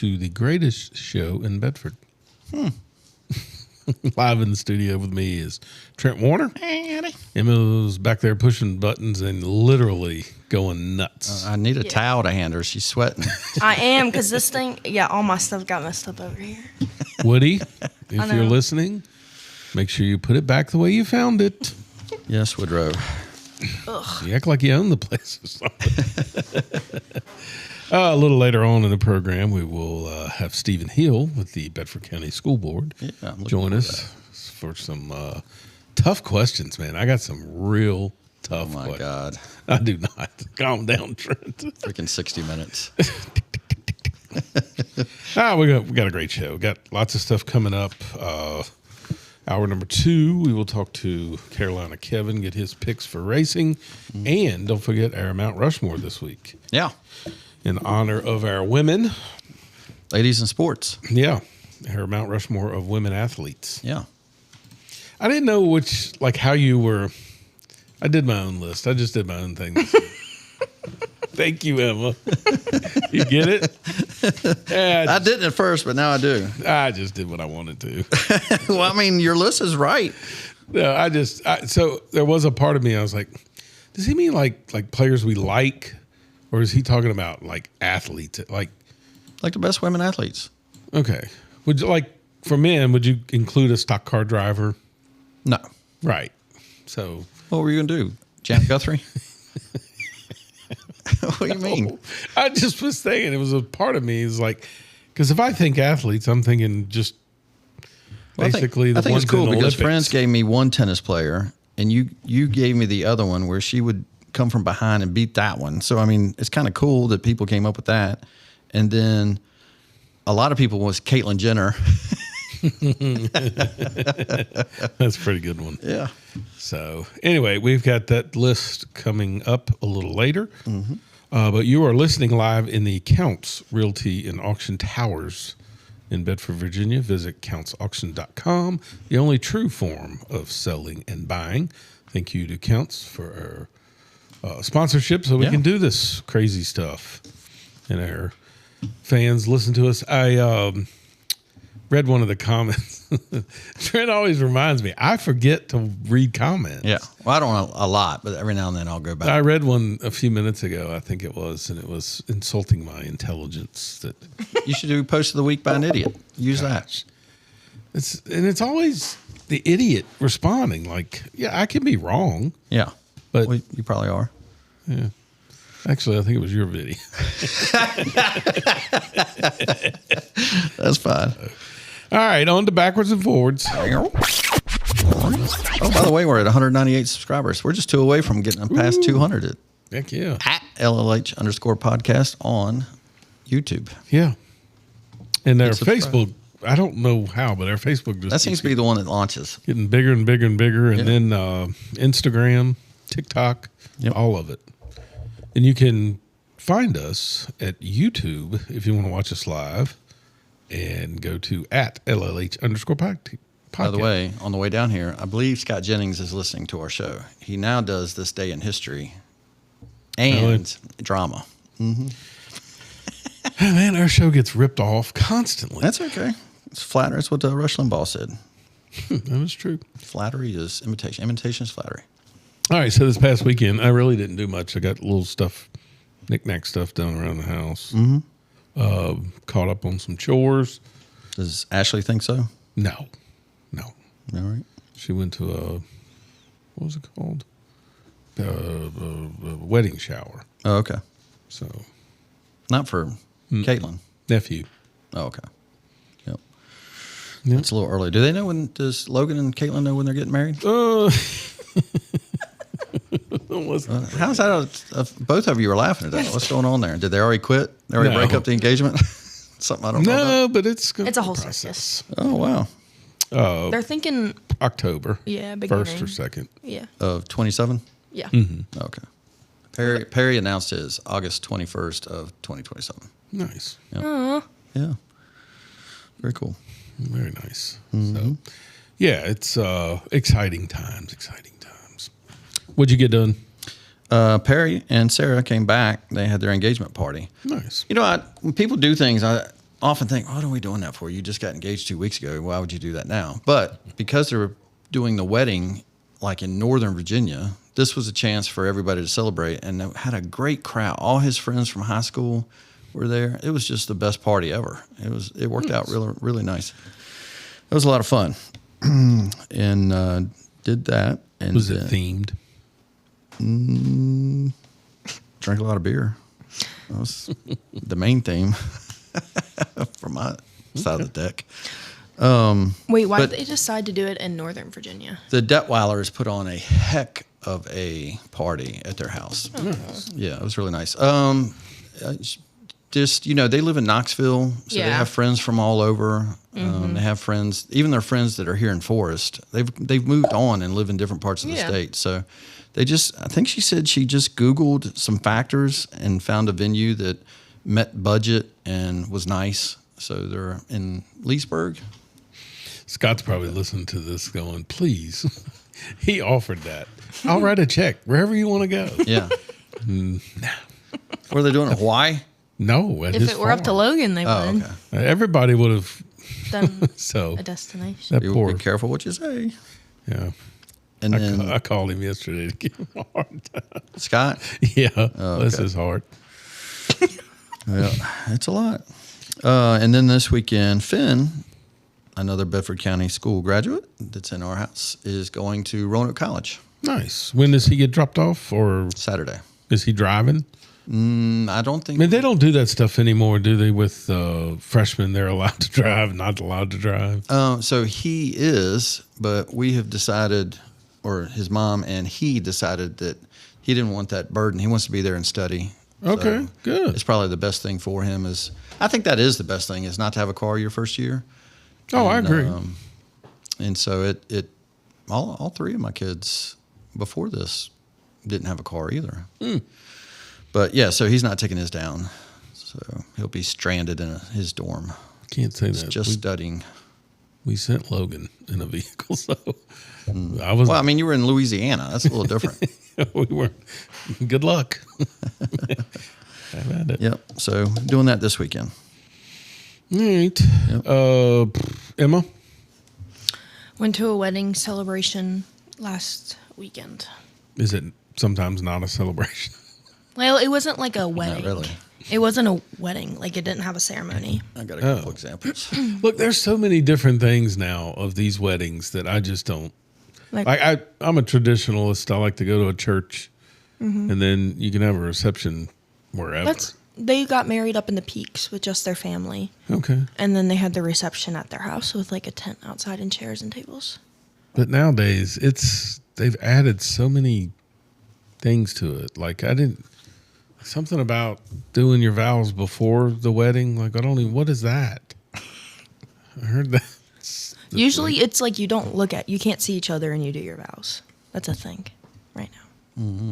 to the greatest show in Bedford. Live in the studio with me is Trent Warner. Emma's back there pushing buttons and literally going nuts. I need a towel to hand her. She's sweating. I am, because this thing, all my stuff got messed up over here. Woody, if you're listening, make sure you put it back the way you found it. Yes, Woodrow. You act like you own the place or something. A little later on in the program, we will have Stephen Hill with the Bedford County School Board join us for some tough questions, man. I got some real tough questions. Oh, my God. I do not. Calm down, Trent. Freaking 60 minutes. We got a great show. We got lots of stuff coming up. Hour number 2, we will talk to Carolina Kevin, get his picks for racing. And don't forget our Mount Rushmore this week. Yeah. In honor of our women. Ladies in sports. Yeah. Our Mount Rushmore of women athletes. Yeah. I didn't know how you were. I did my own list. I just did my own thing. Thank you, Emma. You get it? Yeah, I didn't at first, but now I do. I just did what I wanted to. Well, I mean, your list is right. No, so there was a part of me, I was like, does he mean like players we like? Or is he talking about like athletes? Like the best women athletes. Okay. Would you for men, would you include a stock car driver? No. Right. So what were you going to do? Janet Guthrie? What do you mean? I just was thinking, it was a part of me is because if I think athletes, I'm thinking just basically the ones in the Olympics. I think it's cool because friends gave me one tennis player and you gave me the other one where she would come from behind and beat that one. So, I mean, it's kind of cool that people came up with that. And then a lot of people was Caitlyn Jenner. That's a pretty good one. Yeah. So anyway, we've got that list coming up a little later. But you are listening live in the Counts Realty and Auction Towers in Bedford, Virginia. Visit countsauction.com, the only true form of selling and buying. Thank you to Counts for our sponsorship so we can do this crazy stuff and our fans listen to us. I read one of the comments. Trent always reminds me, I forget to read comments. Yeah. Well, I don't a lot, but every now and then I'll go back. I read one a few minutes ago, I think it was, and it was insulting my intelligence. That you should do Post of the Week by an idiot. Use that. It's always the idiot responding I can be wrong. Yeah. But well, you probably are. Yeah. Actually, I think it was your video. That's fine. All right, on to backwards and forwards. Oh, by the way, we're at 198 subscribers. We're just 2 away from getting past 200. Heck yeah. At LLH_podcast on YouTube. Yeah. And their Facebook, I don't know how, but our Facebook just... That seems to be the one that launches. Getting bigger and bigger and bigger. And then Instagram, TikTok, all of it. And you can find us at YouTube if you want to watch us live and go to at LLH_podcast. By the way, on the way down here, I believe Scott Jennings is listening to our show. He now does This Day in History and drama. Mm-hmm. Man, our show gets ripped off constantly. That's okay. It's flattery. That's what Rush Limbaugh said. That was true. Flattery is imitation. Imitation is flattery. All right, so this past weekend, I really didn't do much. I got little stuff, knick-knack stuff done around the house. Caught up on some chores. Does Ashley think so? No. All right. She went to what was it called? A wedding shower. Oh, okay. So. Not for Caitlin. Nephew. Oh, okay. Yep. It's a little early. Do they know does Logan and Caitlin know when they're getting married? How's that? Both of you are laughing at that. What's going on there? Did they already quit? They already break up the engagement? Something I don't know about? No, but it's a whole process. Oh, wow. They're thinking October. Yeah, beginning. 1st or 2nd. Yeah. Of 27? Yeah. Mm-hmm. Okay. Perry announced his August 21st of 2027. Nice. Yep. Yeah. Very cool. Very nice. So, yeah, it's exciting times. What'd you get done? Perry and Sarah came back. They had their engagement party. Nice. You know, when people do things, on often think, what are we doing that for? You just got engaged 2 weeks ago. Why would you do that now? But because they were doing the wedding like in Northern Virginia, this was a chance for everybody to celebrate, and they had a great crowd. All his friends from high school were there. It was just the best party ever. It worked out really, really nice. It was a lot of fun. And did that. And Was it themed? Drank a lot of beer. That was the main theme from my side of the deck. Wait, why did they decide to do it in Northern Virginia? The Detweilers put on a heck of a party at their house. Yeah, it was really nice. Just, they live in Knoxville, so they have friends from all over. They have friends, even their friends that are here in Forest. They've moved on and live in different parts of the state. So I think she said she just Googled some factors and found a venue that met budget and was nice. So they're in Leesburg. Scott's probably listening to this going, please. He offered that. I'll write a check wherever you want to go. Yeah. Were they doing it? Hawaii? No. If it were up to Logan, they would. Okay. Everybody would have Done so a destination. that poor. Be careful what you say. Yeah. And then I called him yesterday to give him a hard time. Scott? Yeah. Oh, Bless okay. his heart. Well, it's a lot. And then this weekend, Finn, another Bedford County School graduate that's in our house, is going to Roanoke College Nice. When does he get dropped off, or Saturday. is he driving? I don't think. I mean, they don't do that stuff anymore, do they? With freshmen, they're allowed to drive, not allowed to drive. So he is, but we have decided, or his mom and he decided that he didn't want that burden. He wants to be there and study. Okay, So good. It's probably the best thing for him. I think that is the best thing, is not to have a car your first year. Oh, I agree. And so all three of my kids before this didn't have a car either. But yeah, so he's not taking his down. So he'll be stranded in his dorm. Can't say that. Just studying. We sent Logan in a vehicle, so I Well, I mean, you were in Louisiana. That's a little different. we were. Good luck. Have at it. Yep. So doing that this weekend. All right. Yep. Emma. Went to a wedding celebration last weekend. Is it sometimes not a celebration? Well, it wasn't like a wedding. really. It wasn't a wedding. Like, it didn't have a ceremony. I got a couple examples. Look, there's so many different things now of these weddings that I just don't. Like, I'm a traditionalist. I like to go to a church, and then you can have a reception wherever. they got married up in the Peaks with just their family. Okay. And then they had the reception at their house with like a tent outside and chairs and tables. But nowadays, they've added so many things to it. Like something about doing your vows before the wedding. Like, what is that? I heard that. Usually it's like you can't see each other and you do your vows. That's a thing right now. Mm-hmm.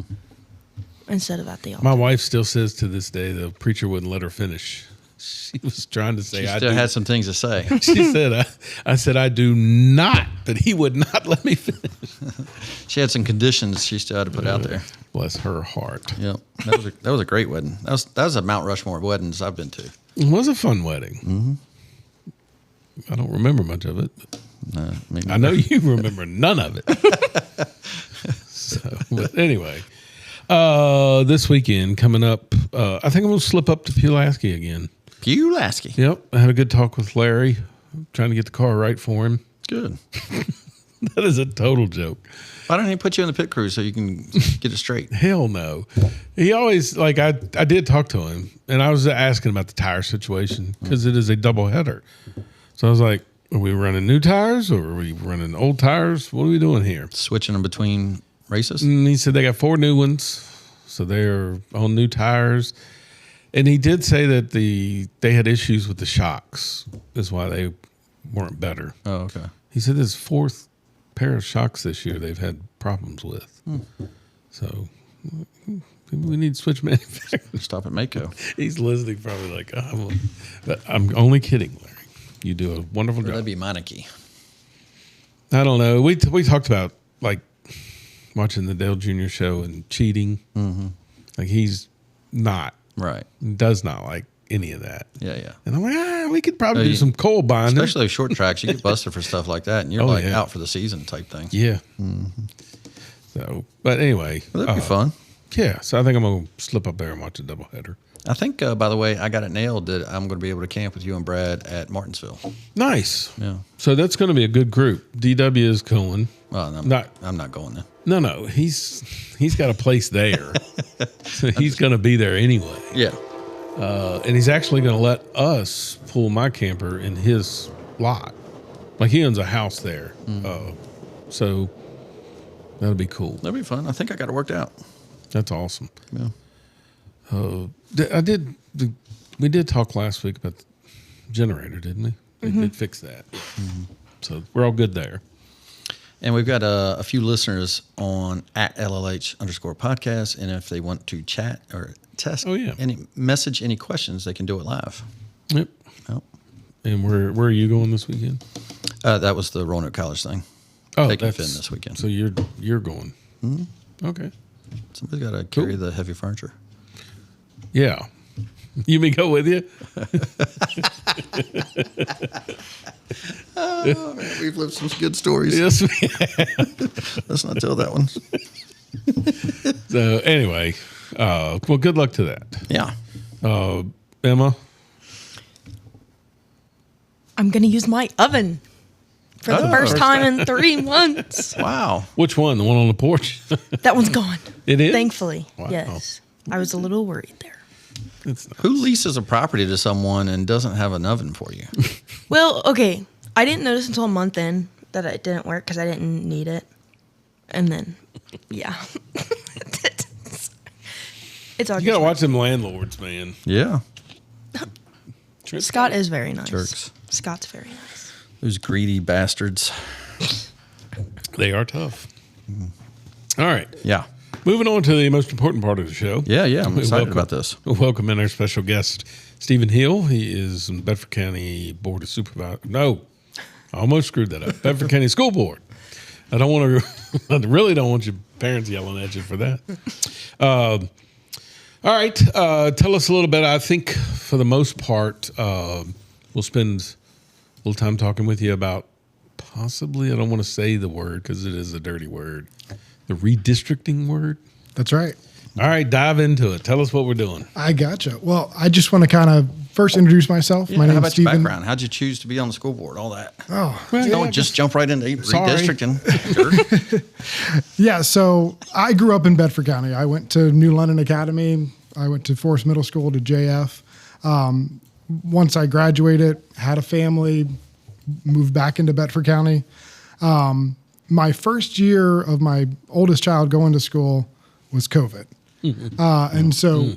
Instead of at the altar. My wife still says to this day the preacher wouldn't let her finish. She was trying to say She still had some things to say. She said, I said, I do not, but he would not let me finish. She had some conditions she still had to put out there. Bless her heart. Yep. That was a great wedding. That was a Mount Rushmore of weddings I've been to. It was a fun wedding. Mm-hmm. I don't remember much of it. But I know you remember none of it. But anyway, this weekend coming up, I think I'm going to slip up to Pulaski again. Pulaski. Yep. I had a good talk with Larry, trying to get the car right for him. Good. That is a total joke. Why don't he put you in the pit crew so you can get it straight? Hell no. He always, I did talk to him, and I was asking about the tire situation because it is a double header. So I was like, are we running new tires or are we running old tires? What are we doing here? Switching them between races? And he said they got 4 new ones, so they're on new tires. And he did say that they had issues with the shocks, is why they weren't better. Oh, okay. He said this 4th pair of shocks this year they've had problems with. So maybe we need to switch manufacturers. Stop at Mako. He's listening probably like, but I'm only kidding, Larry. You do a wonderful job. That'd be Meineke. I don't know. We talked about watching the Dale Jr. show and cheating. Mm-hmm. Like he's not. Right. Does not like any of that. Yeah. And I'm like, we could probably do some coal binding. Especially those short tracks, you get busted for stuff like that, and you're out for the season type thing. Yeah. So, but anyway. Well, that'd be fun. Yeah. So I think I'm going to slip up there and watch a doubleheader. I think, by the way, I got it nailed that I'm going to be able to camp with you and Brad at Martinsville. Nice. Yeah. So that's going to be a good group. DW is going. Well, I'm not going then. No. He's got a place there. So he's going to be there anyway. Yeah. And he's actually going to let us pull my camper in his lot. Like he owns a house there. So that'll be cool. That'll be fun. I think I got it worked out. That's awesome. Yeah. We did talk last week about the generator, didn't we? They did fix that. So we're all good there. And we've got a few listeners on at @LLH_podcast. And if they want to chat or test any questions, they can do it live. Yep. And where are you going this weekend? That was the Roanoke College thing. Oh, taking Finn this weekend. So you're going. Okay. Somebody's got to carry the heavy furniture. Yeah. You may go with you? Oh, man, we've lived some good stories. Yes, we have. Let's not tell that one. So anyway, well, good luck to that. Yeah. Emma? I'm going to use my oven for the first time in 3 months. Wow. Which one? The one on the porch? That one's gone. It is? Thankfully. Wow. Yes. I was a little worried there. It's nice. Who leases a property to someone and doesn't have an oven for you? Well, okay. I didn't notice until a month in that it didn't work because I didn't need it. And then, yeah. It's all You got to watch them landlords, man. Yeah. Scott is very nice. Jerks. Scott's very nice. Those greedy bastards. They are tough. All right. Yeah. Moving on to the most important part of the show. Yeah. I'm excited about this. Welcome in our special guest, Stephen Hill. He is in Bedford County Board of Supervisors. No, I almost screwed that up. Bedford County School Board. I really don't want your parents yelling at you for that. All right. Tell us a little bit. I think for the most part, we'll spend a little time talking with you about possibly, I don't want to say the word because it is a dirty word, the redistricting word. That's right. All right, dive into it. Tell us what we're doing. I gotcha. Well, I just want to kind of first introduce myself. Yeah, My how name's about Stephen. your background? How'd you choose to be on the school board? All that. Oh, Don't just jump right into redistricting. yeah. So I grew up in Bedford County. I went to New London Academy. I went to Forest Middle School to JF. Once I graduated, had a family, moved back into Bedford County. My first year of my oldest child going to school was COVID. And so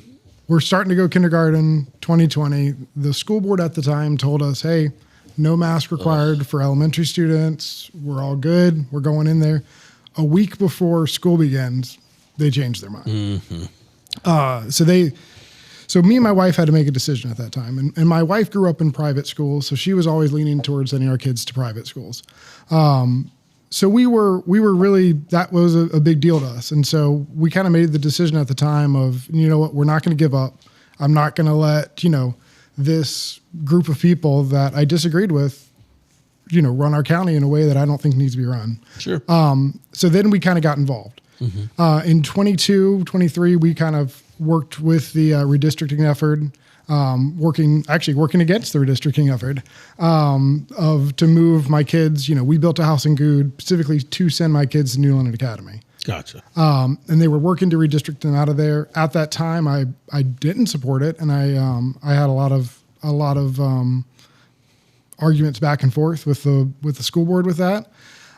we're starting to go kindergarten 2020. The school board at the time told us, hey, no mask required for elementary students. We're all good. We're going in there. A week before school begins, they changed their mind. So me and my wife had to make a decision at that time. And my wife grew up in private schools, so she was always leaning towards sending our kids to private schools. So we were really, that was a big deal to us. And so we kind of made the decision at the time of, you know what, we're not going to give up. I'm not going to let, this group of people that I disagreed with, run our county in a way that I don't think needs to be run. Sure. So then we kind of got involved. In 22, 23, we kind of worked with the redistricting effort, working against the redistricting effort to move my kids. We built a house in Good specifically to send my kids to New London Academy. Gotcha. And they were working to redistrict them out of there. At that time, I didn't support it, and I had a lot of arguments back and forth with the school board with that.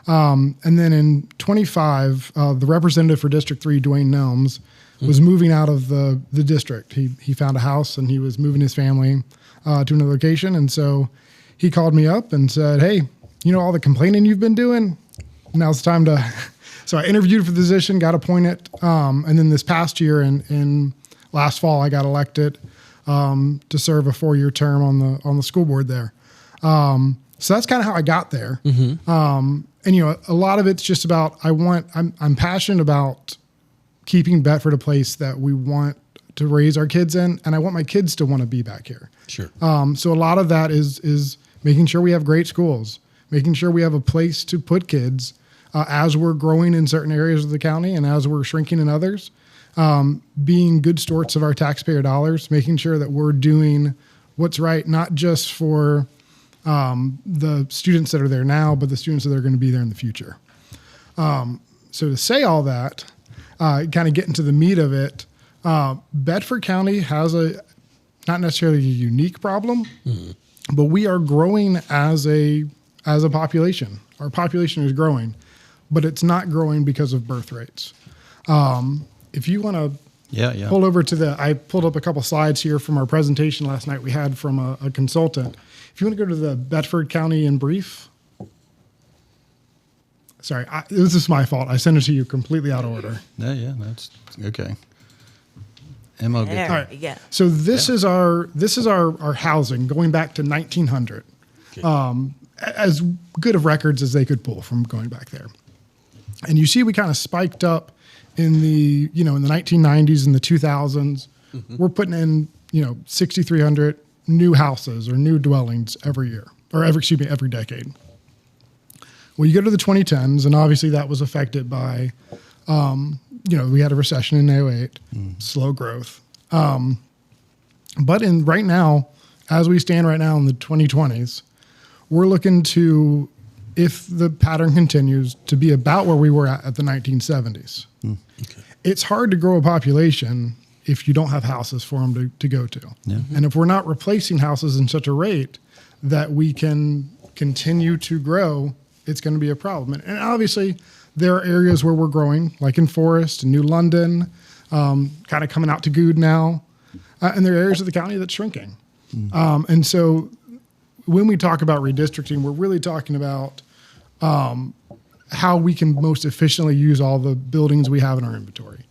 And then in 25, the representative for District 3, Dwayne Nelms, was moving out of the district. He found a house and he was moving his family to another location. And so he called me up and said, hey, all the complaining you've been doing, now's the time to. So I interviewed for the position, got appointed. And then this past year in last fall, I got elected to serve a 4-year term on the school board there. So that's kind of how I got there. And a lot of it's just about I'm passionate about keeping Bedford a place that we want to raise our kids in, and I want my kids to want to be back here. Sure. So a lot of that is making sure we have great schools, making sure we have a place to put kids as we're growing in certain areas of the county and as we're shrinking in others, being good stewards of our taxpayer dollars, making sure that we're doing what's right, not just for the students that are there now, but the students that are going to be there in the future. So to say all that, kind of get into the meat of it, Bedford County has not necessarily a unique problem, but we are growing as a population. Our population is growing, but it's not growing because of birth rates. If you want to pull over to I pulled up a couple slides here from our presentation last night we had from a consultant. If you want to go to the Bedford County in brief. Sorry, this is my fault. I sent it to you completely out of order. Yeah, that's okay. MO good. There All right. we go. So this is our housing going back to 1900. Okay. As good of records as they could pull from going back there. And you see we kind of spiked up in the 1990s and the 2000s. We're putting in, 6,300 new houses or new dwellings every year or every decade. Well, you go to the 2010s, and obviously that was affected by, we had a recession in 2008, slow growth. But right now, as we stand right now in the 2020s, we're looking to, if the pattern continues, to be about where we were at the 1970s. Okay. It's hard to grow a population if you don't have houses for them to go to. Yeah. And if we're not replacing houses in such a rate that we can continue to grow, it's going to be a problem. And obviously, there are areas where we're growing, like in Forest and New London, kind of coming out to Good now. And there are areas of the county that's shrinking. And so when we talk about redistricting, we're really talking about how we can most efficiently use all the buildings we have in our inventory.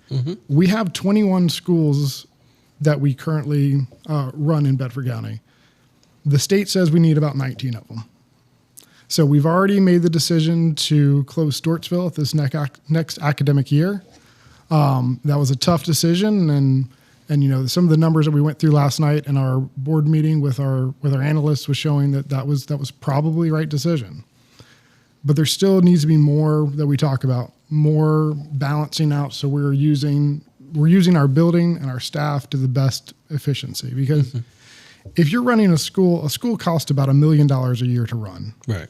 We have 21 schools that we currently run in Bedford County. The state says we need about 19 of them. So we've already made the decision to close Stewartsville this next academic year. That was a tough decision, and some of the numbers that we went through last night in our board meeting with our analysts was showing that was probably the right decision. But there still needs to be more that we talk about, more balancing out. So we're using our building and our staff to the best efficiency, because if you're running a school costs about $1 million a year to run. Right.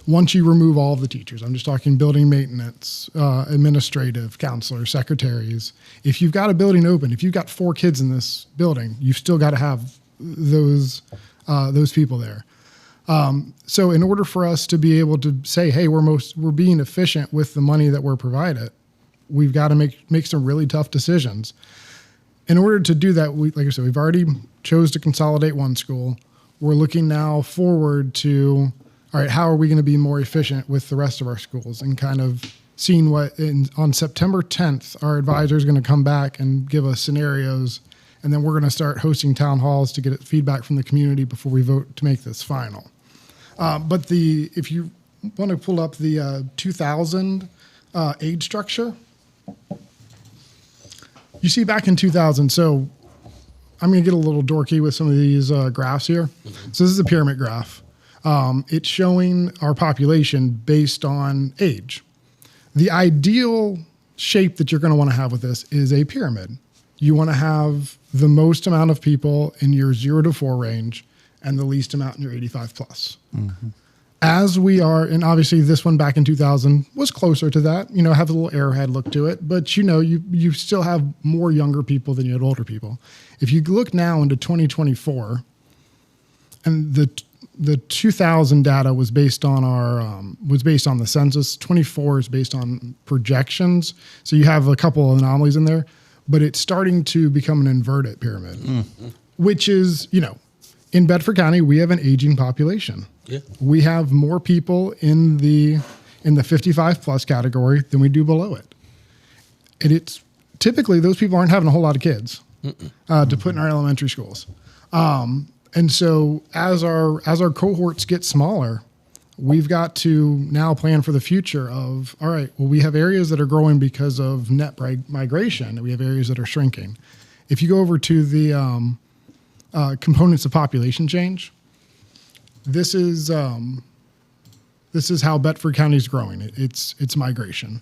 Once you remove all of the teachers, I'm just talking building maintenance, administrative, counselors, secretaries. If you've got a building open, if you've got 4 kids in this building, you've still got to have those people there. So in order for us to be able to say, hey, we're being efficient with the money that we're provided, we've got to make some really tough decisions. In order to do that, like I said, we've already chose to consolidate one school. We're looking now forward to, all right, how are we going to be more efficient with the rest of our schools, and kind of seeing on September 10th, our advisor is going to come back and give us scenarios, and then we're going to start hosting town halls to get feedback from the community before we vote to make this final. But if you want to pull up the 2000 age structure, you see back in 2000, so I'm going to get a little dorky with some of these graphs here. So this is a pyramid graph. It's showing our population based on age. The ideal shape that you're going to want to have with this is a pyramid. You want to have the most amount of people in your 0 to 4 range and the least amount in your 85 plus. As we are, and obviously this one back in 2000 was closer to that, have a little arrowhead look to it, but you still have more younger people than you had older people. If you look now into 2024, and the 2000 data was based on the census. 24 is based on projections. So you have a couple of anomalies in there, but it's starting to become an inverted pyramid, which is, in Bedford County, we have an aging population. Yeah. We have more people in the 55 plus category than we do below it. And it's typically those people aren't having a whole lot of kids to put in our elementary schools. And so as our cohorts get smaller, we've got to now plan for the future of, all right, well, we have areas that are growing because of net migration, and we have areas that are shrinking. if you go over to the components of population change, this is how Bedford County is growing. It's migration.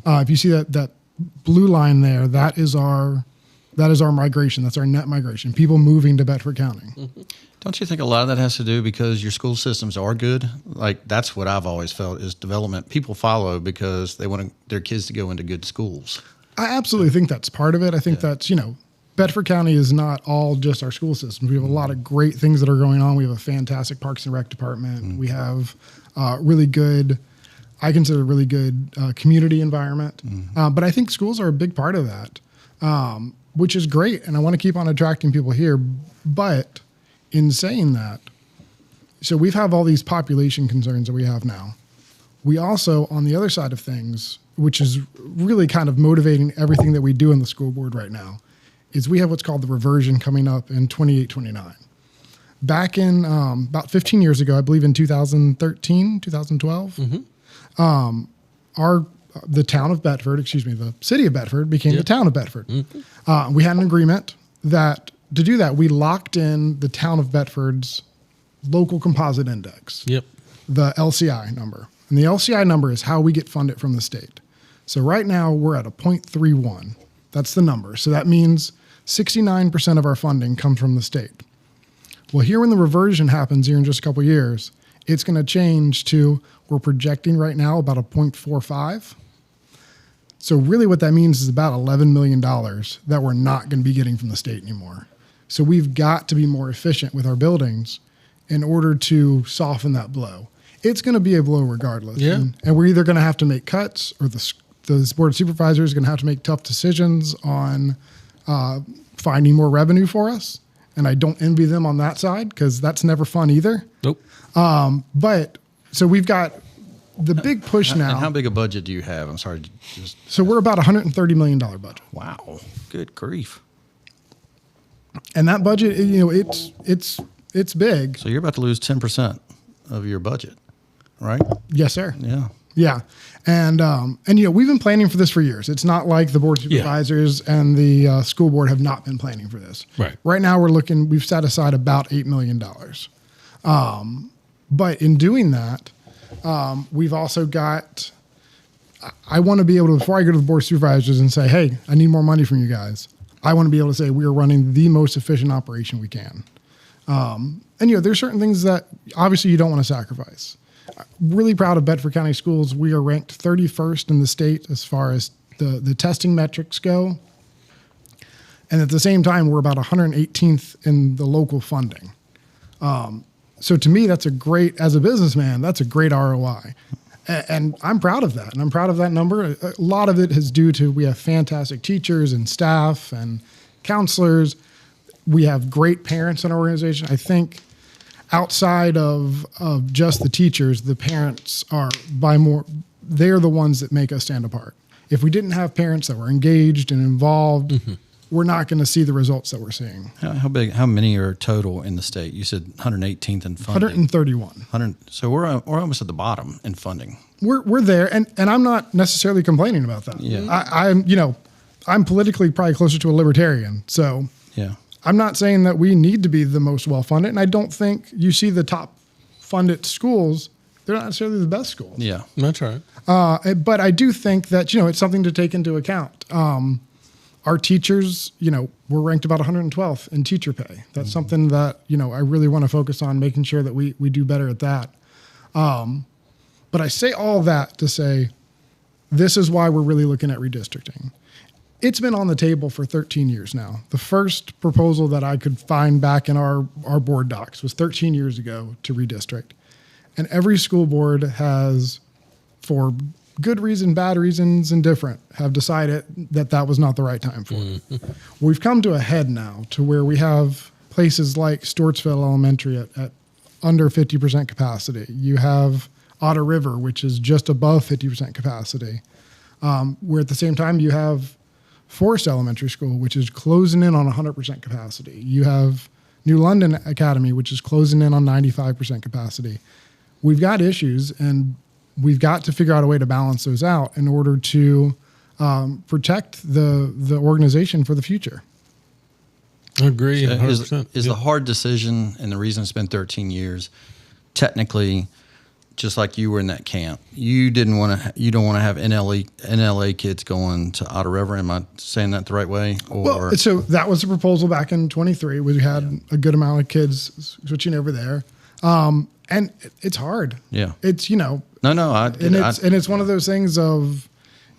If you see that blue line there, that is our migration. That's our net migration. People moving to Bedford County. Don't you think a lot of that has to do because your school systems are good? Like, that's what I've always felt is development. People follow because they want their kids to go into good schools. I absolutely think that's part of it. I think that's, Bedford County is not all just our school systems. We have a lot of great things that are going on. We have a fantastic Parks and Rec department. We have really good, I consider really good community environment. But I think schools are a big part of that, which is great. And I want to keep on attracting people here. But in saying that, so we have all these population concerns that we have now. We also, on the other side of things, which is really kind of motivating everything that we do in the school board right now, is we have what's called the reversion coming up in 28-29. Back in about 15 years ago, I believe in 2013, 2012, the town of Bedford, the city of Bedford became the town of Bedford. We had an agreement that to do that, we locked in the town of Bedford's local composite index, the LCI number. And the LCI number is how we get funded from the state. So right now we're at a 0.31. That's the number. So that means 69% of our funding comes from the state. Well, here when the reversion happens here in just a couple of years, it's going to change to, we're projecting right now about a 0.45. So really what that means is about $11 million that we're not going to be getting from the state anymore. So we've got to be more efficient with our buildings in order to soften that blow. It's going to be a blow regardless. And we're either going to have to make cuts or the Board of Supervisors is going to have to make tough decisions on finding more revenue for us. And I don't envy them on that side because that's never fun either. But so we've got the big push now. And how big a budget do you have? I'm sorry. So we're about $130 million budget. Wow. Good grief. And that budget, it's big. So you're about to lose 10% of your budget, right? Yes, sir. Yeah. And we've been planning for this for years. It's not like the Board of Supervisors and the school board have not been planning for this. Right now we've set aside about $8 million. But in doing that, we've also got, I want to be able to, before I go to the Board of Supervisors and say, hey, I need more money from you guys, I want to be able to say we are running the most efficient operation we can. There's certain things that obviously you don't want to sacrifice. Really proud of Bedford County Schools. We are ranked 31st in the state as far as the testing metrics go. And at the same time, we're about 118th in the local funding. So to me, that's as a businessman, that's a great ROI. And I'm proud of that. And I'm proud of that number. A lot of it is due to we have fantastic teachers and staff and counselors. We have great parents in our organization. I think outside of just the teachers, the parents are they're the ones that make us stand apart. If we didn't have parents that were engaged and involved, we're not going to see the results that we're seeing. How many are total in the state? You said 118th in funding. 131. So we're almost at the bottom in funding. We're there, and I'm not necessarily complaining about that. I'm politically probably closer to a libertarian, so I'm not saying that we need to be the most well-funded, and I don't think you see the top funded schools, they're not necessarily the best schools. Yeah, that's right. But I do think that, it's something to take into account. Our teachers, we're ranked about 112th in teacher pay. That's something that, I really want to focus on, making sure that we do better at that. But I say all that to say, this is why we're really looking at redistricting. It's been on the table for 13 years now. The first proposal that I could find back in our board docs was 13 years ago to redistrict. And every school board has, for good reason, bad reasons, indifferent, have decided that was not the right time for it. We've come to a head now to where we have places like Stewartsville Elementary at under 50% capacity. You have Otter River, which is just above 50% capacity. Where at the same time you have Forest Elementary School, which is closing in on 100% capacity. You have New London Academy, which is closing in on 95% capacity. We've got issues, and we've got to figure out a way to balance those out in order to protect the organization for the future. I agree. So 100%. is the hard decision, and the reason it's been 13 years, technically, just like you were in that camp, you don't want to have NLA kids going to Otter River. Am I saying that the right way? Or Well, so that was the proposal back in 23. We had a good amount of kids switching over there. And it's hard. Yeah. It's, no, it's one of those things of,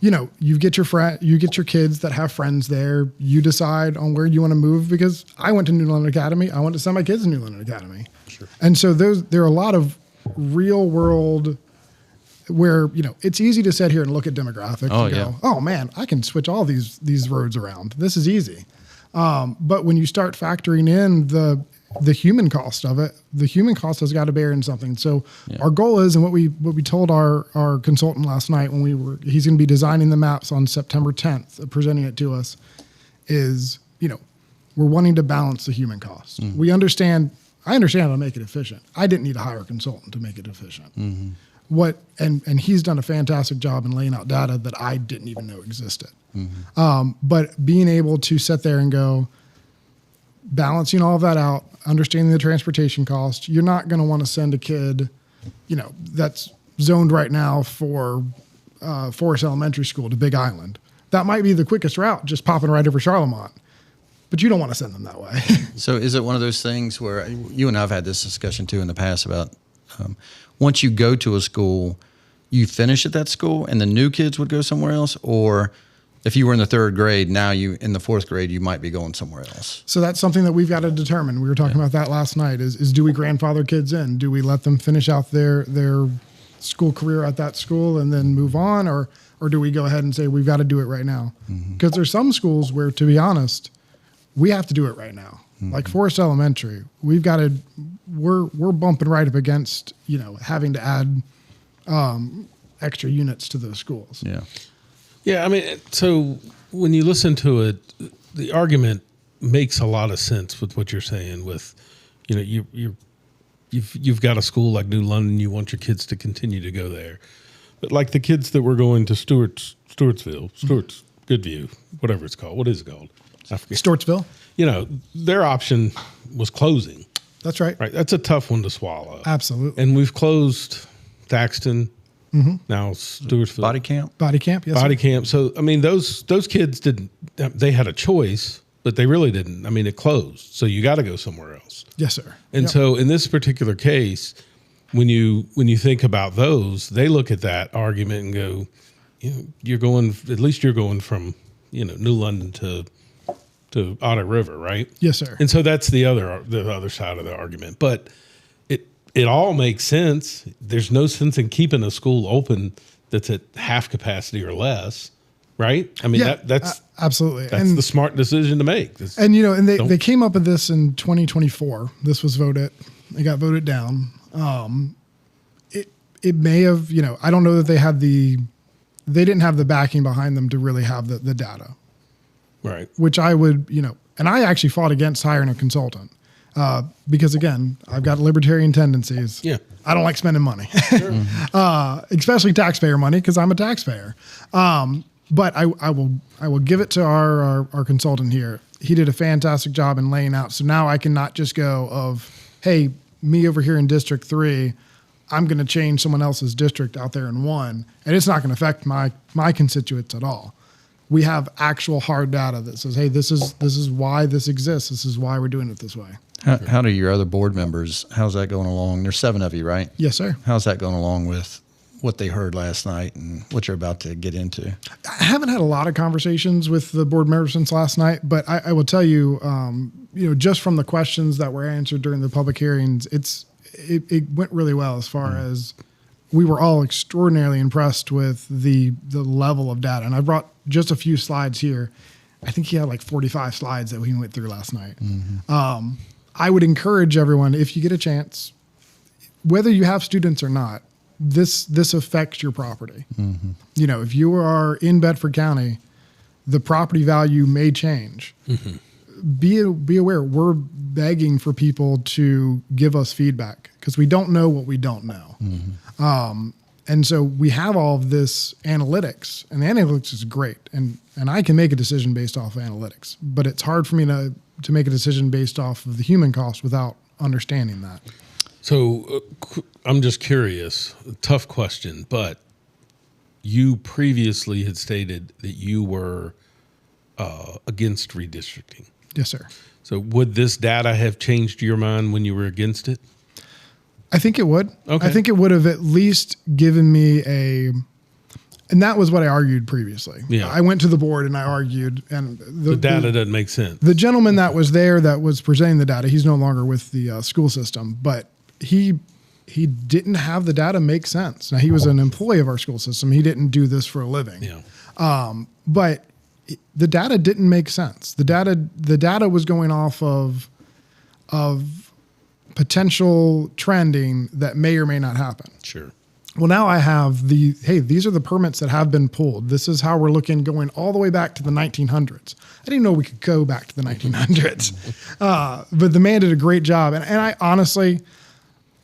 you get your kids that have friends there. You decide on where you want to move, because I went to New London Academy. I want to send my kids to New London Academy. Sure. And so there are a lot of real world where, it's easy to sit here and look at demographics and go, oh man, I can switch all these roads around. This is easy. But when you start factoring in the human cost of it, the human cost has got to bear in something. So our goal is, and what we told our consultant last night when he's going to be designing the maps on September 10th, presenting it to us, is, we're wanting to balance the human cost. Mm-hmm. I understand how to make it efficient. I didn't need to hire a consultant to make it efficient. Mm-hmm. And he's done a fantastic job in laying out data that I didn't even know existed. Mm-hmm. But being able to sit there and go, balancing all of that out, understanding the transportation cost, you're not going to want to send a kid, that's zoned right now for Forest Elementary School to Big Island. That might be the quickest route, just popping right over Charlemont. But you don't want to send them that way. So is it one of those things where you and I have had this discussion too in the past about once you go to a school, you finish at that school and the new kids would go somewhere else? Or if you were in the third grade, now you in the fourth grade, you might be going somewhere else? So that's something that we've got to determine. We were talking about that last night is do we grandfather kids in? Do we let them finish out their school career at that school and then move on? Or do we go ahead and say we've got to do it right now? Because there's some schools where, to be honest, we have to do it right now. Like Forest Elementary, we're bumping right up against, having to add extra units to those schools. Yeah. Yeah, I mean, so when you listen to it, the argument makes a lot of sense with what you're saying. With, you've got a school like New London, you want your kids to continue to go there, but like the kids that were going to Goodview, whatever it's called. What is it called? I forget. Stewartsville. Their option was closing. That's right. Right. That's a tough one to swallow. Absolutely. And we've closed Thaxton. Now Stewartsville. Body camp? Body camp, yes. Body camp. So, I mean, those kids they had a choice, but they really didn't. I mean, it closed. So you got to go somewhere else. Yes, sir. And so in this particular case, when you think about those, they look at that argument and go, you're going from, New London to Otter River, right? Yes, sir. And so that's the other side of the argument. But it all makes sense. There's no sense in keeping a school open that's at half capacity or less, right? I mean, that's absolutely. That's the smart decision to make. And they came up with this in 2024. This was voted. It got voted down. It may have, I don't know that they didn't have the backing behind them to really have the data. Right. Which I would, and I actually fought against hiring a consultant because, again, I've got libertarian tendencies. Yeah. I don't like spending money, Sure. especially taxpayer money because I'm a taxpayer. But I will give it to our consultant here. He did a fantastic job in laying out. So now I can not just go of, hey, me over here in District 3, I'm going to change someone else's district out there in 1, and it's not going to affect my constituents at all. We have actual hard data that says, hey, this is why this exists. This is why we're doing it this way. How do your other board members, how's that going along? There's 7 of you, right? Yes, sir. How's that going along with what they heard last night and what you're about to get into? I haven't had a lot of conversations with the board members since last night, but I will tell you, just from the questions that were answered during the public hearings, it went really well as far as we were all extraordinarily impressed with the level of data. And I brought just a few slides here. I think he had like 45 slides that we went through last night. I would encourage everyone, if you get a chance, whether you have students or not, this affects your property. If you are in Bedford County, the property value may change. Be aware, we're begging for people to give us feedback because we don't know what we don't know. And so we have all of this analytics, and the analytics is great. And I can make a decision based off of analytics, but it's hard for me to make a decision based off of the human cost without understanding that. So I'm just curious, tough question, but you previously had stated that you were against redistricting. Yes, sir. So would this data have changed your mind when you were against it? I think it would. Okay. I think it would have at least given me and that was what I argued previously. Yeah. I went to the board and I argued, and The data doesn't make sense. the gentleman that was there that was presenting the data, he's no longer with the school system, but he didn't have the data make sense. Now, he was an employee of our school system. He didn't do this for a living. Yeah. But the data didn't make sense. The data was going off of potential trending that may or may not happen. Sure. Well, now I have these are the permits that have been pulled. This is how we're looking going all the way back to the 1900s. I didn't know we could go back to the 1900s. But the man did a great job. And I honestly,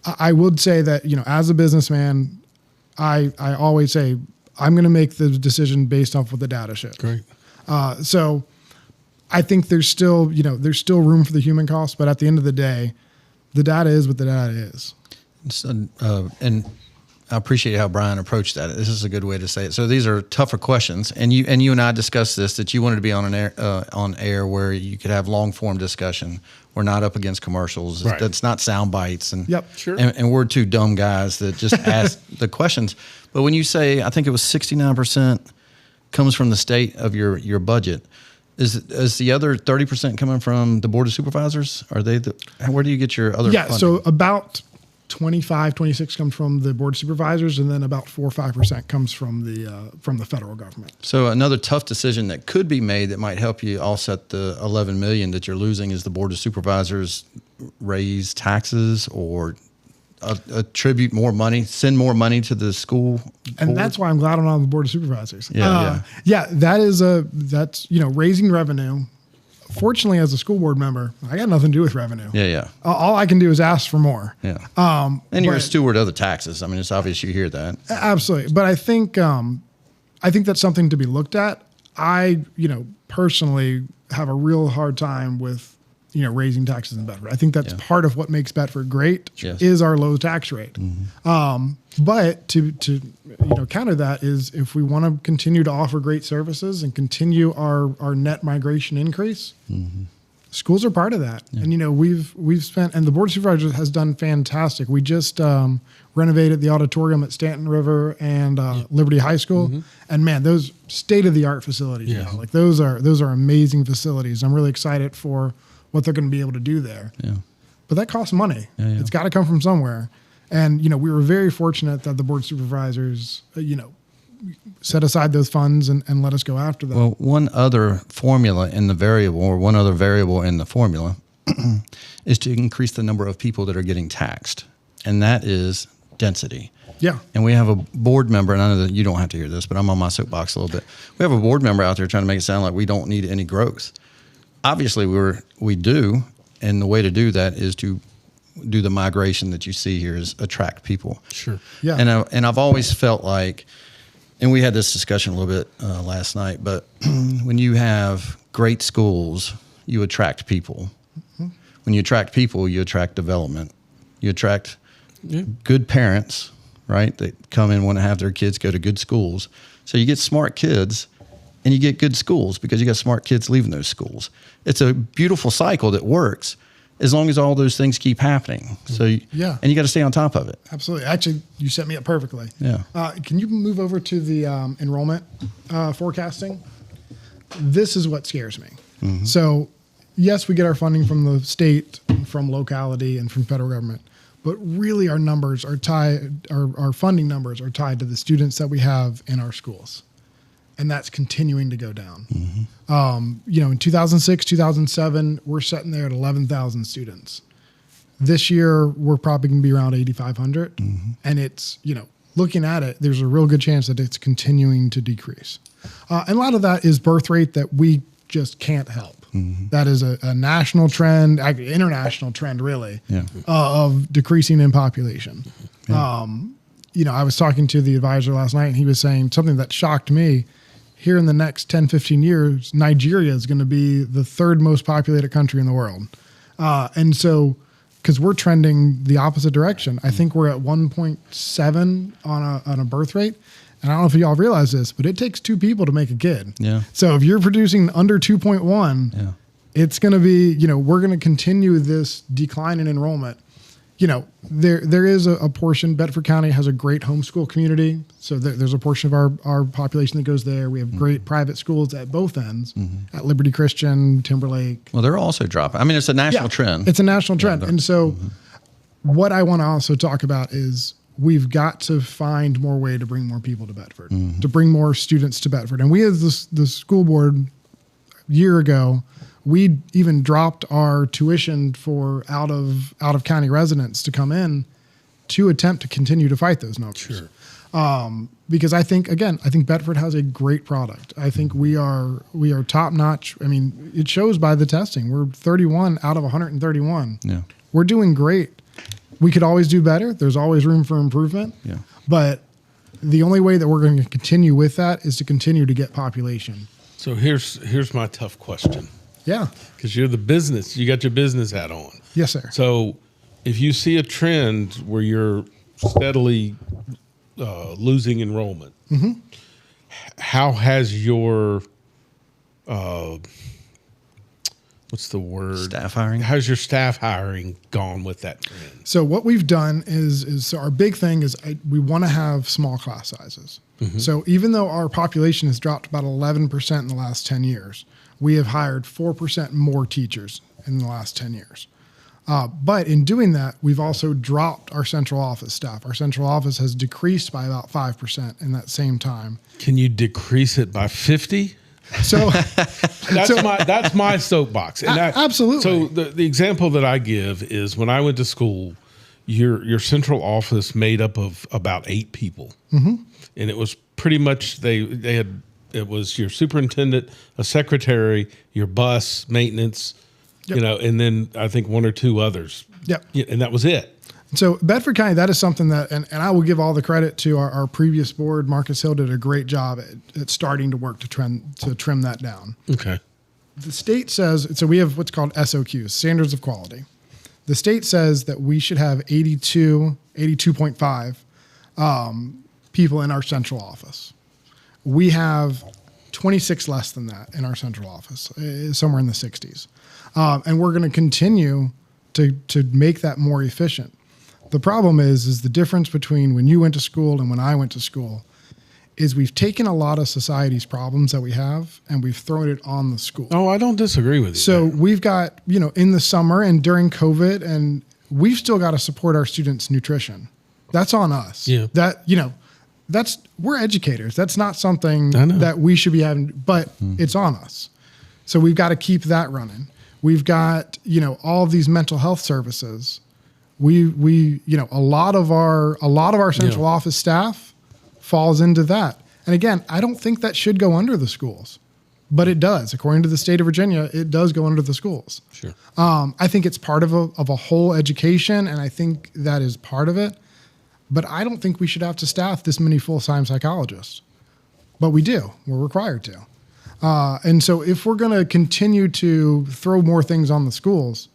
I would say that, as a businessman, I always say, I'm going to make the decision based off what the data shows. Great. So I think there's still room for the human cost, but at the end of the day, the data is what the data is. So, and I appreciate how Bryan approached that. This is a good way to say it. So these are tougher questions, and you and I discussed this, that you wanted to be on air where you could have long form discussion. We're not up against commercials. Right. That's not sound bites, and Yep. Sure. And we're two dumb guys that just ask the questions. But when you say, I think it was 69% comes from the state of your budget. Is the other 30% coming from the Board of Supervisors? Are they where do you get your other funding? So about 25, 26 comes from the Board of Supervisors, and then about 4 or 5% comes from the federal government. So another tough decision that could be made that might help you offset the $11 million that you're losing is the Board of Supervisors raise taxes or attribute more money, send more money to the school And board? that's why I'm glad I'm on the Board of Supervisors. Yeah. That's raising revenue. Fortunately, as a school board member, I got nothing to do with revenue. Yeah. All I can do is ask for more. And you're a but- steward of the taxes. I mean, it's obvious you hear that. Absolutely. But I think that's something to be looked at. I, personally have a real hard time with, raising taxes in Bedford. I think that's part of what makes Bedford great is our low tax rate. But to counter that is if we want to continue to offer great services and continue our net migration increase, schools are part of that. And, we've spent, and the Board of Supervisors has done fantastic. We just renovated the auditorium at Stanton River and Liberty High School. And man, those state-of-the-art facilities, like those are amazing facilities. I'm really excited for what they're going to be able to do there. But that costs money. It's got to come from somewhere. And, we were very fortunate that the Board of Supervisors, set aside those funds and let us go after them. Well, one other formula in the variable, or one other variable in the formula, is to increase the number of people that are getting taxed. And that is density. Yeah. And we have a board member, and I know that you don't have to hear this, but I'm on my soapbox a little bit. We have a board member out there trying to make it sound like we don't need any growth. Obviously, we do, and the way to do that is to do the migration that you see here is attract people. Sure. Yeah. And I've always felt like, and we had this discussion a little bit last night, but when you have great schools, you attract people. When you attract people, you attract development. You attract good parents, right? That come in and want to have their kids go to good schools. So you get smart kids and you get good schools because you got smart kids leaving those schools. It's a beautiful cycle that works as long as all those things keep happening. So and you got to stay on top of it. Absolutely. Actually, you set me up perfectly. Yeah. Can you move over to the enrollment forecasting? This is what scares me. So, yes, we get our funding from the state, from locality, and from federal government. But really, our numbers are tied. Our funding numbers are tied to the students that we have in our schools, and that's continuing to go down. In 2006, 2007, we're sitting there at 11,000 students. This year, we're probably going to be around 8,500, and it's looking at it, there's a real good chance that it's continuing to decrease. And a lot of that is birth rate that we just can't help. That is a national trend, international trend, really, of decreasing in population. I was talking to the advisor last night, and he was saying something that shocked me. here in the next 10, 15 years, Nigeria is going to be the third most populated country in the world. And so, because we're trending the opposite direction, I think we're at 1.7 on a birth rate. And I don't know if y'all realize this, but it takes 2 people to make a kid. Yeah. So if you're producing under 2.1, Yeah. it's going to be, we're going to continue this decline in enrollment. There is a portion, Bedford County has a great homeschool community. So there's a portion of our population that goes there. We have great private schools at both ends, at Liberty Christian, Timberlake. Well, they're also dropping. I mean, it's a national trend. It's a national trend. And so what I want to also talk about is we've got to find more way to bring more people to Bedford, to bring more students to Bedford. And we as the school board a year ago, we even dropped our tuition for out of county residents to come in to attempt to continue to fight those numbers. Sure. Because I think Bedford has a great product. I think we are top notch. I mean, it shows by the testing. We're 31 out of 131. Yeah. We're doing great. We could always do better. There's always room for improvement. Yeah. But the only way that we're going to continue with that is to continue to get population. So here's my tough question. Yeah. Because you're the business, you got your business hat on. Yes, sir. So if you see a trend where you're steadily losing enrollment, how has your what's the word? Staff hiring? How's your staff hiring gone with that trend? So what we've done is so our big thing is we want to have small class sizes. So even though our population has dropped about 11% in the last 10 years, we have hired 4% more teachers in the last 10 years. But in doing that, we've also dropped our central office staff. Our central office has decreased by about 5% in that same time. Can you decrease it by 50? So That's my soapbox. And absolutely. So the example that I give is when I went to school, your central office made up of about 8 people, and it was pretty much it was your superintendent, a secretary, your bus, maintenance, and then I think 1 or 2 others. Yep. And that was it. So Bedford County, that is something that, and I will give all the credit to our previous board. Marcus Hill did a great job at starting to work to trim that down. Okay. The state says, so we have what's called SOQs, standards of quality. The state says that we should have 82.5 people in our central office. We have 26 less than that in our central office, somewhere in the 60s. And we're going to continue to make that more efficient. The problem is the difference between when you went to school and when I went to school is we've taken a lot of society's problems that we have and we've thrown it on the school. Oh, I don't disagree with you. So we've got, in the summer and during COVID, and we've still got to support our students' nutrition. That's on us. Yeah. We're educators. That's not something that we should be having, but it's on us. So we've got to keep that running. We've got, all of these mental health services. We a lot of our central office staff falls into that. And again, I don't think that should go under the schools, but it does. According to the state of Virginia, it does go under the schools. Sure. I think it's part of a whole education, and I think that is part of it. But I don't think we should have to staff this many full-time psychologists. But we do. We're required to. And so if we're going to continue to throw more things on the schools,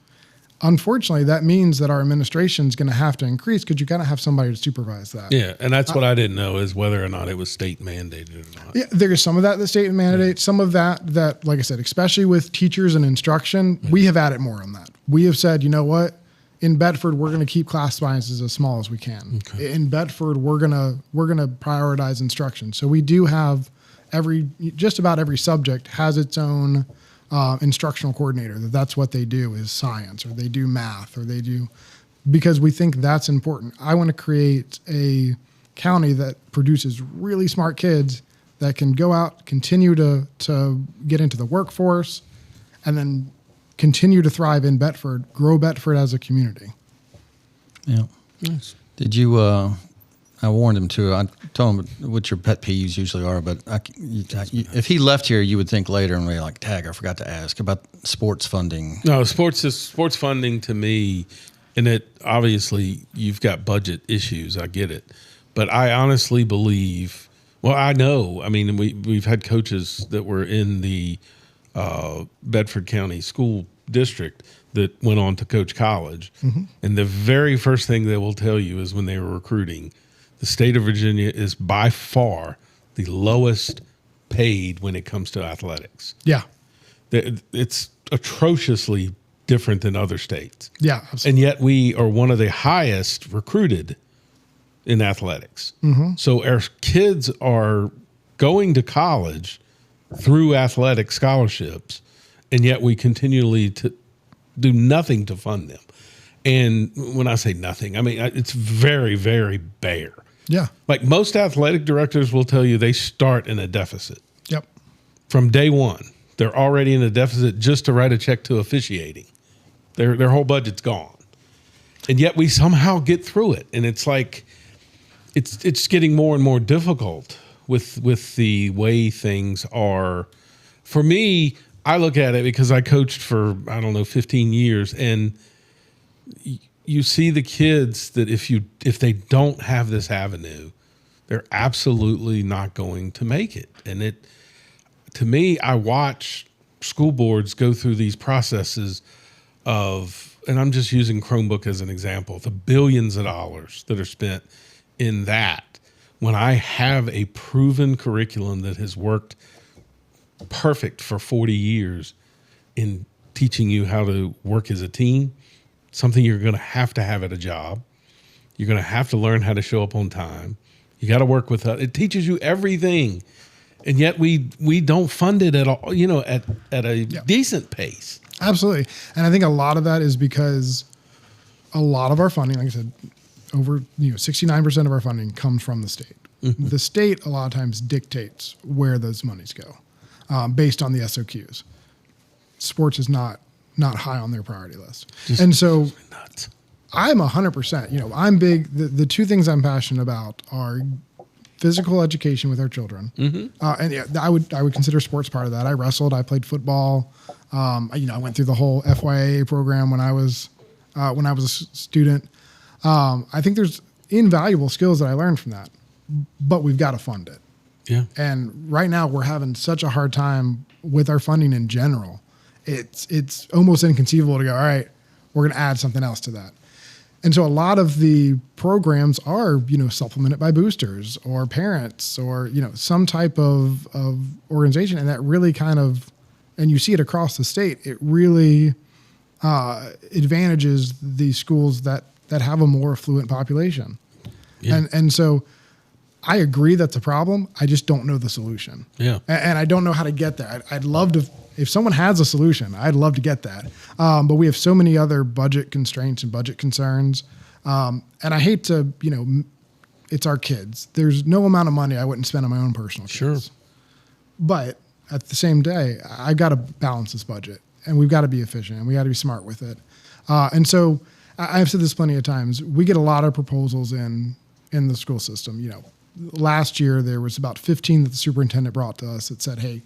unfortunately, that means that our administration is going to have to increase because you got to have somebody to supervise that. Yeah, and that's what I didn't know is whether or not it was state mandated or not. Yeah, there's some of that the state mandates. Some of that, like I said, especially with teachers and instruction, we have added more on that. We have said, you know what? In Bedford, we're going to keep class sizes as small as we can. Okay. In Bedford, we're going to prioritize instruction. So we do have just about every subject has its own instructional coordinator. That's what they do is science, or they do math, or they do, because we think that's important. I want to create a county that produces really smart kids that can go out, continue to get into the workforce, and then continue to thrive in Bedford, grow Bedford as a community. Yeah. Nice. Did you, I warned him too. I told him what your pet peeves usually are, but if he left here, you would think later and be like, tag, I forgot to ask about sports funding. No, sports funding to me, and it obviously you've got budget issues. I get it. But I honestly believe Well, I know. I mean, we've had coaches that were in the Bedford County School District that went on to coach college. And the very first thing they will tell you is when they were recruiting, the state of Virginia is by far the lowest paid when it comes to athletics. Yeah. It's atrociously different than other states. Yeah, absolutely. And yet we are one of the highest recruited in athletics. So our kids are going to college through athletic scholarships, and yet we continually to do nothing to fund them. And when I say nothing, I mean, it's very, very bare. Yeah. Like most athletic directors will tell you, they start in a deficit. Yep. From day one, they're already in a deficit just to write a check to officiating. Their whole budget's gone. And yet we somehow get through it. And it's like, it's getting more and more difficult with the way things are. For me, I look at it because I coached for, 15 years, and you see the kids that if they don't have this avenue, they're absolutely not going to make it. And to me, I watch school boards go through these processes of, and I'm just using Chromebook as an example, the billions of dollars that are spent in that, when I have a proven curriculum that has worked perfect for 40 years in teaching you how to work as a team, something you're going to have at a job. You're going to have to learn how to show up on time. You got to work with it. It teaches you everything. And yet we don't fund it at all, at a decent pace. Absolutely. And I think a lot of that is because a lot of our funding, like I said, over 69% of our funding comes from the state. The state a lot of times dictates where those monies go based on the SOQs. Sports is not high on their priority list. And so nuts. I'm 100%, I'm big. The two things I'm passionate about are physical education with our children. And I would consider sports part of that. I wrestled, I played football. I went through the whole FYAA program when I was a student. I think there's invaluable skills that I learned from that, but we've got to fund it. Yeah. And right now we're having such a hard time with our funding in general. It's almost inconceivable to go, all right, we're going to add something else to that. And so a lot of the programs are, supplemented by boosters or parents or, some type of organization. And that really kind of, and you see it across the state, it really advantages the schools that have a more affluent population. Yeah. And so I agree that's a problem. I just don't know the solution. Yeah. And I don't know how to get there. I'd love to, if someone has a solution, I'd love to get that. But we have so many other budget constraints and budget concerns. And I hate to, it's our kids. There's no amount of money I wouldn't spend on my own personal kids. Sure. But at the same day, I've got to balance this budget, and we've got to be efficient, and we got to be smart with it. And so I've said this plenty of times. We get a lot of proposals in the school system. Last year there was about 15 that the superintendent brought to us that said, hey,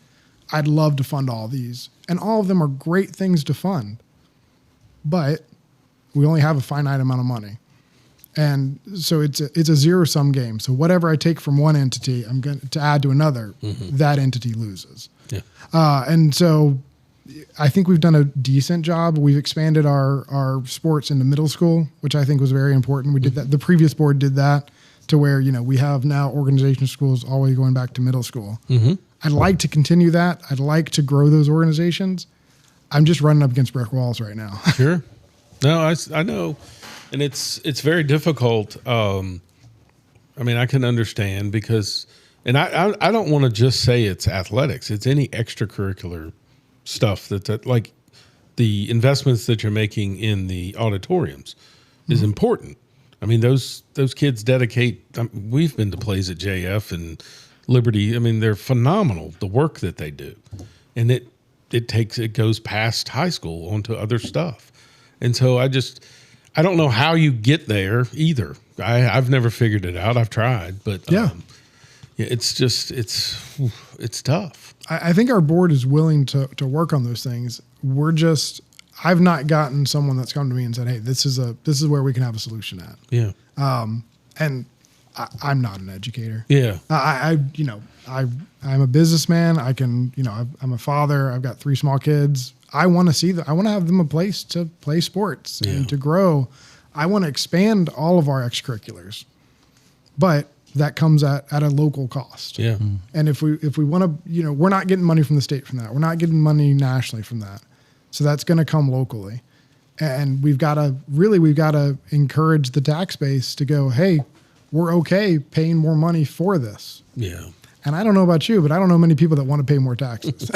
I'd love to fund all these. And all of them are great things to fund, but we only have a finite amount of money. And so it's a zero-sum game. So whatever I take from one entity, I'm going to add to another, that entity loses. Yeah. And so I think we've done a decent job. We've expanded our sports into middle school, which I think was very important. We did that. The previous board did that to where, we have now organization schools all the way going back to middle school. I'd like to continue that. I'd like to grow those organizations. I'm just running up against brick walls right now. Sure. No, I know. And it's very difficult. I can understand because, and I don't want to just say it's athletics. It's any extracurricular stuff that like the investments that you're making in the auditoriums is important. I mean, those kids dedicate. We've been to plays at JF and Liberty. I mean, they're phenomenal. The work that they do, and it goes past high school onto other stuff. And so I don't know how you get there either. I've never figured it out. I've tried, but it's tough. I think our board is willing to work on those things. I've not gotten someone that's come to me and said, hey, this is where we can have a solution at. Yeah. And I'm not an educator. Yeah. I'm a businessman. I'm a father. I've got 3 small kids. I want to see I want to have them a place to play sports and to grow. I want to expand all of our extracurriculars, but that comes at a local cost. Yeah. And if we want to, we're not getting money from the state from that. We're not getting money nationally from that. So that's going to come locally. And we've got to encourage the tax base to go, hey, we're okay paying more money for this. Yeah. And I don't know about you, but I don't know many people that want to pay more taxes.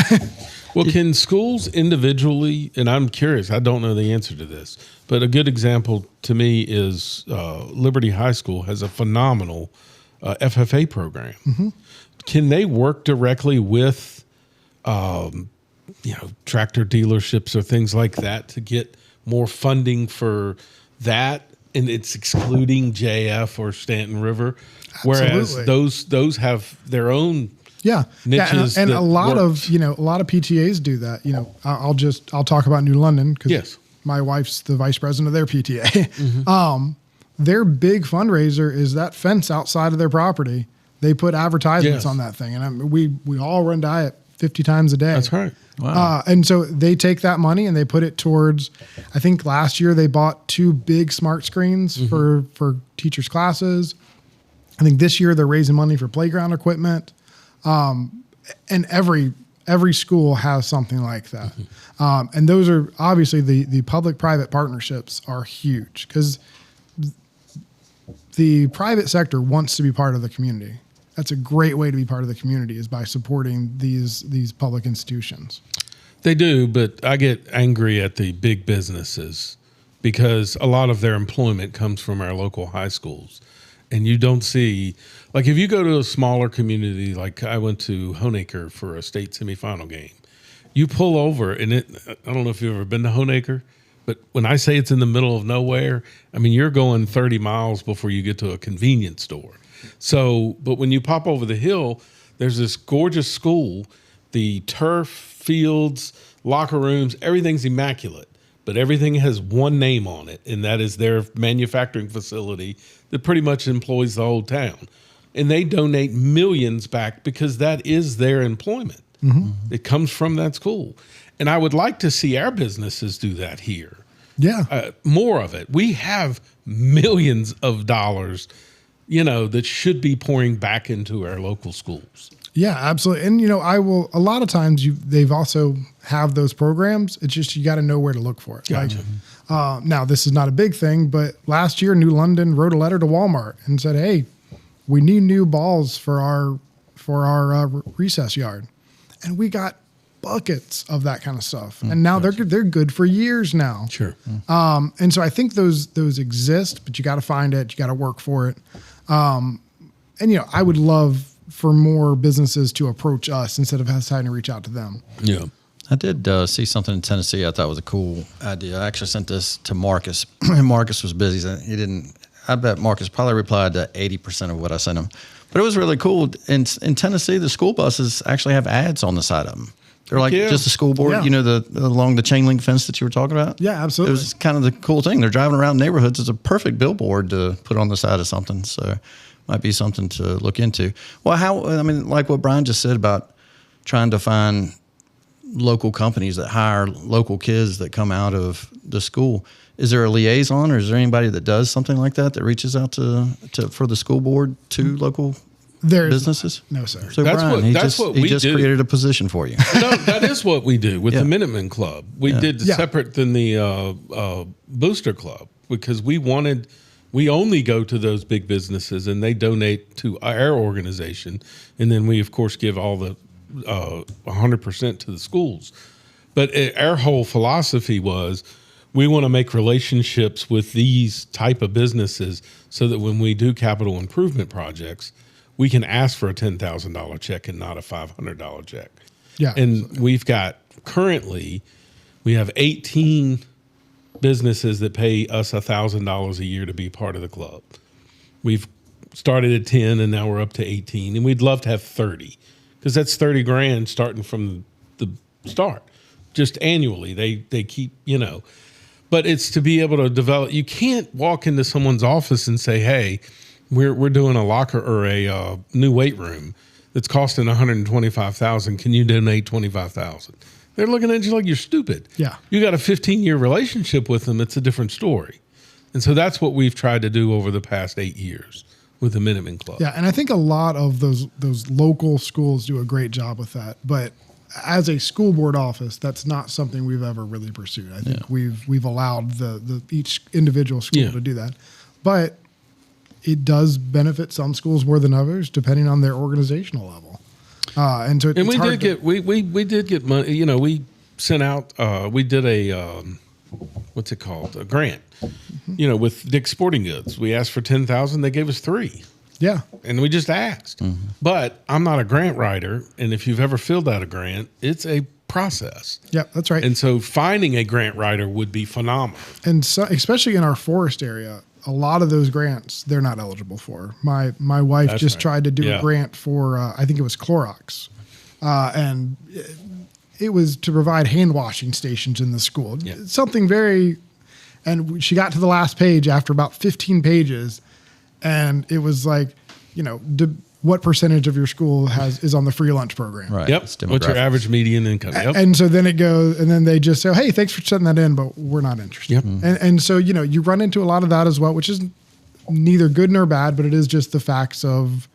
Well, can schools individually, and I'm curious, I don't know the answer to this, but a good example to me is Liberty High School has a phenomenal FFA program. Mm-hmm. Can they work directly with, tractor dealerships or things like that to get more funding for that? And it's excluding JF or Stanton River, whereas those have their own niches. And a lot of PTAs do that. I'll talk about New London because my wife's the vice president of their PTA. Mm-hmm. Their big fundraiser is that fence outside of their property. They put advertisements on that thing, and we all run by it 50 times a day. That's right. Wow. And so they take that money and they put it towards, I think last year they bought 2 big smart screens for teachers' classes. I think this year they're raising money for playground equipment. And every school has something like that. Mm-hmm. And those are obviously the public-private partnerships are huge because the private sector wants to be part of the community. That's a great way to be part of the community is by supporting these public institutions. They do, but I get angry at the big businesses because a lot of their employment comes from our local high schools. And you don't see, like if you go to a smaller community, like I went to Honaker for a state semifinal game, you pull over and I don't know if you've ever been to Honaker, but when I say it's in the middle of nowhere, I mean, you're going 30 miles before you get to a convenience store. So, but when you pop over the hill, there's this gorgeous school, the turf, fields, locker rooms, everything's immaculate, but everything has one name on it, and that is their manufacturing facility that pretty much employs the whole town. And they donate millions back because that is their employment. Mm-hmm. It comes from that school. And I would like to see our businesses do that here. Yeah. More of it. We have millions of dollars that should be pouring back into our local schools. Yeah, absolutely. And, a lot of times they've also have those programs. It's just, you got to know where to look for it. Gotcha. Now this is not a big thing, but last year, New London wrote a letter to Walmart and said, hey, we need new balls for our recess yard. And we got buckets of that kind of stuff. And now they're good for years now. Sure. And so I think those exist, but you got to find it. You got to work for it. I would love for more businesses to approach us instead of us having to reach out to them. Yeah. I did see something in Tennessee I thought was a cool idea. I actually sent this to Marcus, and Marcus was busy. So I bet Marcus probably replied to 80% of what I sent him. But it was really cool. In Tennessee, the school buses actually have ads on the side of them. They're like just a school board, along the chain link fence that you were talking about. Yeah, absolutely. It was kind of the cool thing. They're driving around neighborhoods. It's a perfect billboard to put on the side of something. So might be something to look into. Well, like what Bryan just said about trying to find local companies that hire local kids that come out of the school. Is there a liaison, or is there anybody that does something like that reaches out for the school board to local businesses? No, sir. So Bryan, he just created a position for you. No, that is what we do with the Minuteman Club. We did separate than the Booster Club because we only go to those big businesses and they donate to our organization. And then we, of course, give all the 100% to the schools. But our whole philosophy was we want to make relationships with these type of businesses so that when we do capital improvement projects, we can ask for a $10,000 check and not a $500 check. Yeah. And we've got we have 18 businesses that pay us $1,000 a year to be part of the club. We've started at 10 and now we're up to 18, and we'd love to have 30 because that's $30,000 starting from the start. Just annually, they keep, but it's to be able to develop. You can't walk into someone's office and say, hey, we're doing a locker or a new weight room that's costing $125,000. Can you donate $25,000? They're looking at you like you're stupid. Yeah. You got a 15-year relationship with them. It's a different story. And so that's what we've tried to do over the past 8 years with the Minuteman Club. Yeah, and I think a lot of those local schools do a great job with that. But as a school board office, that's not something we've ever really pursued. I think we've allowed the each individual school to do that. But it does benefit some schools more than others, depending on their organizational level. And so we did get money. You know, we sent out. We did a what's it called? A grant. You know, with Dick's Sporting Goods, we asked for $10,000. They gave us $3,000. Yeah, and we just asked. But I'm not a grant writer, and if you've ever filled out a grant, it's a process. Yeah, that's right. And so finding a grant writer would be phenomenal. And so, especially in our forest area, a lot of those grants they're not eligible for. My wife tried to do a grant for I think it was Clorox, and it was to provide hand washing stations in the school. Yeah. Something very, and she got to the last page after about 15 pages, and it was like, you know, what percentage of your school is on the free lunch program? Right. Yep. What's your average median income? Yep. And so then it goes, and then they just say, hey, thanks for setting that in, but we're not interested. Yep. And so, you know, you run into a lot of that as well, which is neither good nor bad, but it is just the facts of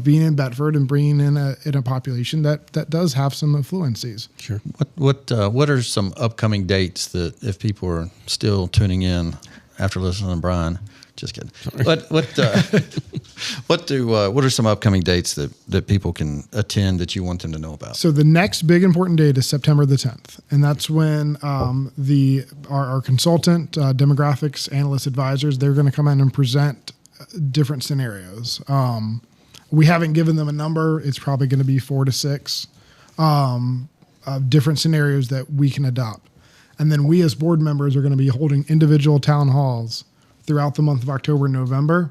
being in Bedford and bringing in a population that does have some affluencies. Sure. What are some upcoming dates that if people are still tuning in after listening to Bryan? Just kidding. What are some upcoming dates that people can attend that you want them to know about? So the next big important date is September the 10th, and that's when our consultant, demographics analyst advisors, they're going to come in and present different scenarios. We haven't given them a number. It's probably going to be 4 to 6 different scenarios that we can adopt, and then we as board members are going to be holding individual town halls throughout the month of October and November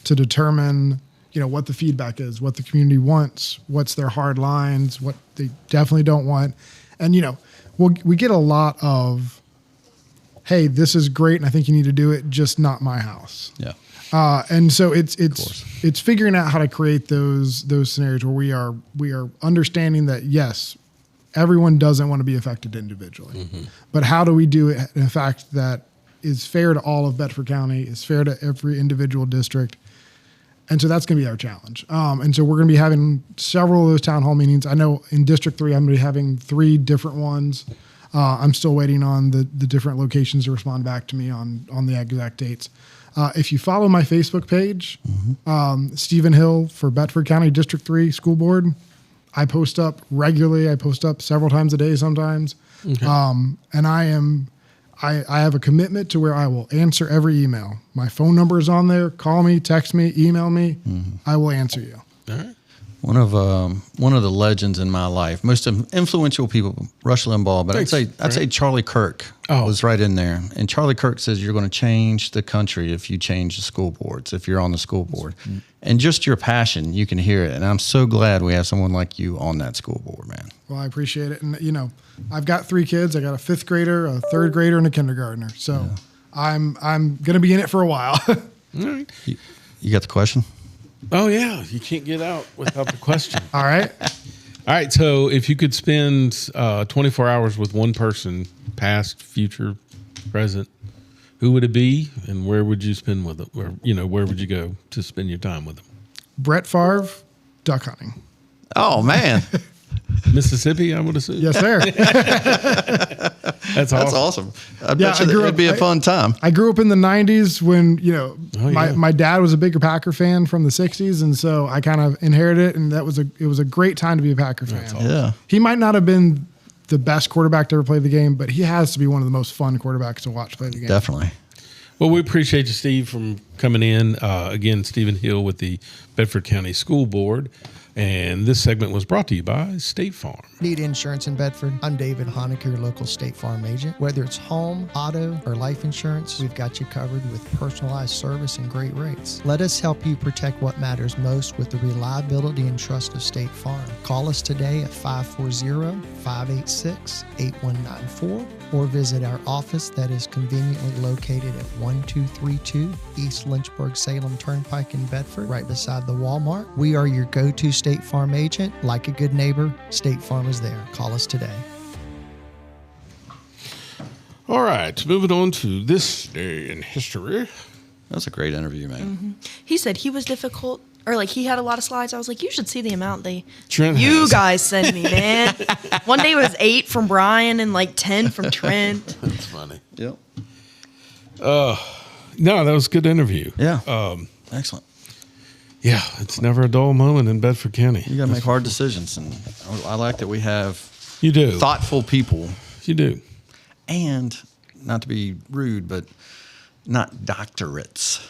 to determine, you know, what the feedback is, what the community wants, what's their hard lines, what they definitely don't want. And, you know, we get a lot of, hey, this is great and I think you need to do it, just not my house. Yeah. And so it's figuring out how to create those scenarios where we are understanding that, yes, everyone doesn't want to be affected individually, but how do we do it in a fact that is fair to all of Bedford County, is fair to every individual district. And so that's going to be our challenge. And so we're going to be having several of those town hall meetings. I know in District 3, I'm going to be having 3 different ones. I'm still waiting on the different locations to respond back to me on the exact dates. If you follow my Facebook page, Stephen Hill for Bedford County District 3 School Board, I post up regularly. I post up several times a day sometimes. Okay. And I have a commitment to where I will answer every email. My phone number is on there. Call me, text me, email me. I will answer you. All right. One of the legends in my life, most influential people, Rush Limbaugh, but I'd say Charlie Kirk was right in there. And Charlie Kirk says you're going to change the country if you change the school boards, if you're on the school board. And just your passion, you can hear it. And I'm so glad we have someone like you on that school board, man. Well, I appreciate it. And, you know, I've got 3 kids. I got a 5th grader, a 3rd grader, and a kindergartner. So I'm going to be in it for a while. All right. You got the question? Oh, yeah. You can't get out without the question. All right. All right. So if you could spend 24 hours with one person, past, future, present, who would it be and where would you spend with them? Where would you go to spend your time with them? Brett Favre, duck hunting. Oh, man. Mississippi, I would assume. Yes, sir. That's awesome. I bet you it'd be a fun time. I grew up in the 90s when, my dad was a bigger Packer fan from the 60s, and so I kind of inherited it, and it was a great time to be a Packer fan. Awesome. Yeah. He might not have been the best quarterback to ever play the game, but he has to be one of the most fun quarterbacks to watch play the game. Definitely. Well, we appreciate you, Steve, from coming in. Again, Stephen Hill with the Bedford County School Board. And this segment was brought to you by State Farm. Need insurance in Bedford? I'm David Honecker, your local State Farm agent. Whether it's home, auto, or life insurance, we've got you covered with personalized service and great rates. Let us help you protect what matters most with the reliability and trust of State Farm. Call us today at 540-586-8194 or visit our office that is conveniently located at 1232 East Lynchburg-Salem Turnpike in Bedford, right beside the Walmart. We are your go-to State Farm agent. Like a good neighbor, State Farm is there. Call us today. All right, moving on to this day in history. That was a great interview, man. Mm-hmm. He said he was difficult, or like he had a lot of slides. I was like, you should see the amount Trent you has. guys send me, man. One day it was 8 from Bryan and like 10 from Trent. That's funny. Yep. No, that was a good interview. Yeah. Excellent. Yeah, it's never a dull moment in Bedford County. You got to make hard decisions, and I like that we have You do. thoughtful people, You do. and not to be rude, but not doctorates.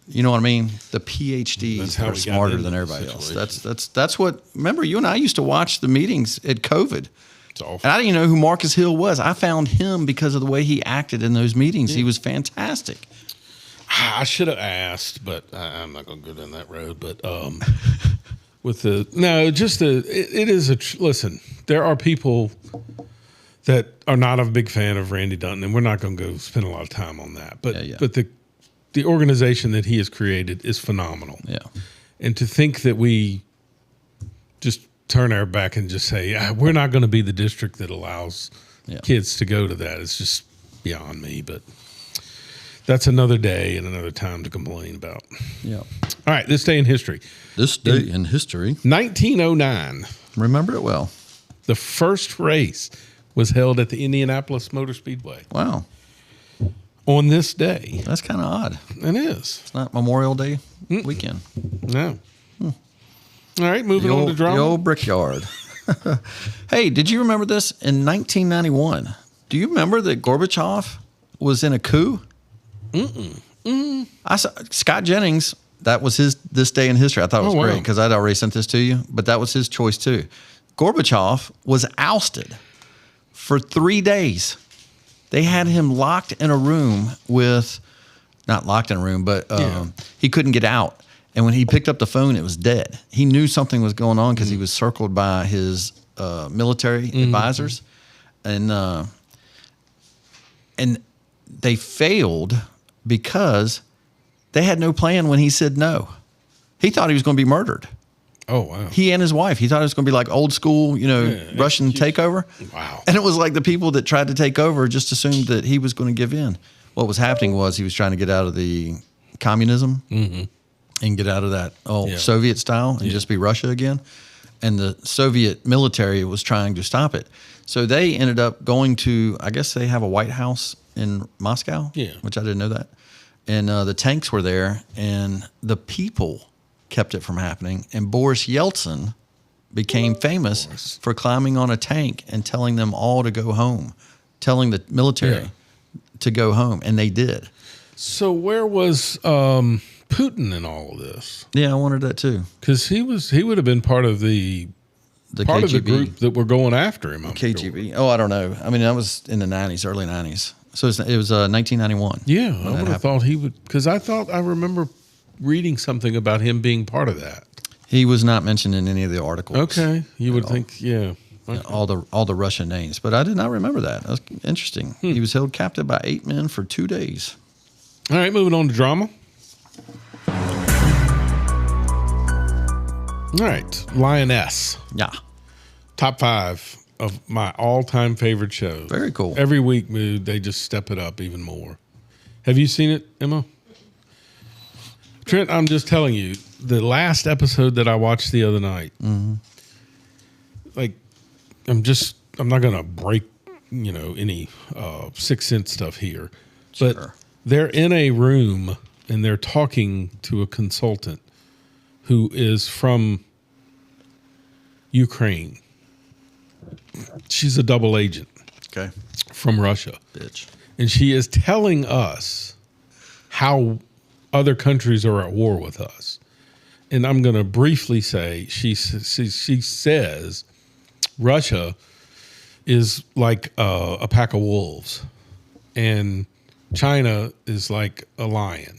You know what I mean? The That's PhDs how are we got smarter into than the everybody else. situation. That's what. Remember, you and I used to watch the meetings at COVID, It's awful. and I didn't even know who Marcus Hill was. I found him because of the way he acted in those meetings. He was fantastic. I should have asked, but I'm not going to go down that road. But it is listen. There are people that are not a big fan of Randy Dutton, and we're not going to go spend a lot of time on that. But but the organization that he has created is phenomenal. Yeah. And to think that we just turn our back and just say, we're not going to be the district that allows kids to go to that, it's just beyond me. But that's another day and another time to complain about. Yeah. All right, this day in history. This day in history. 1909, Remember it well. the first race was held at the Indianapolis Motor Speedway. Wow. On this day. That's kind of odd. It is. It's not Memorial Day weekend. No. All right, moving on to drama. The old brickyard. Hey, did you remember this? In 1991, do you remember that Gorbachev was in a coup? I saw Scott Jennings. That was his this day in history. I thought it was great because I'd already sent this to you, but that was his choice too. Gorbachev was ousted for 3 days. They had him locked in a room not locked in a room, but he couldn't get out. And when he picked up the phone, it was dead. He knew something was going on because he was circled by his military advisors, and they failed because they had no plan when he said no. He thought he was going to be murdered. Oh, wow. He and his wife. He thought it was going to be like old school, Russian takeover. Wow. And it was like the people that tried to take over just assumed that he was going to give in. What was happening was he was trying to get out of the communism and get out of that Soviet style and just be Russia again. And the Soviet military was trying to stop it. So they ended up going to, I guess they have a White House in Moscow, which I didn't know that. And the tanks were there, and the people kept it from happening. And Boris Yeltsin became famous for climbing on a tank and telling them all to go home, telling the military to go home, and they did. So where was Putin in all of this? Yeah, I wondered that too. Because he would have been part of the KGB. of the group that were going after him. I'm KGB. sure. Oh, I don't know. I mean, that was in the 90s, early 90s. So it was 1991. Yeah, I would have thought he would, because I remember reading something about him being part of that. He was not mentioned in any of the articles. Okay, you would think, Okay. All the Russian names, but I did not remember that. That was interesting. He was held captive by 8 men for 2 days. All right, moving on to drama. All right, Lioness. Yeah. Top 5 of my all-time favorite shows. Very cool. Every week, they just step it up even more. Have you seen it, Emma? Trent, I'm just telling you, the last episode that I watched the other night, like, I'm not going to break, any Sixth Sense stuff here, but they're in a room and they're talking to a consultant who is from Ukraine. She's a double agent. Okay. From Russia. Bitch. And she is telling us how other countries are at war with us. And I'm going to briefly say, she says Russia is like a pack of wolves, and China is like a lion.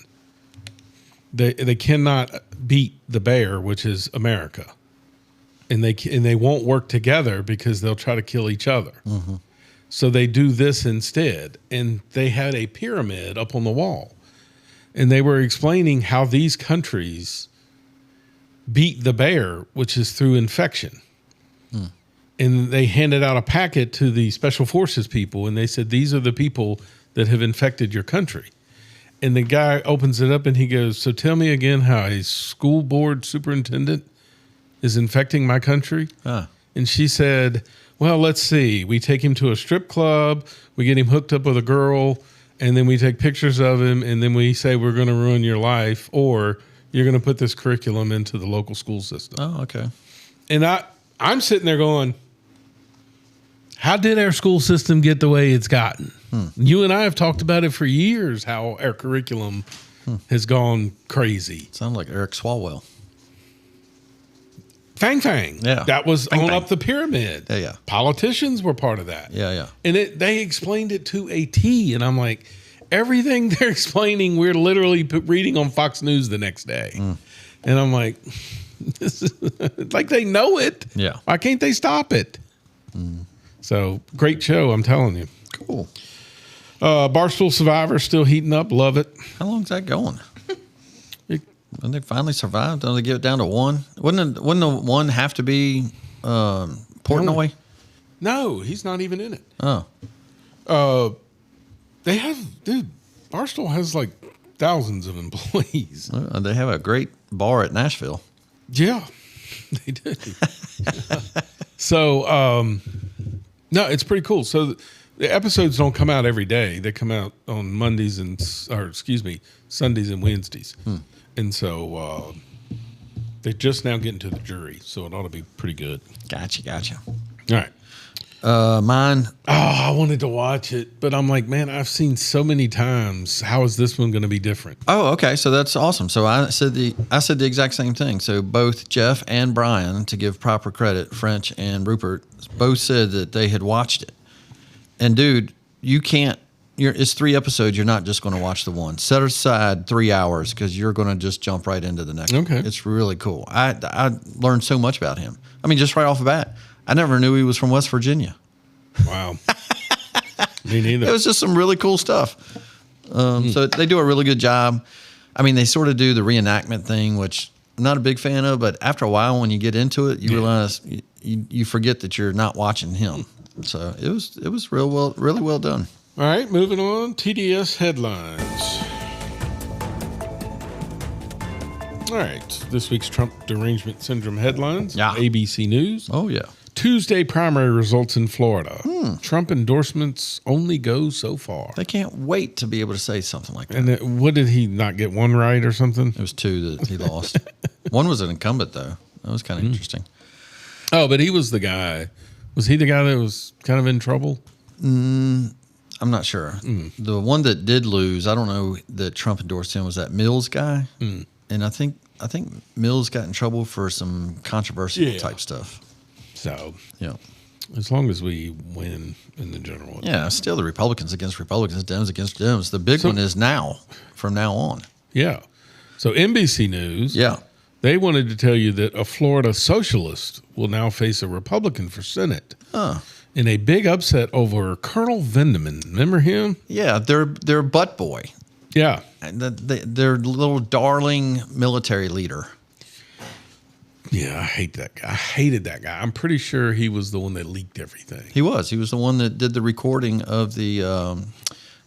They cannot beat the bear, which is America, and they won't work together because they'll try to kill each other. Mm-hmm. So they do this instead, and they had a pyramid up on the wall and they were explaining how these countries beat the bear, which is through infection. And they handed out a packet to the special forces people, and they said, these are the people that have infected your country. And the guy opens it up and he goes, so tell me again how a school board superintendent is infecting my country. And she said, well, let's see. We take him to a strip club, we get him hooked up with a girl, and then we take pictures of him, and then we say we're going to ruin your life, or you're going to put this curriculum into the local school system. Oh, okay. And I'm sitting there going, how did our school system get the way it's gotten? You and I have talked about it for years, how our curriculum has gone crazy. Sounds like Eric Swalwell. Fang Fang. Yeah. That was Fang on Fang. up the pyramid. Yeah. Politicians were part of that. Yeah. And they explained it to a T. And I'm like, everything they're explaining, we're literally reading on Fox News the next day. And I'm like, like they know it. Yeah. Why can't they stop it? So great show, I'm telling you. Cool. Barstool Survivor still heating up. Love it. How long's that going? When they finally survived, don't they get it down to one? Wouldn't the one have to be Portnoy? No, he's not even in it. Oh, They have, dude, Barstool has like thousands of employees. they have a great bar at Nashville. Yeah, they do. So, no, it's pretty cool. So the episodes don't come out every day. They come out on Mondays Sundays and Wednesdays. And so they're just now getting to the jury. So it ought to be pretty good. Gotcha. All right. Mine. Oh, I wanted to watch it, but I'm like, man, I've seen so many times. How is this one going to be different? Oh, okay. So that's awesome. So I said the exact same thing. So both Jeff and Bryan, to give proper credit, French and Rupert, both said that they had watched it. And dude, you can't. It's 3 episodes. You're not just going to watch the one. Set aside 3 hours because you're going to just jump right into the next Okay. one. It's really cool. I learned so much about him. I mean, just right off the bat, I never knew he was from West Virginia. Wow. Me neither. It was just some really cool stuff. So they do a really good job. I mean, they sort of do the reenactment thing, which I'm not a big fan of, but after a while, when you get into it, you realize you forget that you're not watching him. So it was really well done. All right, moving on. TDS headlines. All right, this week's Trump derangement syndrome headlines. Yeah. ABC News. Oh, yeah. Tuesday primary results in Florida. Trump endorsements only go so far. They can't wait to be able to say something like that. And what did he not get one right or something? It was 2 that he lost. One was an incumbent, though. That was kind of interesting. Oh, but he was the guy. Was he the guy that was kind of in trouble? I'm not sure. The one that did lose, I don't know that Trump endorsed him, was that Mills guy. And I think Mills got in trouble for some controversial type stuff. So, Yeah. as long as we win in the general. Yeah, still the Republicans against Republicans, Dems against Dems. The big one is from now on. Yeah. So NBC News. Yeah. They wanted to tell you that a Florida socialist will now face a Republican for Senate in a big upset over Colonel Vendeman. Remember him? Yeah, their butt boy. Yeah. And their little darling military leader. Yeah, I hate that guy. I hated that guy. I'm pretty sure he was the one that leaked everything. He was the one that did the recording of the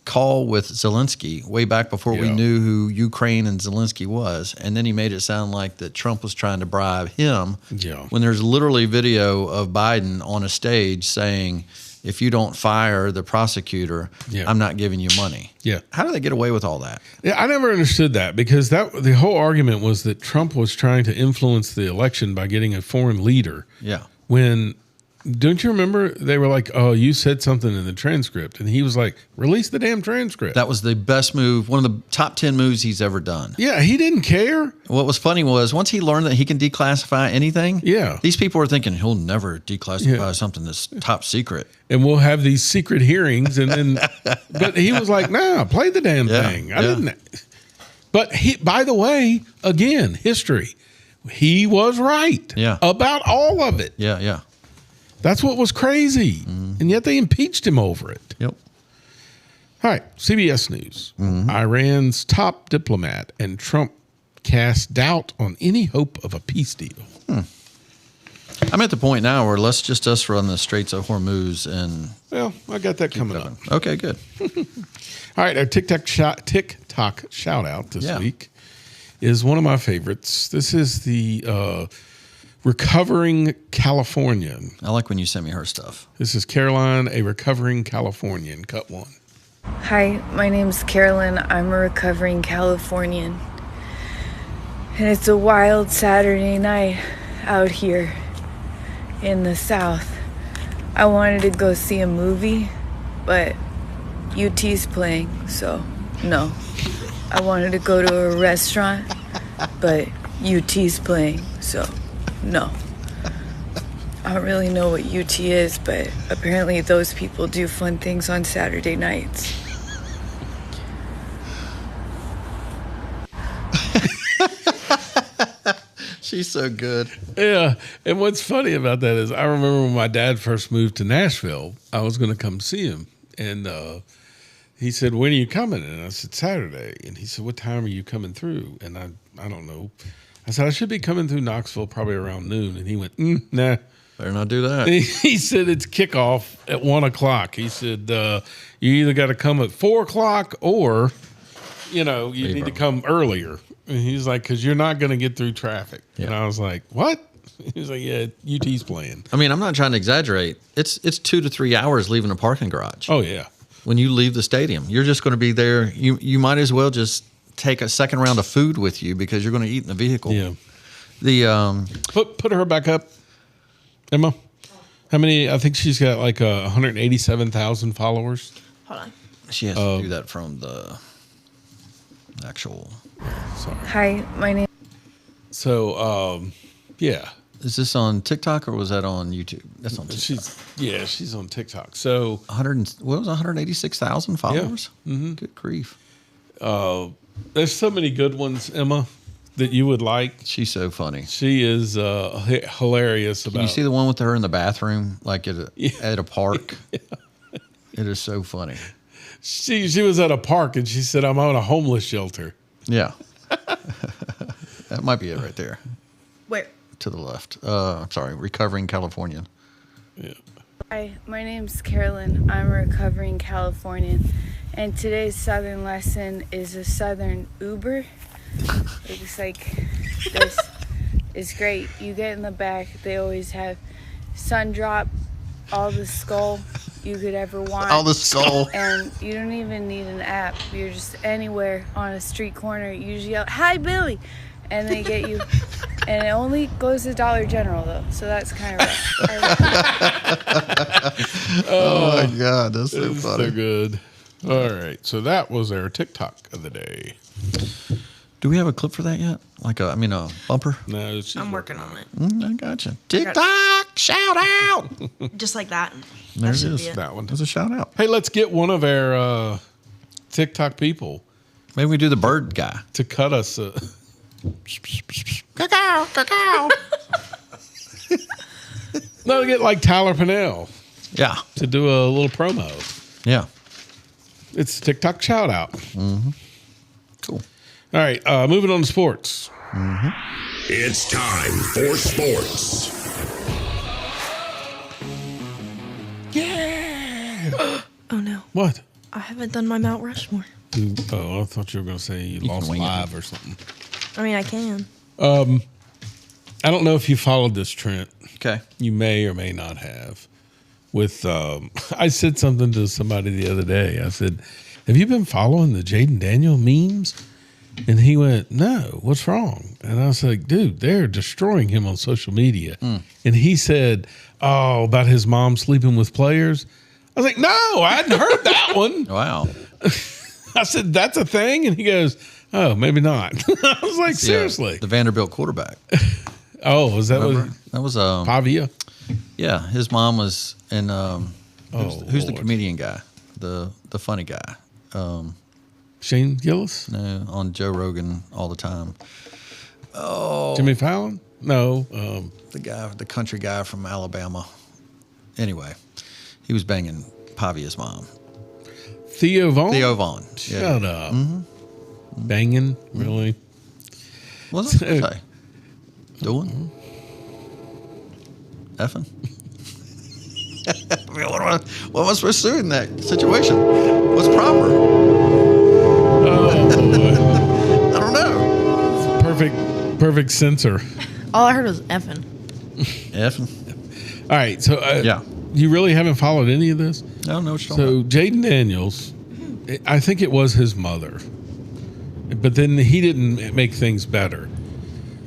call with Zelensky way back before we knew who Ukraine and Zelensky was. And then he made it sound like that Trump was trying to bribe him. Yeah. When there's literally video of Biden on a stage saying, if you don't fire the prosecutor, I'm not giving you money. Yeah. How do they get away with all that? Yeah, I never understood that because the whole argument was that Trump was trying to influence the election by getting a foreign leader. Yeah. When, don't you remember, they were like, oh, you said something in the transcript. And he was like, release the damn transcript. That was the best move, one of the top 10 moves he's ever done. Yeah, he didn't care. What was funny was once he learned that he can declassify anything, these people were thinking he'll never declassify something that's top secret. And we'll have these secret hearings. And then, but he was like, nah, play the damn thing. I didn't. But by the way, again, history, he was right about all of it. Yeah. That's what was crazy. And yet they impeached him over it. Yep. All right, CBS News. Iran's top diplomat and Trump cast doubt on any hope of a peace deal. I'm at the point now where let's just us run the Straits of Hormuz and. Well, I got that coming up. Okay, good. All right, our TikTok shout out this week is one of my favorites. This is the recovering Californian. I like when you send me her stuff. This is Caroline, a recovering Californian. Cut one. Hi, my name's Carolyn. I'm a recovering Californian. And it's a wild Saturday night out here in the South. I wanted to go see a movie, but UT's playing, so no. I wanted to go to a restaurant, but UT's playing, so no. I don't really know what UT is, but apparently those people do fun things on Saturday nights. She's so good. Yeah. And what's funny about that is I remember when my dad first moved to Nashville, I was going to come see him. And he said, "When are you coming?" And I said, "Saturday." And he said, "What time are you coming through?" And I don't know. I said, "I should be coming through Knoxville probably around noon." And he went, "Nah." Better not do that. He said, "It's kickoff at 1 o'clock." He said, "You either got to come at 4 o'clock or, you need to come earlier." And he's like, "Because you're not going to get through traffic." Yeah. And I was like, "What?" He's like, "Yeah, UT's playing." I mean, I'm not trying to exaggerate. It's 2 to 3 hours leaving a parking garage. Oh, yeah. When you leave the stadium, you're just going to be there. You might as well just take a second round of food with you because you're going to eat in the vehicle. Yeah. The Put her back up, Emma. How many? I think she's got like 187,000 followers. Hold on. She has to do that from the actual. Sorry. Hi, my name. So, yeah. Is this on TikTok or was that on YouTube? That's on TikTok. She's on TikTok. So 186,000 followers? Yeah. Mm-hmm. Good grief. There's so many good ones, Emma, that you would like. She's so funny. She is hilarious. Can you see the one with her in the bathroom, like at a park? Yeah. It is so funny. She was at a park and she said, "I'm on a homeless shelter." Yeah. That might be it right there. Where? To the left. I'm sorry, recovering Californian. Yeah. Hi, my name's Carolyn. I'm a recovering Californian. And today's Southern lesson is a Southern Uber. It's like this is great. You get in the back, they always have sun drop, all the skull you could ever want. All the skull. And you don't even need an app. You're just anywhere on a street corner. You just yell, "Hi, Billy!" And they get you. And it only goes to Dollar General, though. So that's kind of rough. Oh, my God. That's so It's funny. so good. All right. So that was our TikTok of the day. Do we have a clip for that yet? Like a bumper? No, I'm working on it. I gotcha. TikTok, shout out. Just like that. There it should is. be it. that one. There's a shout out. Hey, let's get one of our TikTok people Maybe we do the bird guy. to cut us. No, to get like Tyler Pinnell Yeah. to do a little promo. Yeah. It's TikTok shout out. Cool. All right, moving on to sports. It's time for sports. Yeah. Oh no, What? I haven't done my Mount Rushmore. Oh, I thought you were going to say you lost wing it. live or something. I mean, I can. I don't know if you followed this, Trent. Okay. You may or may not have. With I said something to somebody the other day. I said, "Have you been following the Jaden Daniel memes?" And he went, "No, what's wrong?" And I was like, "Dude, they're destroying him on social media." And he said, "Oh, about his mom sleeping with players." I was like, "No, I hadn't heard that one." Wow. I said, "That's a thing?" And he goes, "Oh, maybe not." I was like, "Seriously?" The Vanderbilt quarterback. Oh, was that Remember? what That was Pavia? yeah, his mom was in who's the Lord. comedian guy? The funny guy. Shane Gillis? On Joe Rogan all the time. Jimmy Fallon? No. The country guy from Alabama. Anyway, he was banging Pavia's mom. Theo Vaughn? Theo Vaughn. Shut up. Banging? Really? What's it supposed to say? Doing? Effing? I mean, what am I supposed to do in that situation? What's proper? Oh, boy. I don't know. Perfect censor. All I heard was effing. Effing? All right. So, Yeah. you really haven't followed any of this? I don't know what you're talking So about. Jaden Daniels, I think it was his mother, but then he didn't make things better.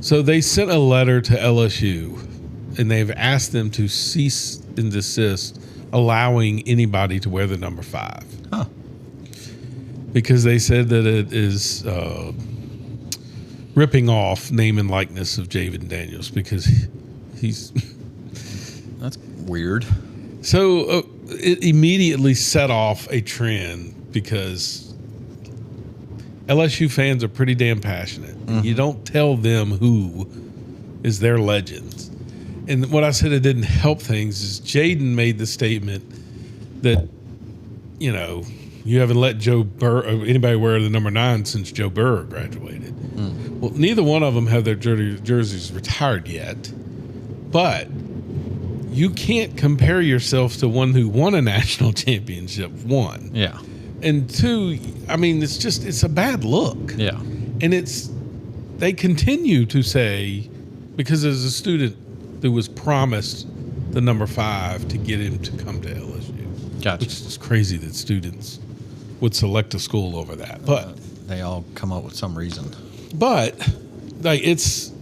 So they sent a letter to LSU, and they've asked them to cease and desist allowing anybody to wear the number 5. Huh. Because they said that it is ripping off name and likeness of Jaden Daniels because he's That's weird. So it immediately set off a trend because LSU fans are pretty damn passionate. You don't tell them who is their legends. And what I said it didn't help things is Jaden made the statement that, you haven't let anybody wear the number 9 since Joe Burrow graduated. Well, neither one of them have their jerseys retired yet, but you can't compare yourself to one who won a national championship, 1. Yeah. And 2, I mean, it's a bad look. Yeah. And they continue to say, because as a student who was promised the number 5 to get him to come to LSU. Gotcha. Which is crazy that students would select a school over that. But they all come up with some reason. But like it's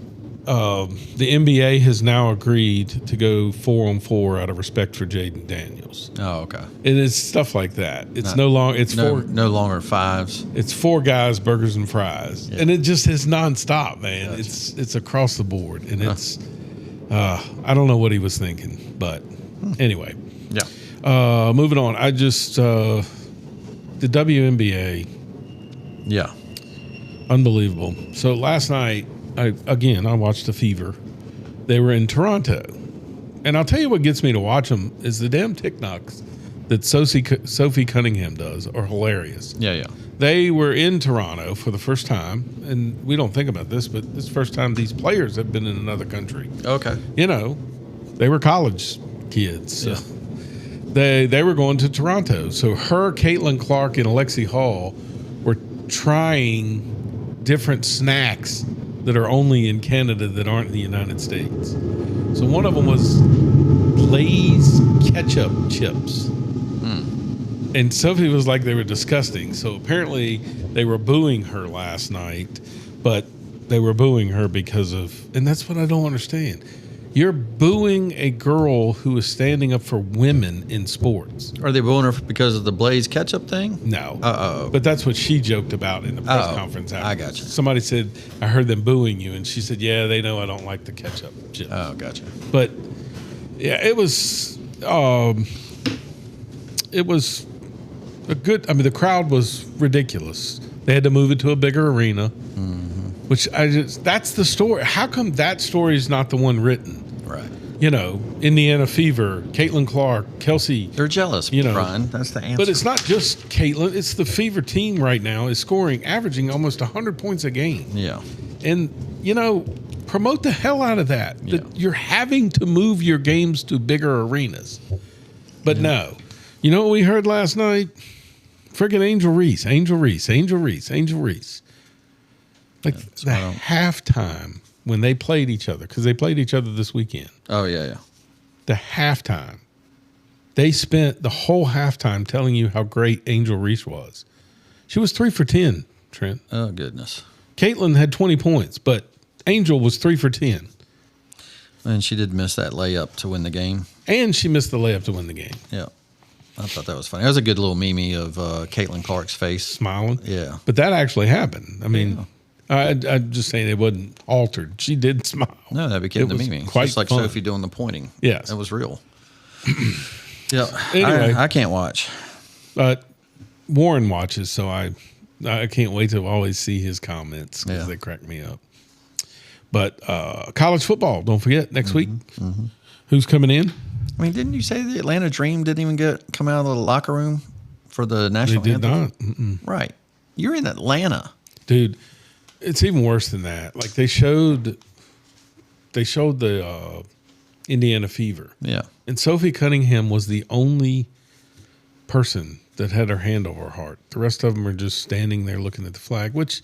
the NBA has now agreed to go 4-on-4 out of respect for Jaden Daniels. Oh, okay. And it's stuff like that. It's no longer no longer 5s. It's 4 guys, burgers and fries, and it just is nonstop, man. Gotcha. It's across the board, and it's I don't know what he was thinking, but anyway. Yeah. Moving on. I just the WNBA. Yeah. Unbelievable. So last night, I watched the Fever. They were in Toronto. And I'll tell you what gets me to watch them is the damn TikToks that Sophie Cunningham does are hilarious. Yeah, yeah. They were in Toronto for the first time, and we don't think about this, but this is the first time these players have been in another country. Okay. They were college kids. So they were going to Toronto. So her, Caitlin Clark, and Alexi Hall were trying different snacks that are only in Canada that aren't in the United States. So one of them was Lay's ketchup chips. And Sophie was like they were disgusting. So apparently they were booing her last night, but they were booing her because of, and that's what I don't understand. You're booing a girl who is standing up for women in sports. Are they booing her because of the Blaze ketchup thing? No. Uh-oh. But that's what she joked about in the press conference. I got you. Somebody said, I heard them booing you. And she said, yeah, they know I don't like the ketchup chips. Oh, gotcha. But, yeah, it was a good, the crowd was ridiculous. They had to move it to a bigger arena, which that's the story. How come that story is not the one written? Right. Indiana Fever, Caitlin Clark, Kelsey. They're jealous, Bryan. That's the answer. But it's not just Caitlin. It's the Fever team right now is averaging almost 100 points a game. Yeah. And, promote the hell out of that. Yeah. That you're having to move your games to bigger arenas. But no. You know what we heard last night? Friggin' Angel Reese. Like the halftime when they played each other, because they played each other this weekend. Oh, yeah. The halftime. They spent the whole halftime telling you how great Angel Reese was. She was 3 for 10, Trent. Oh, goodness. Caitlin had 20 points, but Angel was 3 for 10. And she did miss that layup to win the game. And she missed the layup to win the game. Yeah. I thought that was funny. That was a good little meme of Caitlin Clark's face. Smiling. Yeah. But that actually happened. I'm just saying it wasn't altered. She did smile. No, that became the was meme. quite Just like fun. Sophie doing the pointing. Yes. That was real. Yeah. Anyway. I can't watch. But Warren watches, so I can't wait to always see his comments because they crack me up. But college football, don't forget, next week. Who's coming in? Didn't you say the Atlanta Dream didn't even come out of the locker room for the They national did anthem? not. Mm-mm. Right. You're in Atlanta. Dude, it's even worse than that. Like they showed the Indiana Fever. Yeah. And Sophie Cunningham was the only person that had her hand over her heart. The rest of them are just standing there looking at the flag, which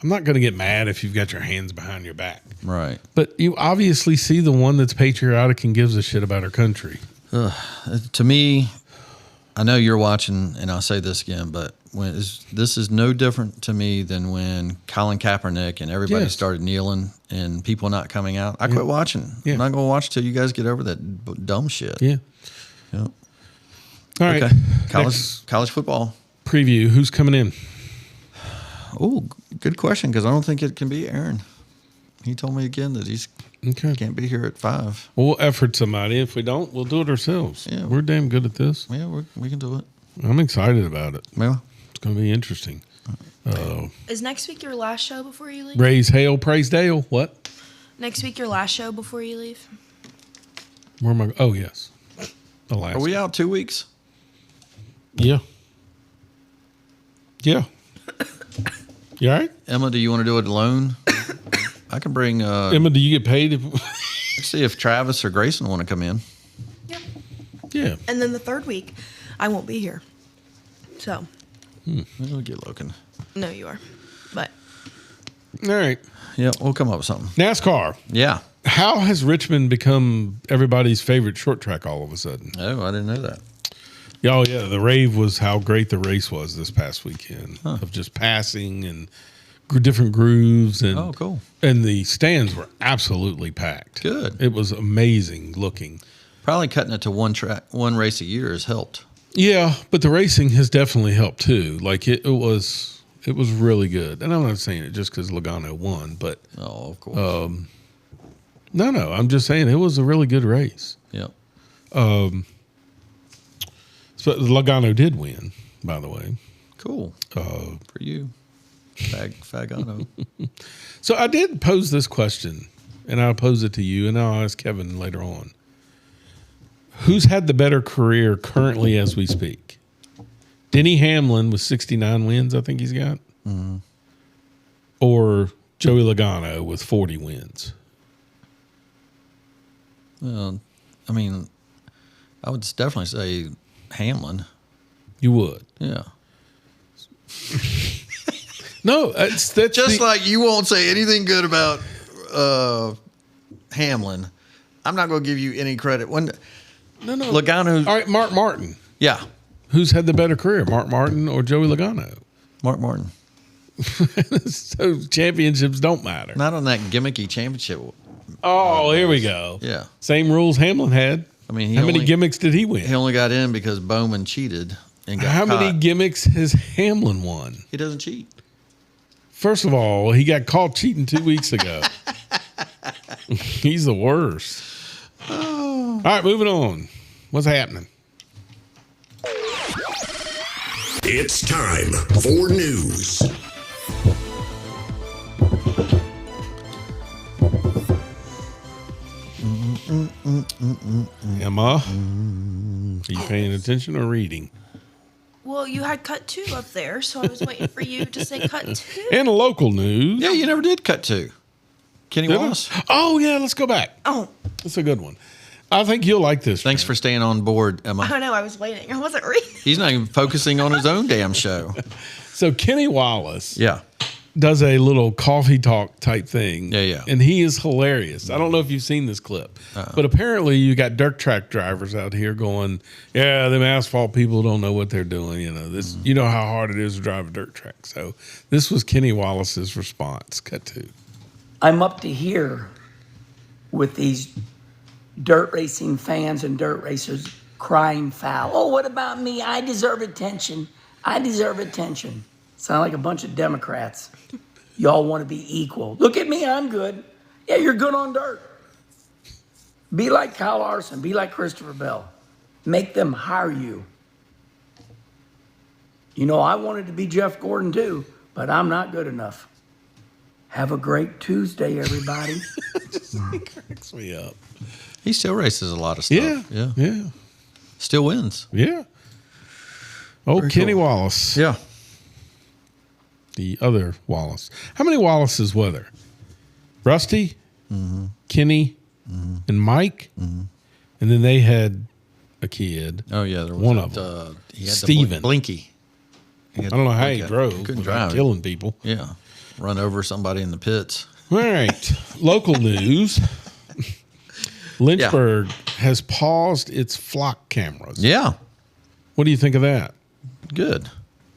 I'm not going to get mad if you've got your hands behind your back. Right. But you obviously see the one that's patriotic and gives a shit about her country. To me, I know you're watching, and I'll say this again, but this is no different to me than when Colin Kaepernick and everybody Yes. started kneeling and people not coming out. I quit watching. Yeah. I'm not going to watch till you guys get over that dumb shit. Yeah. Yep. All right. Okay. Next College football. preview. Who's coming in? Oh, good question, because I don't think it can be Aaron. He told me again that he Okay. can't be here at 5. Well, we'll effort somebody. If we don't, we'll do it ourselves. Yeah. We're damn good at this. Yeah, we can do it. I'm excited about it. Well, It's going to be interesting. Is next week your last show before you leave? Raise hail, praise Dale. What? Next week your last show before you leave? Where am I? Oh, yes. The last. are we out 2 weeks? Yeah. Yeah. You all right? Emma, do you want to do it alone? I can bring. Emma, do you get paid? See if Travis or Grayson want to come in. Yeah. Yeah. And then the third week, I won't be here. So, We'll get looking. no, you are. But All right. Yeah, we'll come up with something. NASCAR. Yeah. How has Richmond become everybody's favorite short track all of a sudden? Oh, I didn't know that. Oh, yeah. The rave was how great the race was this past weekend of just passing and different grooves. And, Oh, cool. And the stands were absolutely packed. Good. It was amazing looking. Probably cutting it to one race a year has helped. Yeah, but the racing has definitely helped too. Like it was really good. And I'm not saying it just because Logano won, but Oh, of course. no, I'm just saying it was a really good race. Yep. So Logano did win, by the way. Cool. For you. Fagano. So I did pose this question, and I'll pose it to you, and I'll ask Kevin later on. Who's had the better career currently as we speak? Denny Hamlin with 69 wins, I think he's got. Mm-hmm. Or Joey Logano with 40 wins? Well, I mean, I would definitely say Hamlin. You would. Yeah. No, that's Just like you won't say anything good about Hamlin, I'm not going to give you any credit. When no. Logano, All right, Mark Martin. yeah, Who's had the better career, Mark Martin or Joey Logano? Mark Martin. So championships don't matter. Not on that gimmicky championship. Oh, here we go. Yeah. Same rules Hamlin had. I mean, how many gimmicks did he win? He only got in because Bowman cheated and got How caught. many gimmicks has Hamlin won? He doesn't cheat. First of all, he got caught cheating 2 weeks ago. He's the worst. All right, moving on. What's happening? It's time for news. Emma, are you paying attention or reading? well, you had cut 2 up there, so I was waiting for you to say cut 2. In local news. Yeah, you never did cut 2. Kenny Did I? Wallace. Oh, yeah, let's go back. Oh, That's a good one. I think you'll like this. Thanks for staying on board, I Emma. don't know. I was waiting. I wasn't reading. He's not even focusing on his own damn show. So Kenny Wallace Yeah. does a little coffee talk type thing. Yeah. And he is hilarious. I don't know if you've seen this clip, but apparently you got dirt track drivers out here going, yeah, them asphalt people don't know what they're doing. You know, this, you know how hard it is to drive a dirt track. So this was Kenny Wallace's response. Cut 2. I'm up to here with these dirt racing fans and dirt racers crying foul. Oh, what about me? I deserve attention. I deserve attention. Sound like a bunch of Democrats. Y'all want to be equal. Look at me, I'm good. Yeah, you're good on dirt. Be like Kyle Larson. Be like Christopher Bell. Make them hire you. You know, I wanted to be Jeff Gordon too, but I'm not good enough. Have a great Tuesday, everybody. He cracks me up. He still races a lot of stuff. Yeah. Still wins. Yeah. Oh, Very Kenny cool. Wallace. Yeah. The other Wallace. How many Wallaces were there? Rusty, Kenny, and Mike. And then they had a kid. Oh yeah, there was One of them. He had Steven. the Blinky. I don't know how he drove. Couldn't without drive. killing people. Yeah, run over somebody in the pits. All right. Local news. Lynchburg has paused its flock cameras. Yeah, What do you think of that? good.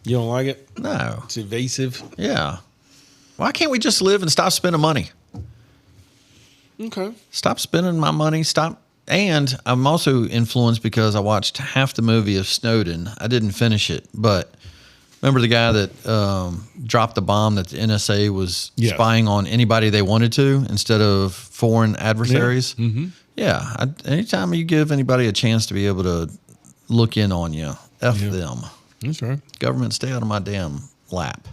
You don't like it? No. It's evasive. Yeah. Why can't we just live and stop spending money? Okay. Stop spending my money. Stop. And I'm also influenced because I watched half the movie of Snowden. I didn't finish it, but remember the guy that dropped the bomb that the NSA was Yes. spying on anybody they wanted to instead of foreign adversaries? Yeah. Mm-hmm. Yeah. Anytime you give anybody a chance to be able to look in on you, F them. That's right. Government, stay out of my damn lap.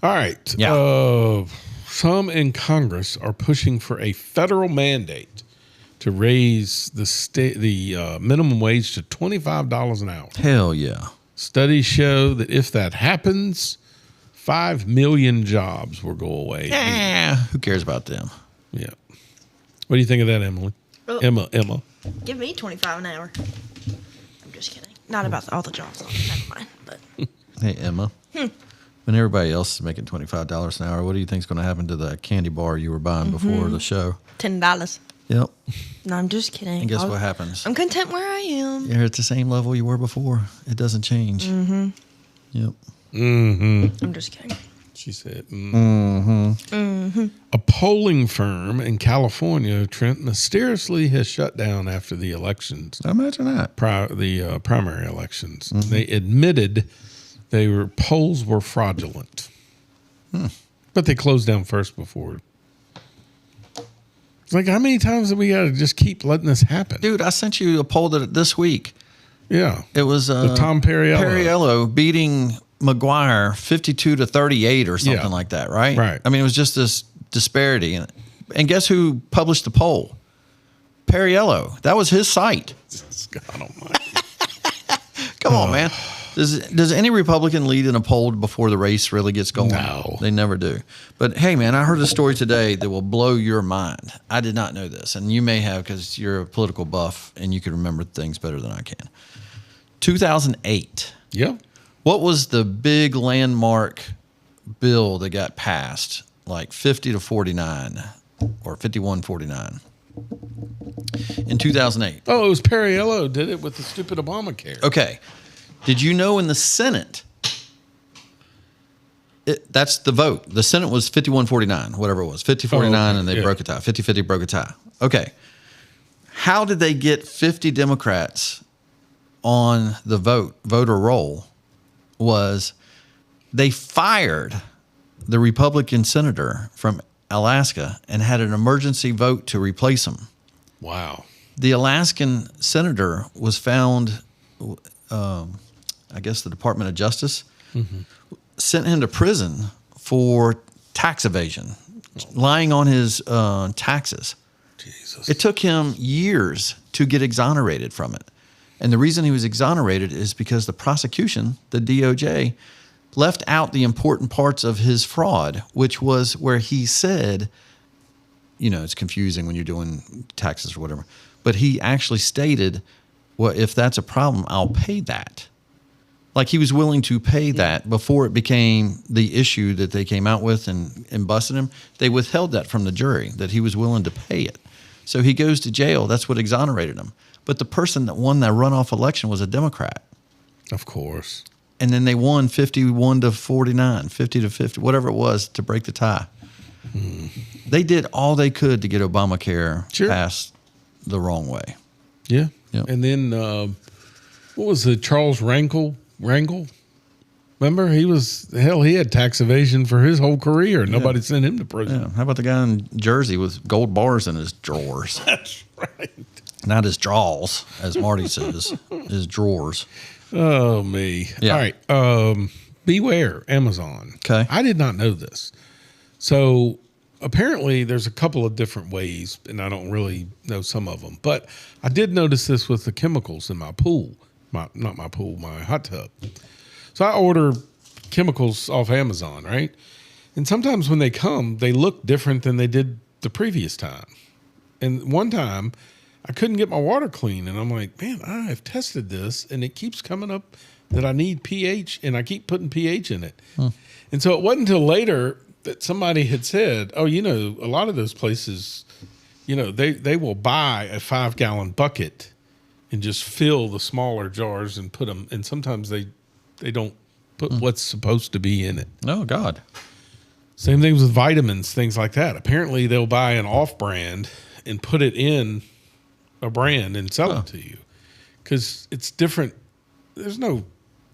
All right. Yeah. Some in Congress are pushing for a federal mandate to raise the minimum wage to $25 an hour. Hell yeah. Studies show that if that happens, 5 million jobs will go away. Who cares about them? Yeah. What do you think of that, Emily? Oh. Emma. Give me 25 an hour. I'm just kidding. Not about all the jobs. Never mind. But Hey, Emma. When everybody else is making $25 an hour, what do you think is going to happen to the candy bar you were buying before the show? $10. Yep. No, I'm just kidding. And guess what happens? I'm content where I am. You're at the same level you were before. It doesn't change. Mm-hmm. Yep. Mm-hmm. I'm just kidding. She said. A polling firm in California, Trent, mysteriously has shut down after the elections. Imagine that. The primary elections. They admitted polls were fraudulent, but they closed down first before. It's like, how many times have we got to just keep letting this happen? Dude, I sent you a poll this week. Yeah, It was the Tom Perriello. Perriello beating McGuire 52-38 or something Yeah. like that, right? Right. I mean, it was just this disparity. And guess who published the poll? Perriello. That was his site. God almighty. Come on, man. Does any Republican lead in a poll before the race really gets going? No. They never do. But hey, man, I heard a story today that will blow your mind. I did not know this, and you may have because you're a political buff and you can remember things better than I can. 2008. Yeah. What was the big landmark bill that got passed, like 50-49 or 51-49 in 2008? Oh, it was Perriello did it with the stupid Obamacare. Okay. Did you know in the Senate, that's the vote. The Senate was 51-49, whatever it was, 50-49, and they broke a tie. 50-50 broke a tie. Okay. How did they get 50 Democrats on the voter roll? Was they fired the Republican senator from Alaska and had an emergency vote to replace him. Wow. The Alaskan senator was found, I guess the Department of Justice sent him to prison for tax evasion, lying on his taxes. Jesus. It took him years to get exonerated from it. And the reason he was exonerated is because the prosecution, the DOJ, left out the important parts of his fraud, which was where he said, it's confusing when you're doing taxes or whatever, but he actually stated, well, if that's a problem, I'll pay that. Like he was willing to pay that before it became the issue that they came out with and busted him. They withheld that from the jury, that he was willing to pay it. So he goes to jail. That's what exonerated him. But the person that won that runoff election was a Democrat. Of course. And then they won 51-49, 50-50, whatever it was to break the tie. They did all they could to get Obamacare passed the wrong way. Yeah. Yep. And then what was the Charles Rangel? Remember, he had tax evasion for his whole career. Nobody sent him to prison. Yeah. How about the guy in Jersey with gold bars in his drawers? That's right. Not his draws, as Marty says, his drawers. Oh, me. Yeah. All right. Beware, Amazon. Okay. I did not know this. So apparently there's a couple of different ways, and I don't really know some of them. But I did notice this with the chemicals in my pool. not my pool, my hot tub. So I order chemicals off Amazon, right? And sometimes when they come, they look different than they did the previous time. And one time I couldn't get my water clean, and I'm like, man, I've tested this and it keeps coming up that I need pH, and I keep putting pH in it. And so it wasn't until later that somebody had said, oh, you know, a lot of those places, you know, they will buy a 5-gallon bucket and just fill the smaller jars and put them, and sometimes they don't put what's supposed to be in it. Oh, God. Same things with vitamins, things like that. Apparently they'll buy an off-brand and put it in a brand and sell it to you because it's different. There's no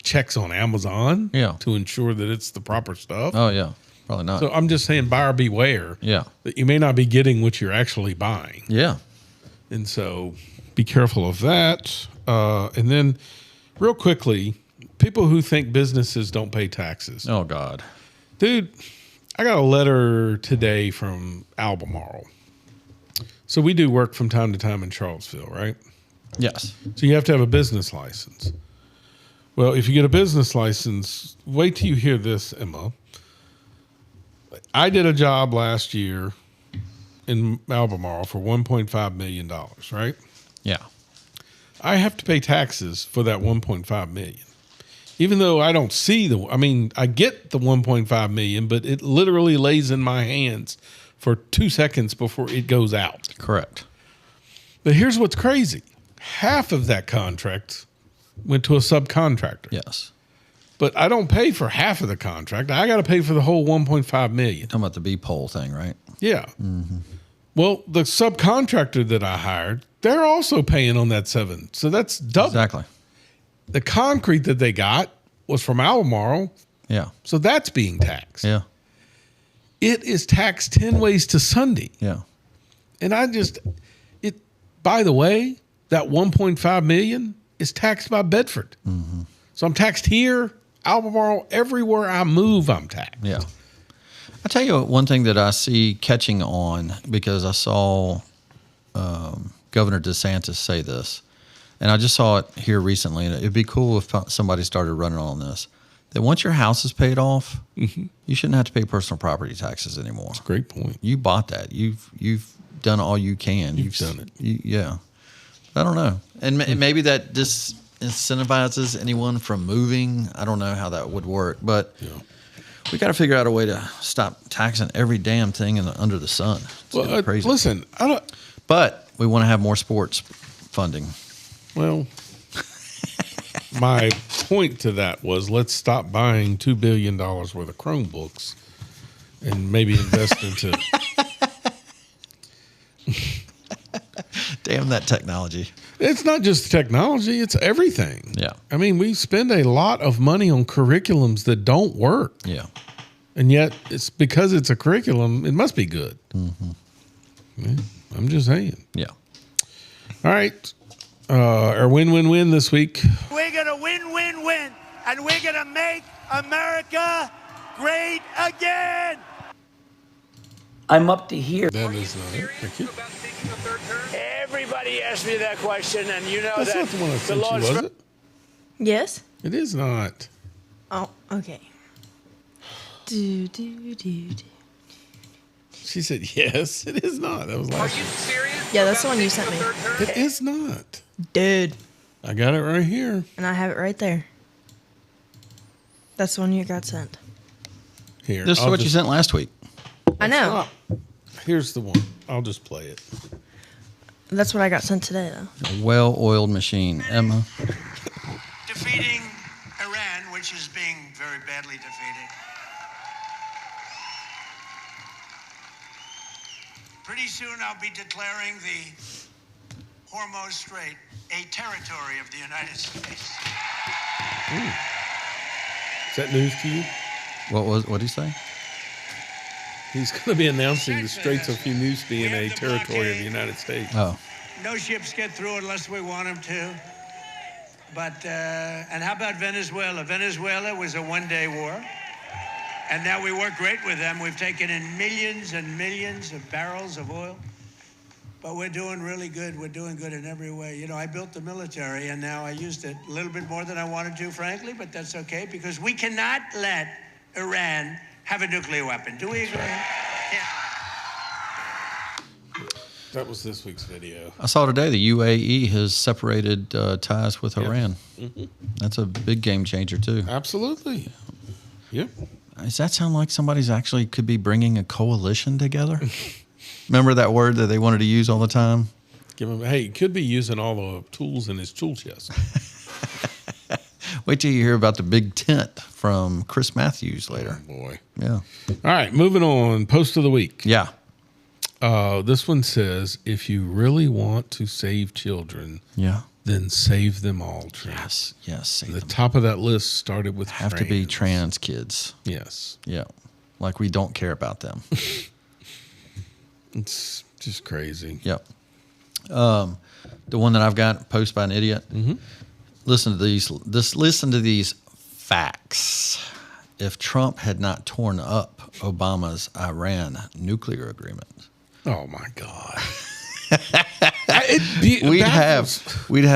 checks on Amazon to ensure that it's the proper stuff. Oh, yeah. Probably not. So I'm just saying buyer beware. Yeah. That you may not be getting what you're actually buying. Yeah. And so be careful of that. And then real quickly, people who think businesses don't pay taxes. Oh, God. Dude, I got a letter today from Albemarle. So we do work from time to time in Charlottesville, right? Yes. So you have to have a business license. Well, if you get a business license, wait till you hear this, Emma. I did a job last year in Albemarle for $1.5 million, right? Yeah. I have to pay taxes for that $1.5 million. Even though I don't see I get the $1.5 million, but it literally lays in my hands for 2 seconds before it goes out. Correct. But here's what's crazy. Half of that contract went to a subcontractor. Yes. But I don't pay for half of the contract. I got to pay for the whole $1.5 million. Talking about the B-pole thing, right? Yeah. Mm-hmm. Well, the subcontractor that I hired, they're also paying on that 7. So that's double. Exactly. The concrete that they got was from Albemarle. Yeah. So that's being taxed. Yeah. It is taxed 10 ways to Sunday. Yeah. And by the way, that $1.5 million is taxed by Bedford. Mm-hmm. So I'm taxed here, Albemarle, everywhere I move, I'm taxed. Yeah. I'll tell you one thing that I see catching on, because I saw Governor DeSantis say this, and I just saw it here recently, and it'd be cool if somebody started running on this, that once your house is paid off, you shouldn't have to pay personal property taxes anymore. That's a great point. You bought that. You've done all you can. You've done it. Yeah. I don't know. And maybe that disincentivizes anyone from moving. I don't know how that would work, but we got to figure out a way to stop taxing every damn thing under the sun. It's crazy. Listen, but we want to have more sports funding. Well, my point to that was let's stop buying $2 billion worth of Chromebooks and maybe invest into. Damn that technology. It's not just technology, it's everything. Yeah. I mean, we spend a lot of money on curriculums that don't work. Yeah. And yet, it's because it's a curriculum, it must be good. Mm-hmm. Yeah, I'm just saying. Yeah. All right. Our win-win-win this week. We're going to win-win-win, and we're going to make America great again. I'm up to here. That is not it. Thank you. Everybody asked me that question, and you know That's that not the one I sent you, Lord's was it? Yes? It is not. Oh, okay. Do. She said, yes, it is not. That was last year. serious? Yeah, that's the one you sent me. It is not. Dude. I got it right here. And I have it right there. That's the one you got sent. Here. This is what you sent last week. I know. Here's the one. I'll just play it. That's what I got sent today, though. A well-oiled machine. Emma. Defeating Iran, which is being very badly defeated. Pretty soon I'll be declaring the Hormuz Strait a territory of the United States. Ooh. Is that news to you? What did he say? He's going to be announcing the Straits of Hormuz being a territory of the United States. Oh. No ships get through unless we want them to. But, and how about Venezuela? Venezuela was a one-day war. And now we work great with them. We've taken in millions and millions of barrels of oil. But we're doing really good. We're doing good in every way. You know, I built the military, and now I used it a little bit more than I wanted to, frankly, but that's okay, because we cannot let Iran have a nuclear weapon. Do we agree? Yeah. That was this week's video. I saw today the UAE has separated ties with Iran. Mm-hmm. That's a big game changer, too. Absolutely. Yep. Does that sound like somebody's actually could be bringing a coalition together? Remember that word that they wanted to use all the time? Give him. Hey, he could be using all the tools in his tool chest. Wait till you hear about the big tent from Chris Matthews later. Oh, boy. Yeah. All right, moving on. Post of the week. Yeah. This one says, if you really want to save children, Yeah. then save them all, Trent. Yes. Save The them. top of that list started with Have to be trans kids. Yes. Yeah. Like we don't care about them. It's just crazy. Yep. The one that I've got, posted by an idiot. Mm-hmm. Listen to these. Listen to these facts. If Trump had not torn up Obama's Iran nuclear agreement, Oh, my God. we'd have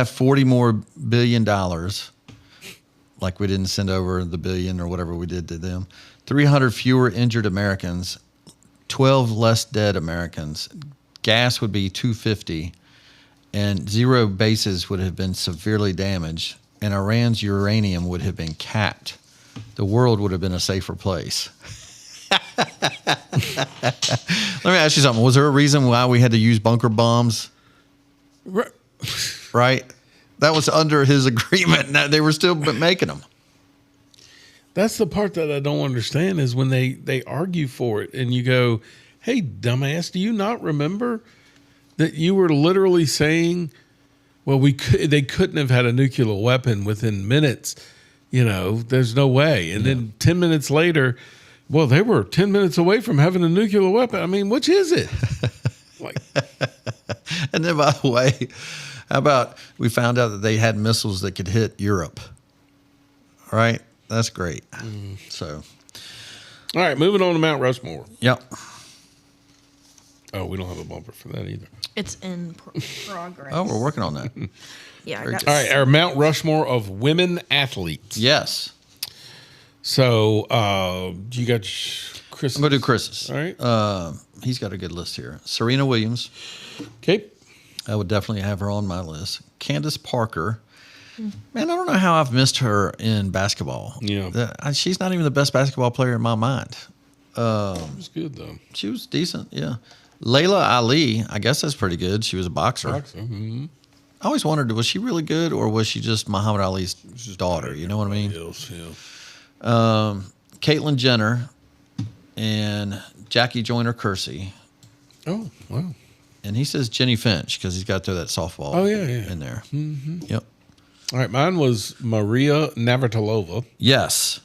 $40 more billion. Like we didn't send over the billion or whatever we did to them. 300 fewer injured Americans, 12 less dead Americans. Gas would be $2.50, and 0 bases would have been severely damaged, and Iran's uranium would have been capped. The world would have been a safer place. Let me ask you something. Was there a reason why we had to use bunker bombs? Right? That was under his agreement. Now, they were still making them. That's the part that I don't understand is when they argue for it and you go, hey, dumbass, do you not remember that you were literally saying, well, they couldn't have had a nuclear weapon within minutes. You know, there's no way. And then 10 minutes later, well, they were 10 minutes away from having a nuclear weapon. I mean, which is it? And then, by the way, how about we found out that they had missiles that could hit Europe? All right? That's great. So, all right, moving on to Mount Rushmore. Yep. Oh, we don't have a bumper for that either. It's in progress. Oh, we're working on that. Yeah. All right, our Mount Rushmore of women athletes. Yes. So, you got Chris? I'm going to do Chris's. All right. He's got a good list here. Serena Williams. Okay. I would definitely have her on my list. Candace Parker. Man, I don't know how I've missed her in basketball. Yeah. She's not even the best basketball player in my mind. It was good, though. She was decent, yeah. Layla Ali, I guess that's pretty good. She was a boxer. Mm-hmm. I always wondered, was she really good or was she just Muhammad Ali's daughter? You know what I mean? Else, yeah. Caitlyn Jenner and Jackie Joyner Kersey. Oh, wow. And he says Jenny Finch because he's got to throw that softball in there. Mm-hmm. Yep. All right, mine was Maria Navratilova. Yes.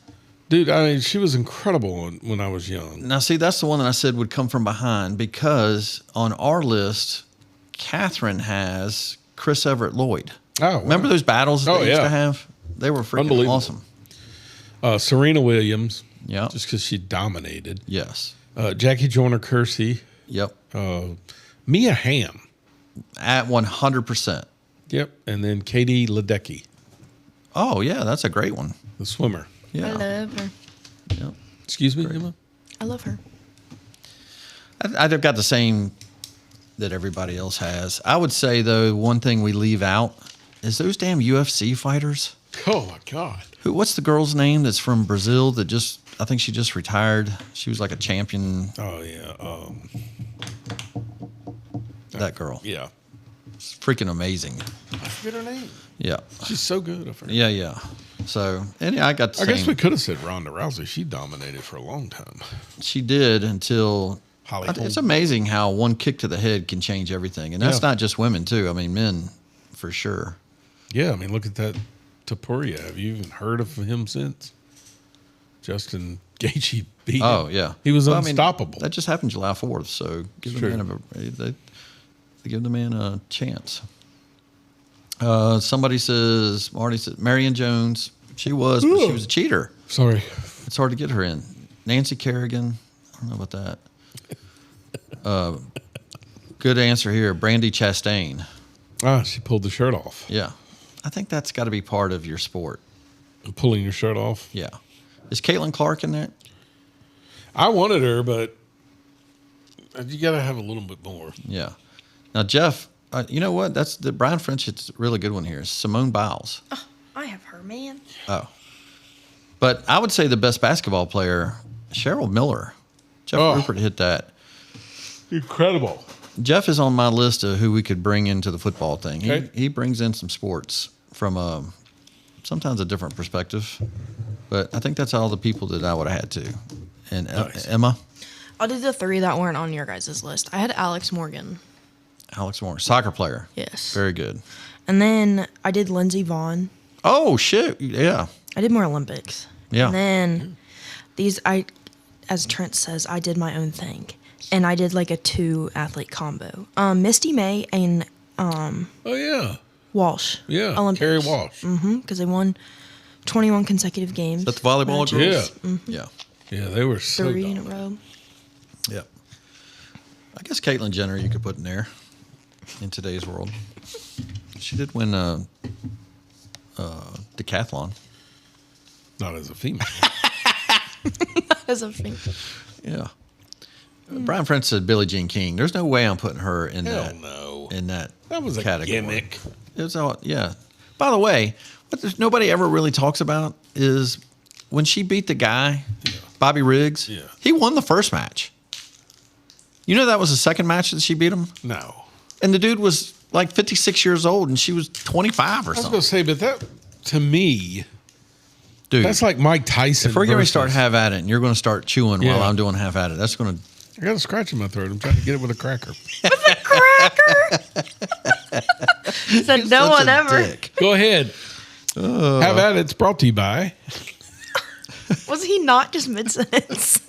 Dude, I mean, she was incredible when I was young. Now, see, that's the one that I said would come from behind because on our list, Catherine has Chris Everett Lloyd. Oh, wow. Remember those battles that they used to have? They were freaking awesome. Serena Williams. Yeah. Just because she dominated. Yes. Jackie Joyner Kersey. Yep. Mia Hamm. At 100%. Yep. And then Katie Ledecky. Oh, yeah. That's a great one. The swimmer. Yeah. I love her. Yep. Excuse me, Emma? I love her. I've got the same that everybody else has. I would say, though, one thing we leave out is those damn UFC fighters. Oh, my God. What's the girl's name that's from Brazil that I think she just retired. She was like a champion. Oh, yeah. That girl. Yeah. It's freaking amazing. I forget her name. Yeah. She's so good. I forget. Yeah. So, and I got the I same. guess we could have said Ronda Rousey. She dominated for a long time. She did until Holly It's Holm. amazing how one kick to the head can change everything. And that's not just women, too. I mean, men for sure. Yeah, I mean, look at that Topuria. Have you even heard of him since? Justin Gaethje beat him. Oh, yeah. He was Well, I mean, unstoppable. that just happened July 4th, so give the man they give the man a chance. Somebody says, Marty said, Marion Jones. She was, but she was a cheater. Sorry. It's hard to get her in. Nancy Kerrigan. I don't know about that. Good answer here. Brandy Chastain. Ah, she pulled the shirt off. Yeah. I think that's got to be part of your sport. Pulling your shirt off? Yeah. Is Caitlin Clark in there? I wanted her, but you got to have a little bit more. Yeah. Now, Jeff, you know what? That's the Bryan French. It's a really good one here. Simone Biles. Oh, I have her, man. Oh. But I would say the best basketball player, Cheryl Miller. Jeff Rupert hit that. Incredible. Jeff is on my list of who we could bring into the football thing. Okay. He brings in some sports from sometimes a different perspective. But I think that's all the people that I would have had to. And Nice. Emma? I'll do the 3 that weren't on your guys' list. I had Alex Morgan. Alex Moore, soccer player. Yes. Very good. And then I did Lindsey Vaughn. Oh, shit. Yeah. I did more Olympics. Yeah. And then as Trent says, I did my own thing. And I did like a 2-athlete combo. Misty May and Oh, yeah. Walsh. Yeah. Olympics. Carrie Walsh. Because they won 21 consecutive games. Is that the volleyball matches. group? Yeah. Yeah, they were so 3 in a dominant. row. Yeah. I guess Caitlyn Jenner you could put in there in today's world. She did win decathlon. Not as a female. As a thing. Yeah. Bryan French said Billie Jean King. There's no way I'm putting her in Hell that. no. In that. That was a category. gimmick. It was all, yeah. By the way, what nobody ever really talks about is when she beat the guy, Bobby Riggs. Yeah. He won the first match. You know that was the second match that she beat him? No. And the dude was like 56 years old and she was 25 or I was something. going to say, but that, to me, Dude, that's like Mike Tyson. if we're going to versus- start half at it and you're going to start chewing while Yeah. I'm doing half at it, that's going to. I got a scratch in my throat. I'm trying to get it with a cracker. Said no one ever. Go ahead. Have at it. It's brought to you by. Was he not just mid-sentence?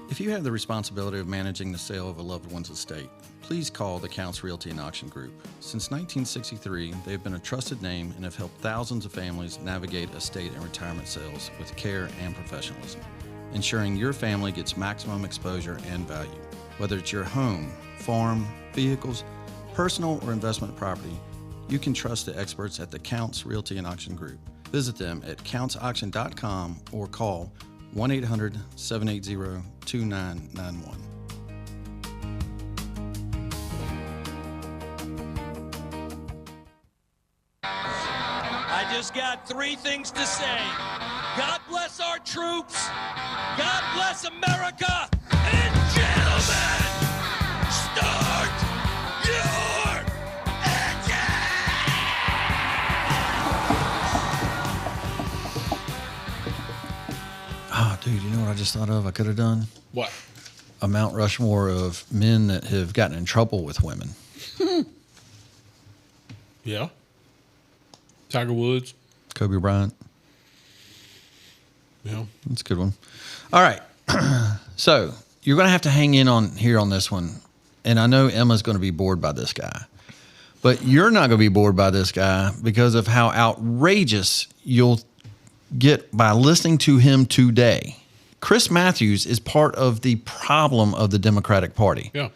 If you have the responsibility of managing the sale of a loved one's estate, please call the Counts Realty and Auction Group. Since 1963, they have been a trusted name and have helped thousands of families navigate estate and retirement sales with care and professionalism, ensuring your family gets maximum exposure and value. Whether it's your home, farm, vehicles, personal or investment property, you can trust the experts at the Counts Realty and Auction Group. Visit them at countsauction.com or call 1-800-780-2991. I just got 3 things to say. God bless our troops. God bless America. And gentlemen, start your engine. Oh, dude, you know what I just thought of I could have done? What? A Mount Rushmore of men that have gotten in trouble with women. Yeah. Tiger Woods. Kobe Bryant. Yeah. That's a good one. All right. So you're going to have to hang in on here on this one. And I know Emma's going to be bored by this guy. But you're not going to be bored by this guy because of how outrageous you'll get by listening to him today. Chris Matthews is part of the problem of the Democratic Party. Yeah.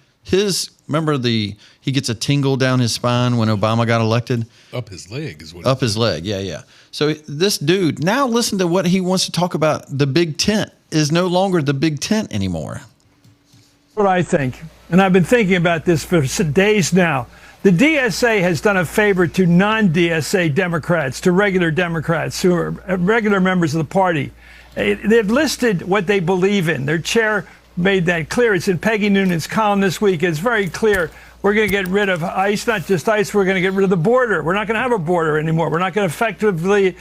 Remember he gets a tingle down his spine when Obama got elected? Up his leg is what. Up his leg, yeah. So this dude, now listen to what he wants to talk about. The big tent is no longer the big tent anymore. What I think, and I've been thinking about this for days now. The DSA has done a favor to non-DSA Democrats, to regular Democrats who are regular members of the party. They've listed what they believe in. Their chair made that clear. It's in Peggy Noonan's column this week. It's very clear. We're going to get rid of ICE, not just ICE. We're going to get rid of the border. We're not going to have a border anymore. We're not going to effectively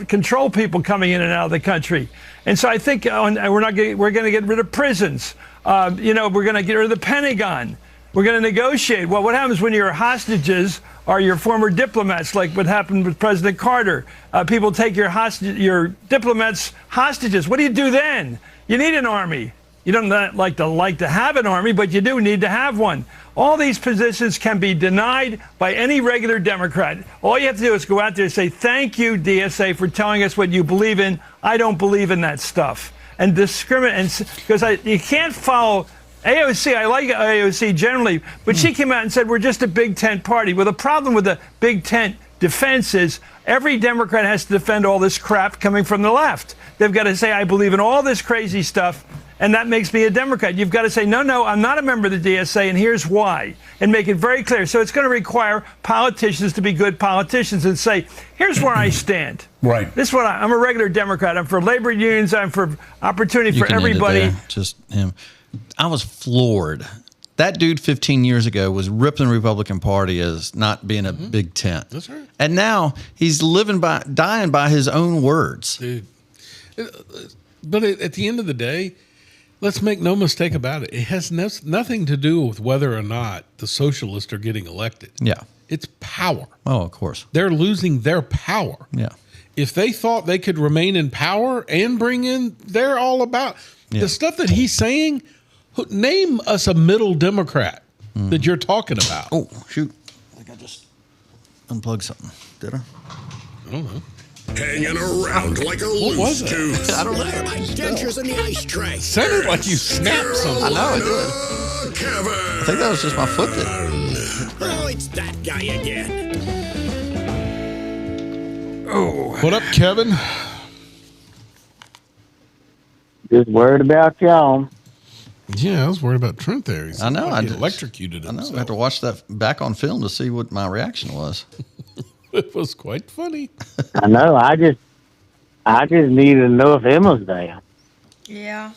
control people coming in and out of the country. And so I think we're going to get rid of prisons. We're going to get rid of the Pentagon. We're going to negotiate. Well, what happens when your hostages are your former diplomats, like what happened with President Carter? People take your diplomats hostages. What do you do then? You need an army. You don't like to have an army, but you do need to have one. All these positions can be denied by any regular Democrat. All you have to do is go out there and say, thank you, DSA, for telling us what you believe in. I don't believe in that stuff. and discriminate. Because you can't follow AOC. I like AOC generally, but she came out and said we're just a big tent party. Well, the problem with the big tent defense is every Democrat has to defend all this crap coming from the left. They've got to say, I believe in all this crazy stuff, and that makes me a Democrat. You've got to say, no, I'm not a member of the DSA, and here's why, and make it very clear. So it's going to require politicians to be good politicians and say, here's where I stand. Right. This is what I'm a regular Democrat. I'm for labor unions. I'm for opportunity for everybody. Just him. I was floored. That dude 15 years ago was ripping the Republican Party as not being a big tent. That's right. And now he's dying by his own words. Dude. But at the end of the day, let's make no mistake about it. It has nothing to do with whether or not the socialists are getting elected. Yeah. It's power. Oh, of course. They're losing their power. Yeah. If they thought they could remain in power and bring in, they're all about the stuff that he's saying. Name us a middle Democrat that you're talking about. Oh, shoot. I think I just unplugged something. Did I? I don't know. Hanging around like a What was loose it? goose. I don't know. My dentures in the ice tray. Sounded like you snapped something. I know, I did. Kevin. I think that was just my foot that. Oh, it's that guy again. Oh, what up, Kevin? Just worried about y'all. Yeah, I was worried about Trent there. He I know. like I he did. electrocuted I know. himself. I had to watch that back on film to see what my reaction was. It was quite funny. I know. I just needed to know if Emma's there. Yeah.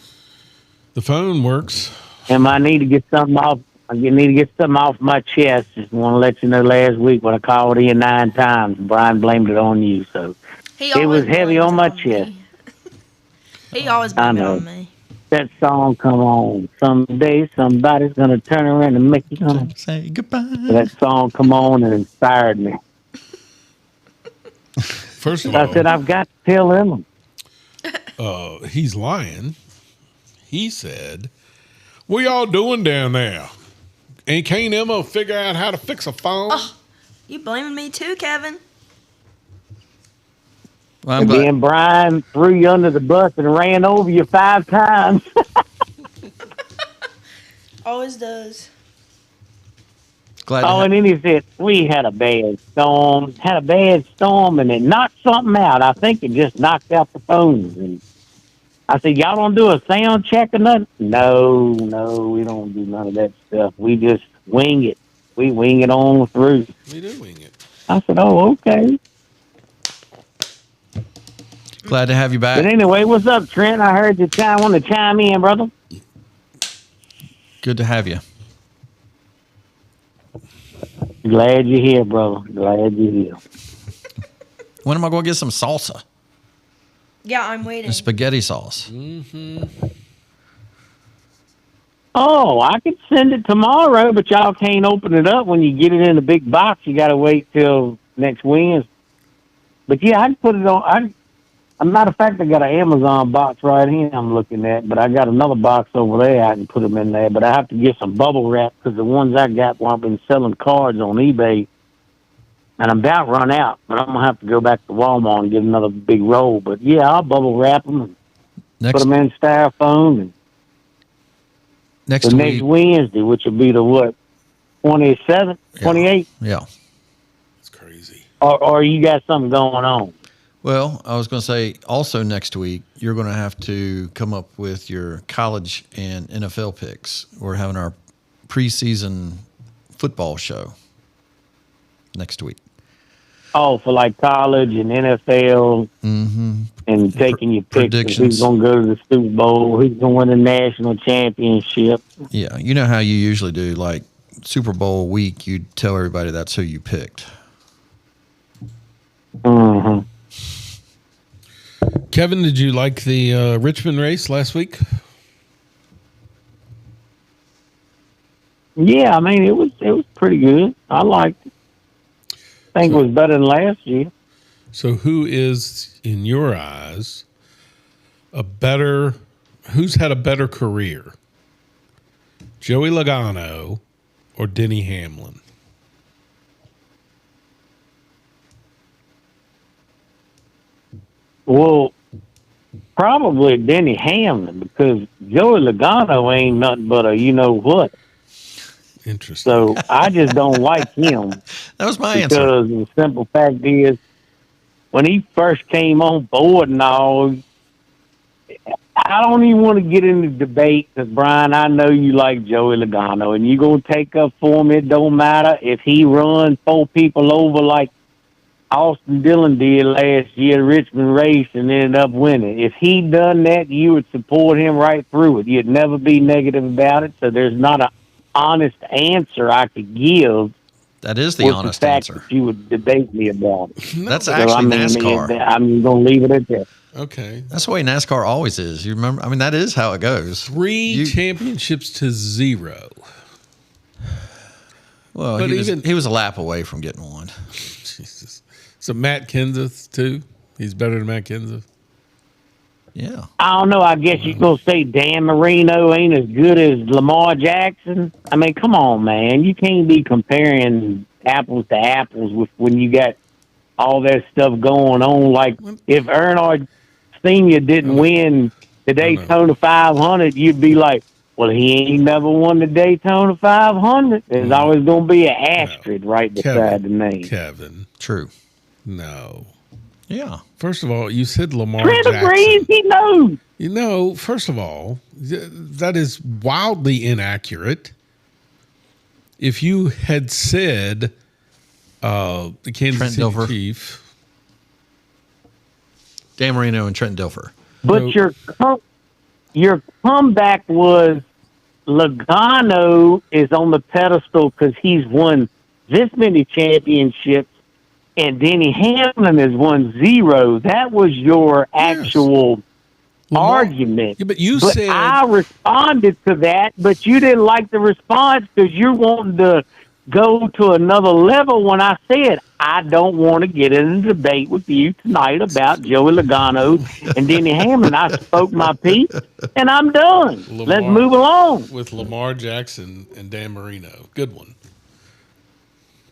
The phone works. Em, I need to get something off. I need to get something off my chest. Just want to let you know. Last week when I called in 9 times, Bryan blamed it on you. So it was heavy on my chest. He always blamed it on me. That song come on. Someday somebody's gonna turn around and make you come. Say goodbye. That song come on and inspired me. First of all, I said I've got to tell Emma. He's lying. He said, "What y'all doing down there? And can't Emma figure out how to fix a phone?" Oh, you blaming me too, Kevin? Well, And then Bryan threw you under the bus and ran over you 5 times. Always does. Glad And then he said, we had a bad storm, and it knocked something out. I think it just knocked out the phones. And I said, y'all don't do a sound check or nothing? No, we don't do none of that stuff. We just wing it. We wing it on through. We do wing it. I said, oh, okay. Glad to have you back. But anyway, what's up, Trent? I heard you want to chime in, brother. Good to have you. Glad you're here, brother. Glad you're here. When am I going to get some salsa? Yeah, I'm waiting. The spaghetti sauce. Mm-hmm. Oh, I could send it tomorrow, but y'all can't open it up when you get it in the big box. You got to wait till next Wednesday. But yeah, I can put it on. A matter of fact, I got an Amazon box right here I'm looking at, but I got another box over there. I can put them in there, but I have to get some bubble wrap because the ones I got, I've been selling cards on eBay, and I'm about run out. But I'm gonna have to go back to Walmart and get another big roll. But yeah, I'll bubble wrap them and put them in styrofoam. And next Wednesday, which will be the what, 27th, 28th? Yeah. It's crazy. Or you got something going on? Well, I was going to say also next week, you're going to have to come up with your college and NFL picks. We're having our preseason football show next week. Oh, for like college and NFL and taking your picks. Who's going to go to the Super Bowl? Who's going to win the national championship? Yeah. You know how you usually do, like Super Bowl week, you tell everybody that's who you picked. Mm-hmm. Kevin, did you like the Richmond race last week? Yeah, I mean, it was pretty good. I liked it. I think it was better than last year. So who is, in your eyes, who's had a better career? Joey Logano or Denny Hamlin? Well, Probably Denny Hamlin, because Joey Logano ain't nothing but a you-know-what. Interesting. So I just don't like him. That was my answer. Because the simple fact is, when he first came on board and all, I don't even want to get into debate because, Brian, I know you like Joey Logano, and you're going to take up for him. It don't matter if he runs 4 people over like Austin Dillon did last year at Richmond Race and ended up winning. If he done that, you would support him right through it. You'd never be negative about it, so there's not an honest answer I could give. That is the honest the fact answer. That you would debate me about it. That's actually NASCAR. I'm going to leave it at that. Okay. That's the way NASCAR always is. You remember? I mean, that is how it goes. 3 championships to 0. Well, But he was a lap away from getting one. Jesus. So Matt Kenseth, too? He's better than Matt Kenseth? Yeah. I don't know. I guess you're going to say Dan Marino ain't as good as Lamar Jackson. I mean, come on, man. You can't be comparing apples to apples with when you got all that stuff going on. Like, if Earnhardt Sr. didn't win the Daytona 500, you'd be like, well, he ain't never won the Daytona 500. There's always going to be an asterisk right beside the name. Kevin. True. No. Yeah. First of all, you said Lamar Trent Jackson. agrees, he knows. You know, first of all, that is wildly inaccurate. If you had said the Kansas City Chief, Dan Marino and Trent Dilfer. But your comeback was Logano is on the pedestal because he's won this many championships, and Denny Hamlin has won 0. That was your actual argument. Yeah, but you but said I responded to that, but you didn't like the response because you're wanting to go to another level when I said I don't want to get in a debate with you tonight about Joey Logano and Denny Hamlin. I spoke my piece, and I'm done. Let's move along. With Lamar Jackson and Dan Marino. Good one.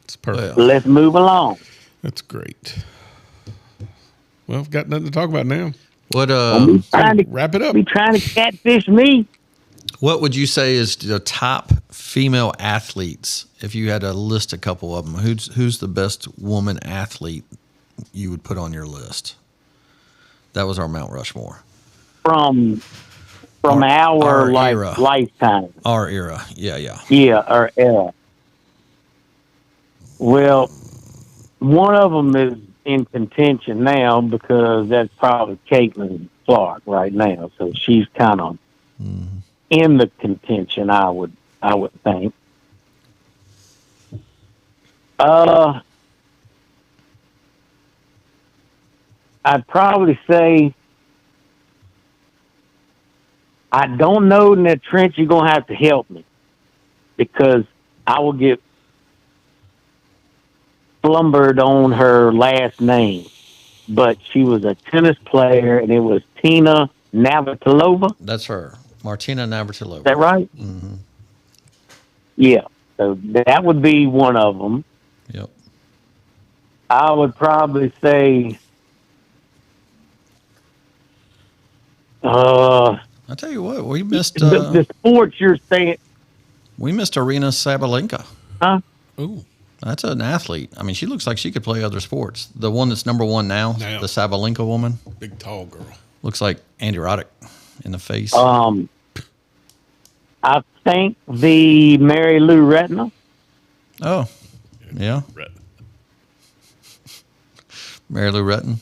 It's perfect. Let's move along. That's great. Well, I've got nothing to talk about now. What wrap it up. Be trying to catfish me. What would you say is the top female athletes? If you had to list a couple of them, who's the best woman athlete you would put on your list? That was our Mount Rushmore. From our era. lifetime. Our era. Yeah. Yeah, our era. Well, one of them is in contention now because that's probably Caitlin Clark right now. So she's kind of in the contention, I would think. I'd probably say I don't know in that Trent, you're gonna have to help me because I will get slumbered on her last name, but she was a tennis player, and it was Tina Navratilova. That's her, Martina Navratilova. Is that right? Mm-hmm. Yeah, so that would be one of them. Yep. I would probably say, I tell you what, we missed the sports you're saying. We missed Arena Sabalenka. Huh? Ooh. That's an athlete. I mean, she looks like she could play other sports. The one that's number 1 now, the Sabalenka woman. Big, tall girl. Looks like Andy Roddick in the face. I think the Mary Lou Retna. Oh, yeah. Mary Lou Retton.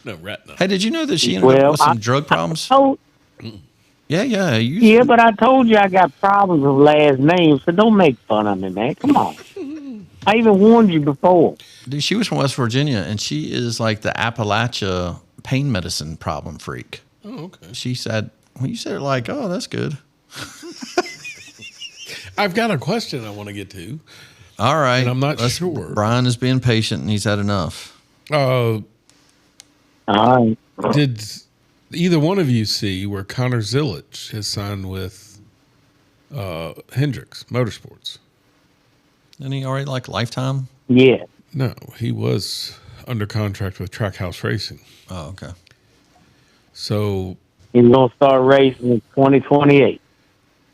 No, Retna. Hey, did you know that she ended up with some drug problems? Yeah. But I told you I got problems with last names, so don't make fun of me, man. Come on. I even warned you before. Dude, she was from West Virginia, and she is like the Appalachia pain medicine problem freak. Oh, okay. She said, when you said it like, oh, that's good. I've got a question I want to get to. All right. And I'm not sure. Brian is being patient, and he's had enough. All right. Did either one of you see where Connor Zilic has signed with Hendricks Motorsports? Isn't he already like lifetime? Yeah. No, he was under contract with Trackhouse Racing. Oh, okay. So He's going to start racing in 2028.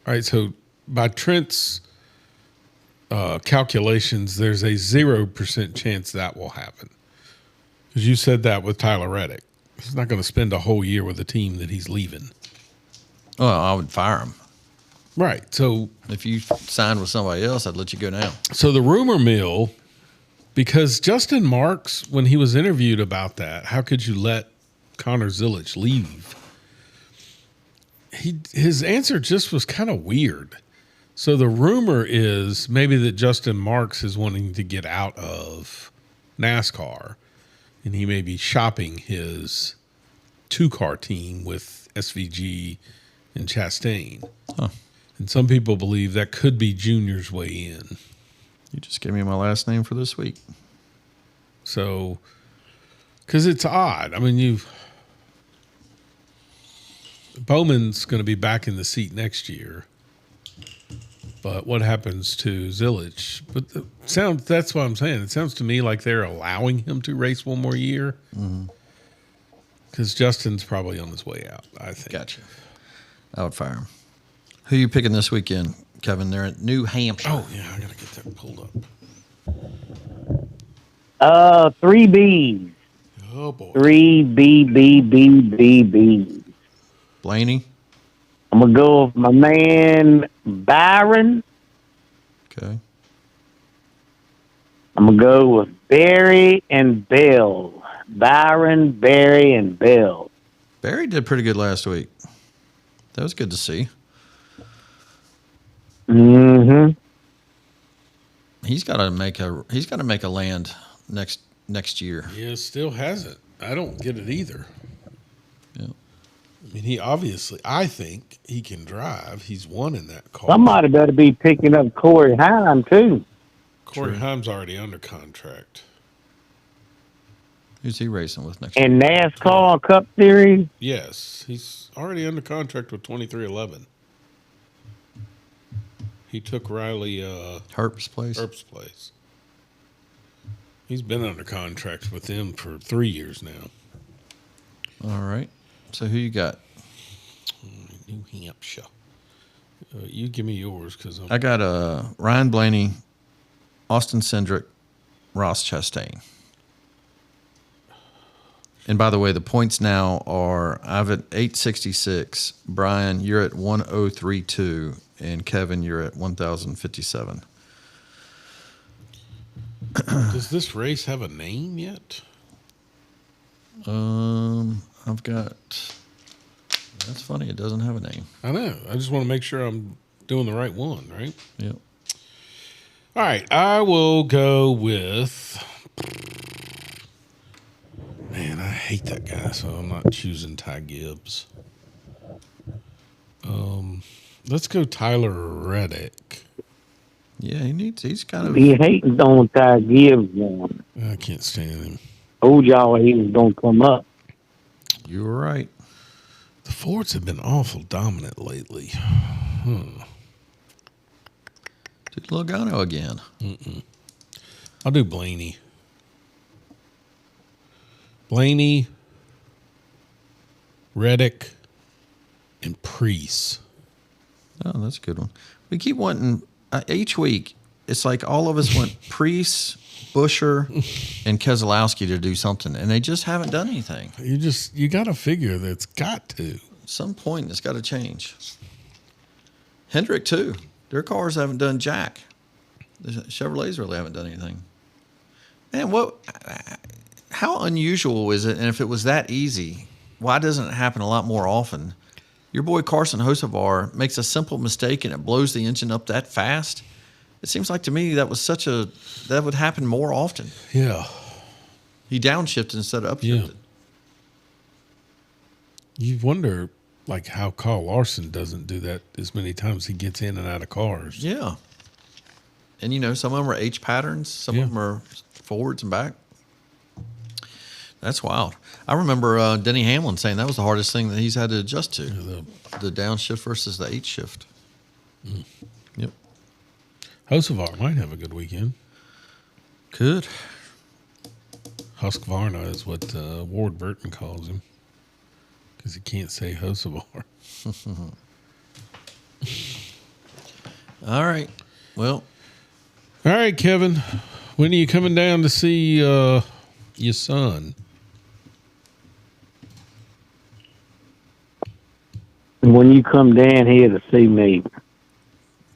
all right, so by Trent's calculations, there's a 0% chance that will happen. Because you said that with Tyler Reddick. He's not going to spend a whole year with a team that he's leaving. Well, I would fire him. Right. So if you signed with somebody else, I'd let you go now. So the rumor mill, because Justin Marks, when he was interviewed about that, how could you let Connor Zilich leave? His answer just was kind of weird. So the rumor is maybe that Justin Marks is wanting to get out of NASCAR, and he may be shopping his 2-car team with SVG and Chastain. Huh. And some people believe that could be Junior's way in. You just gave me my last name for this week. So, because it's odd. I mean, Bowman's going to be back in the seat next year. But what happens to Zilich? But that's what I'm saying. It sounds to me like they're allowing him to race one more year. Because Justin's probably on his way out, I think. Gotcha. I would fire him. Who are you picking this weekend, Kevin? They're at New Hampshire. Oh, yeah. I got to get that pulled up. 3 B's. Oh, boy. 3 B. Blaney? I'm going to go with my man, Byron. Okay. I'm going to go with Barry and Bill. Byron, Barry, and Bill. Barry did pretty good last week. That was good to see. Mm-hmm. He's got to make a land next year. Yeah, still hasn't. I don't get it either. Yeah. I mean, he obviously, I think he can drive. He's won in that car. Somebody better be picking up Corey Heim, too. Corey Haim's already under contract. Who's he racing with next year? In NASCAR Cup Series? Yes, he's already under contract with 2311. He took Riley Herp's place. He's been under contract with them for 3 years now. All right. So who you got? New Hampshire. You give me yours because I got Ryan Blaney, Austin Cindric, Ross Chastain. And by the way, the points now are I'm at 866. Bryan, you're at 1032. And Kevin, you're at 1057. Does this race have a name yet? I've got. That's funny. It doesn't have a name. I know. I just want to make sure I'm doing the right one, right? Yep. All right. I will go with. Man, I hate that guy, so I'm not choosing Ty Gibbs. Let's go Tyler Reddick. Yeah, he's kind of. He hating on Ty Gibbs, man. I can't stand him. Told y'all he was going to come up. You were right. The Fords have been awful dominant lately. Did Logano again? I'll do Blaney. Blaney, Reddick, and Preece. Oh, that's a good one. We keep wanting each week. It's like all of us want Preece, Busher, and Keselowski to do something, and they just haven't done anything. You got to figure that it's got to. At some point, it's got to change. Hendrick too. Their cars haven't done jack. The Chevrolets really haven't done anything. Man, how unusual is it? And if it was that easy, why doesn't it happen a lot more often? Your boy Carson Hocevar makes a simple mistake and it blows the engine up that fast. It seems like to me that would happen more often. Yeah. He downshifted instead of upshifted. Yeah. You wonder, like, how Kyle Larson doesn't do that as many times he gets in and out of cars. Yeah. And, some of them are H patterns. Some of them are forwards and back. That's wild. I remember Denny Hamlin saying that was the hardest thing that he's had to adjust to, the downshift versus the H shift. Yep. Hocevar might have a good weekend. Could. Husqvarna is what Ward Burton calls him. Because you can't say Hocevar. All right. Well. All right, Kevin. When are you coming down to see your son? When you come down here to see me.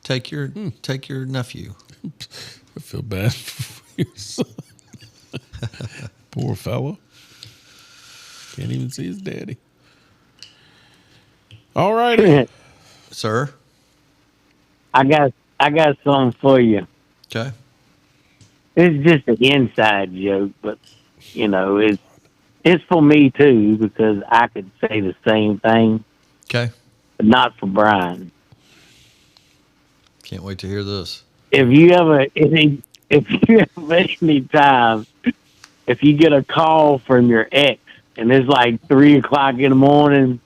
Take your nephew. I feel bad for your son. Poor fellow. Can't even see his daddy. All righty. Sir. I got something for you. Okay. It's just an inside joke, but it's for me too, because I could say the same thing. Okay. But not for Bryan. Can't wait to hear this. If you ever any time, if you get a call from your ex and it's like 3:00 in the morning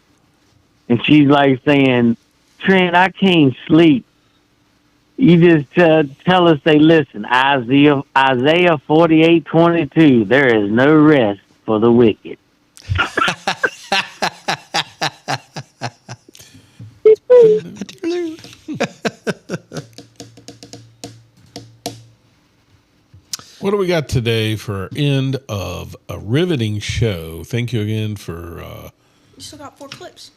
and she's like saying, Trent, I can't sleep. You just tell us, say, listen, Isaiah 48:22, there is no rest for the wicked. What do we got today for our end of a riveting show? Thank you again for... You still got 4 clips.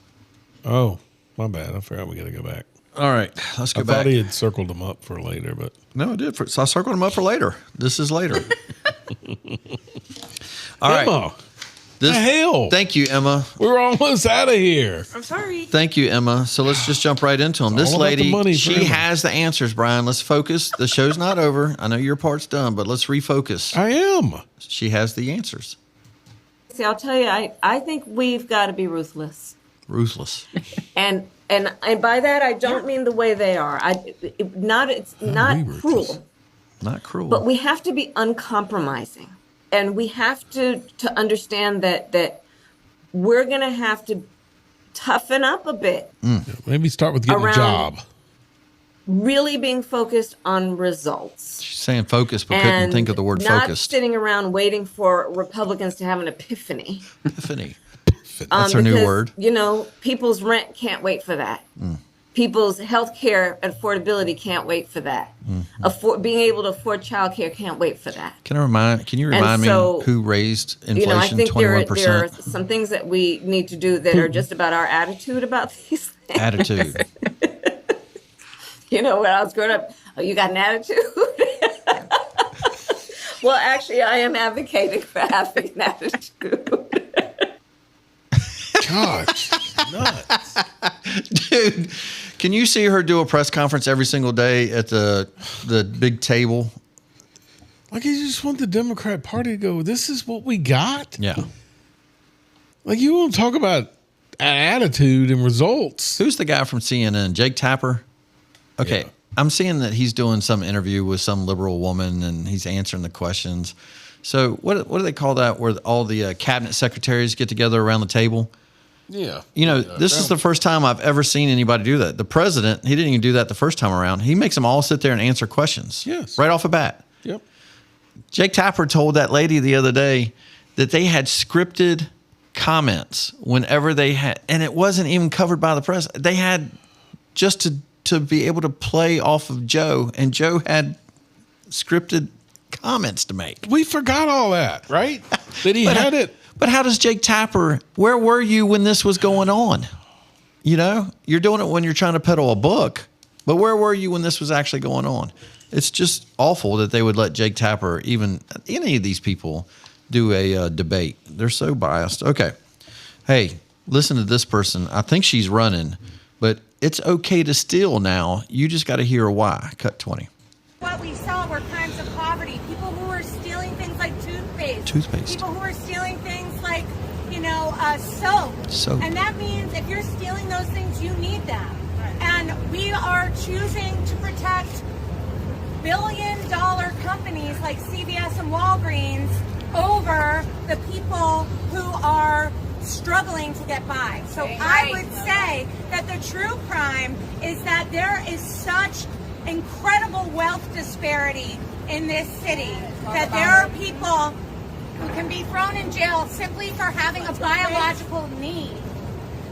Oh, my bad. I forgot we got to go back. All right, let's go back. I thought he had circled them up for later, but... No, I did. So I circled them up for later. This is later. All right. Emma, the hell? Thank you, Emma. We're almost out of here. I'm sorry. Thank you, Emma. So let's just jump right into them. This lady, she has the answers, Bryan. Let's focus. The show's not over. I know your part's done, but let's refocus. I am. She has the answers. See, I'll tell you, I think we've got to be ruthless. Ruthless. And by that I don't mean the way they are. It's not cruel. Not cruel. But we have to be uncompromising. And we have to understand that we're going to have to toughen up a bit. Maybe start with getting a job. Really being focused on results. She's saying focus, but couldn't think of the word not focused. Sitting around waiting for Republicans to have an epiphany. Epiphany. That's her new word. People's rent can't wait for that. People's health care affordability can't wait for that. Being able to afford childcare can't wait for that. Can you remind me who raised inflation I think 21%? there are some things that we need to do that are just about our attitude about these things. Attitude. When I was growing up, you got an attitude? Well, actually, I am advocating for having an attitude. Gosh, nuts. Dude, can you see her do a press conference every single day at the big table? Like, you just want the Democrat Party to go, this is what we got? Yeah. Like, you want to talk about attitude and results. Who's the guy from CNN? Jake Tapper? Okay. Yeah. I'm seeing that he's doing some interview with some liberal woman and he's answering the questions. So what do they call that, where all the cabinet secretaries get together around the table? Yeah. This is the first time I've ever seen anybody do that. The president, he didn't even do that the first time around. He makes them all sit there and answer questions. Yes. Right off the bat. Yep. Jake Tapper told that lady the other day that they had scripted comments whenever they had, and it wasn't even covered by the press. They had just to be able to play off of Joe, and Joe had scripted comments to make. We forgot all that, right? That he had it. But how does Jake Tapper, where were you when this was going on? You're doing it when you're trying to peddle a book, but where were you when this was actually going on? It's just awful that they would let Jake Tapper, even any of these people, do a debate. They're so biased. Okay. Hey, listen to this person. I think she's running, but it's okay to steal now. You just got to hear why. Cut 20. What we saw were crimes of poverty. People who were stealing things like toothpaste. People who were stealing things like, soap. And that means if you're stealing those things, you need them. And we are choosing to protect billion-dollar companies like CVS and Walgreens over the people who are struggling to get by. So I would say that the true crime is that there is such incredible wealth disparity in this city that there are people who can be thrown in jail simply for having a biological need.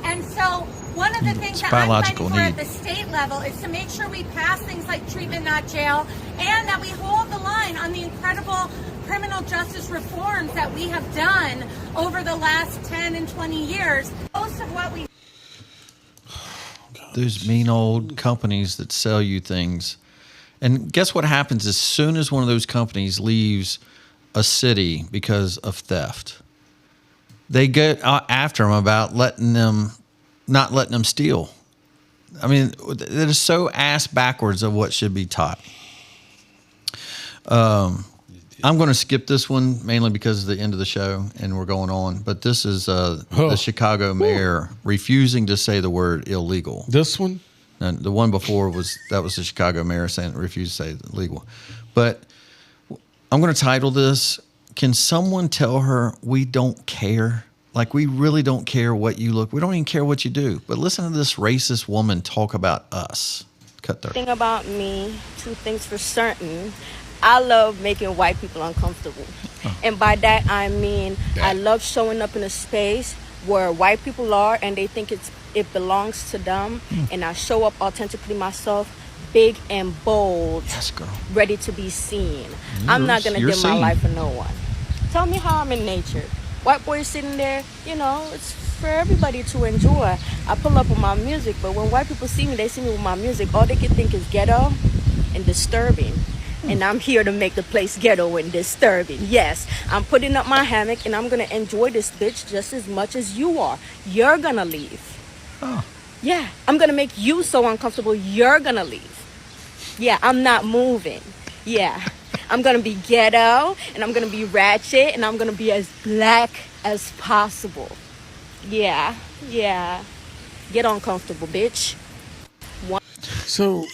And so one of the things that I'm fighting for at the state level is to make sure we pass things like treatment, not jail, and that we hold the line on the incredible criminal justice reforms that we have done over the last 10 and 20 years. Most of what we... Those mean old companies that sell you things. And guess what happens as soon as one of those companies leaves a city because of theft? They get after them about not letting them steal. I mean, it is so ass backwards of what should be taught. I'm going to skip this one mainly because of the end of the show and we're going on. But this is the Chicago mayor refusing to say the word illegal. This one? And the one before was the Chicago mayor saying refused to say illegal. But I'm going to title this, "Can someone tell her we don't care?" Like, we really don't care what you look. We don't even care what you do. But listen to this racist woman talk about us. Cut there. Thing about me, two things for certain. I love making white people uncomfortable. And by that, I mean, I love showing up in a space where white people are and they think it belongs to them. And I show up authentically myself, big and bold, ready to be seen. I'm not going to give my life for no one. Tell me how I'm in nature. White boys sitting there, it's for everybody to enjoy. I pull up with my music, but when white people see me, they see me with my music. All they can think is ghetto and disturbing. And I'm here to make the place ghetto and disturbing. Yes, I'm putting up my hammock and I'm going to enjoy this bitch just as much as you are. You're going to leave. Oh. Yeah, I'm going to make you so uncomfortable, you're going to leave. Yeah, I'm not moving. Yeah. I'm going to be ghetto, and I'm going to be ratchet, and I'm going to be as black as possible. Yeah. Get uncomfortable, bitch. So,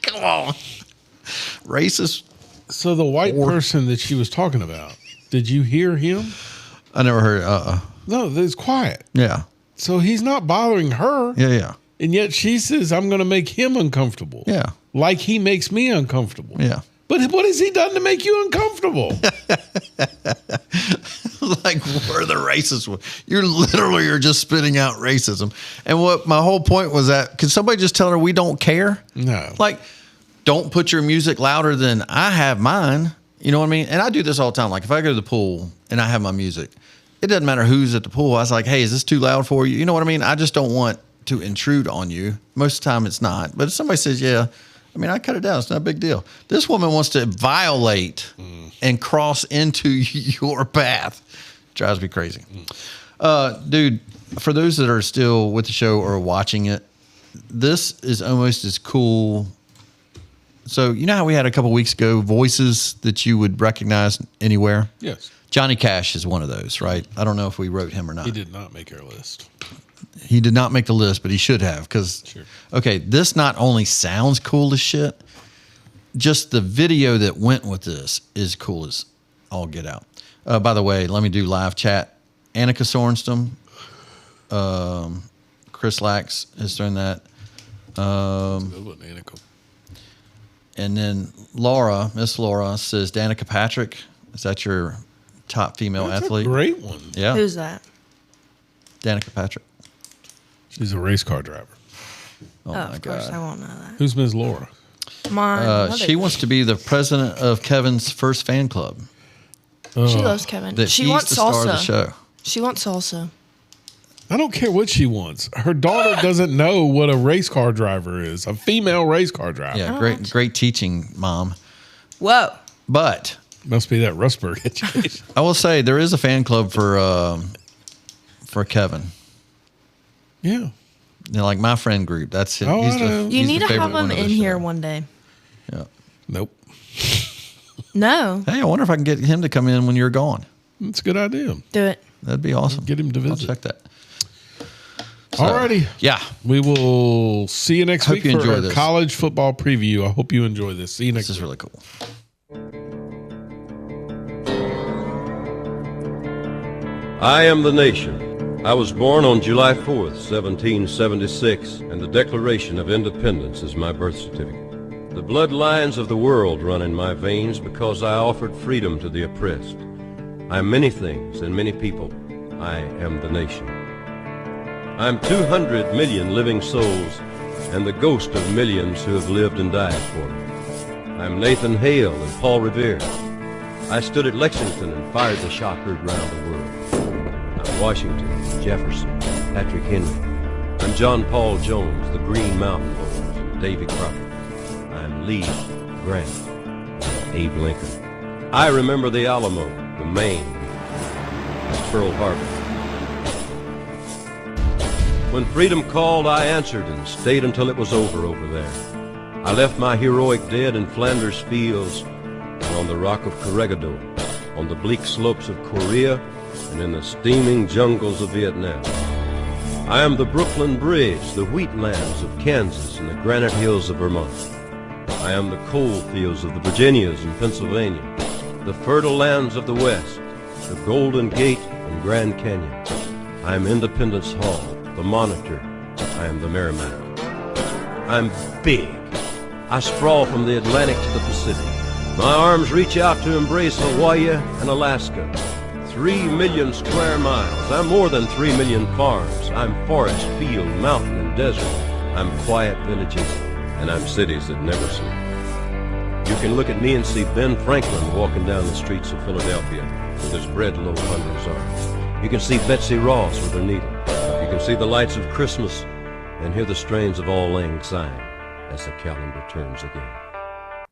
come on. Racist. So the white person that she was talking about, did you hear him? I never heard. No, it's quiet. Yeah. So he's not bothering her. Yeah. And yet she says, I'm going to make him uncomfortable. Yeah. Like he makes me uncomfortable. Yeah. But what has he done to make you uncomfortable? Like, we're the racist one. You literally are just spitting out racism. And what my whole point was that, can somebody just tell her we don't care? No. Like, don't put your music louder than I have mine. You know what I mean? And I do this all the time. Like, if I go to the pool and I have my music, it doesn't matter who's at the pool. I was like, hey, is this too loud for you? You know what I mean? I just don't want to intrude on you. Most of the time it's not. But if somebody says, yeah, I mean, I cut it down. It's not a big deal. This woman wants to violate and cross into your path. Drives me crazy. Dude, for those that are still with the show or watching it, this is almost as cool. So, you know how we had a couple weeks ago voices that you would recognize anywhere? Yes. Johnny Cash is one of those, right? I don't know if we wrote him or not. He did not make our list. He did not make the list, but he should have. Because, okay, this not only sounds cool as shit, just the video that went with this is cool as all get out. By the way, let me do live chat. Annika Sorenstam, Chris Lax has thrown that. Good one, Annika. And then Miss Laura says, Danica Patrick. Is that your top female athlete? A great one. Yeah. Who's that? Danica Patrick. She's a race car driver. Oh my of course, God. I won't know that. Who's Ms. Laura? She wants to be the president of Kevin's first fan club. She loves Kevin. She wants the star salsa. of the show. She wants salsa. I don't care what she wants. Her daughter doesn't know what a race car driver is. A female race car driver. Yeah, great teaching, Mom. Whoa. But must be that Rustburg education. I will say there is a fan club for Kevin. Yeah. You know, like my friend group. That's it. Oh, You need to have him in here one day. Yeah. Nope. No. Hey, I wonder if I can get him to come in when you're gone. That's a good idea. Do it. That'd be awesome. Get him to visit. I'll check that. Alrighty. Yeah. We will see you next week you for enjoy our this. college football preview. I hope you enjoy this. See you next week. This is really cool. I am the nation. I was born on July 4th, 1776, and the Declaration of Independence is my birth certificate. The bloodlines of the world run in my veins because I offered freedom to the oppressed. I am many things and many people. I am the nation. I'm 200 million living souls and the ghost of millions who have lived and died for me. I'm Nathan Hale and Paul Revere. I stood at Lexington and fired the shot heard round the world. I'm Washington, Jefferson, Patrick Henry. I'm John Paul Jones, the Green Mountain Boys, and Davy Crockett. I'm Lee, Grant, and Abe Lincoln. I remember the Alamo, the Maine, and Pearl Harbor. When freedom called, I answered and stayed until it was over there. I left my heroic dead in Flanders fields and on the rock of Corregidor, on the bleak slopes of Korea, and in the steaming jungles of Vietnam. I am the Brooklyn Bridge, the wheatlands of Kansas, and the granite hills of Vermont. I am the coal fields of the Virginias and Pennsylvania, the fertile lands of the West, the Golden Gate and Grand Canyon. I am Independence Hall, the Monitor. I am the Merrimack. I'm big. I sprawl from the Atlantic to the Pacific. My arms reach out to embrace Hawaii and Alaska. 3 million square miles. I'm more than 3 million farms. I'm forest, field, mountain, and desert. I'm quiet villages, and I'm cities that never sleep. You can look at me and see Ben Franklin walking down the streets of Philadelphia with his bread loaf under his arm. You can see Betsy Ross with her needle. You can see the lights of Christmas and hear the strains of Auld Lang Syne as the calendar turns again.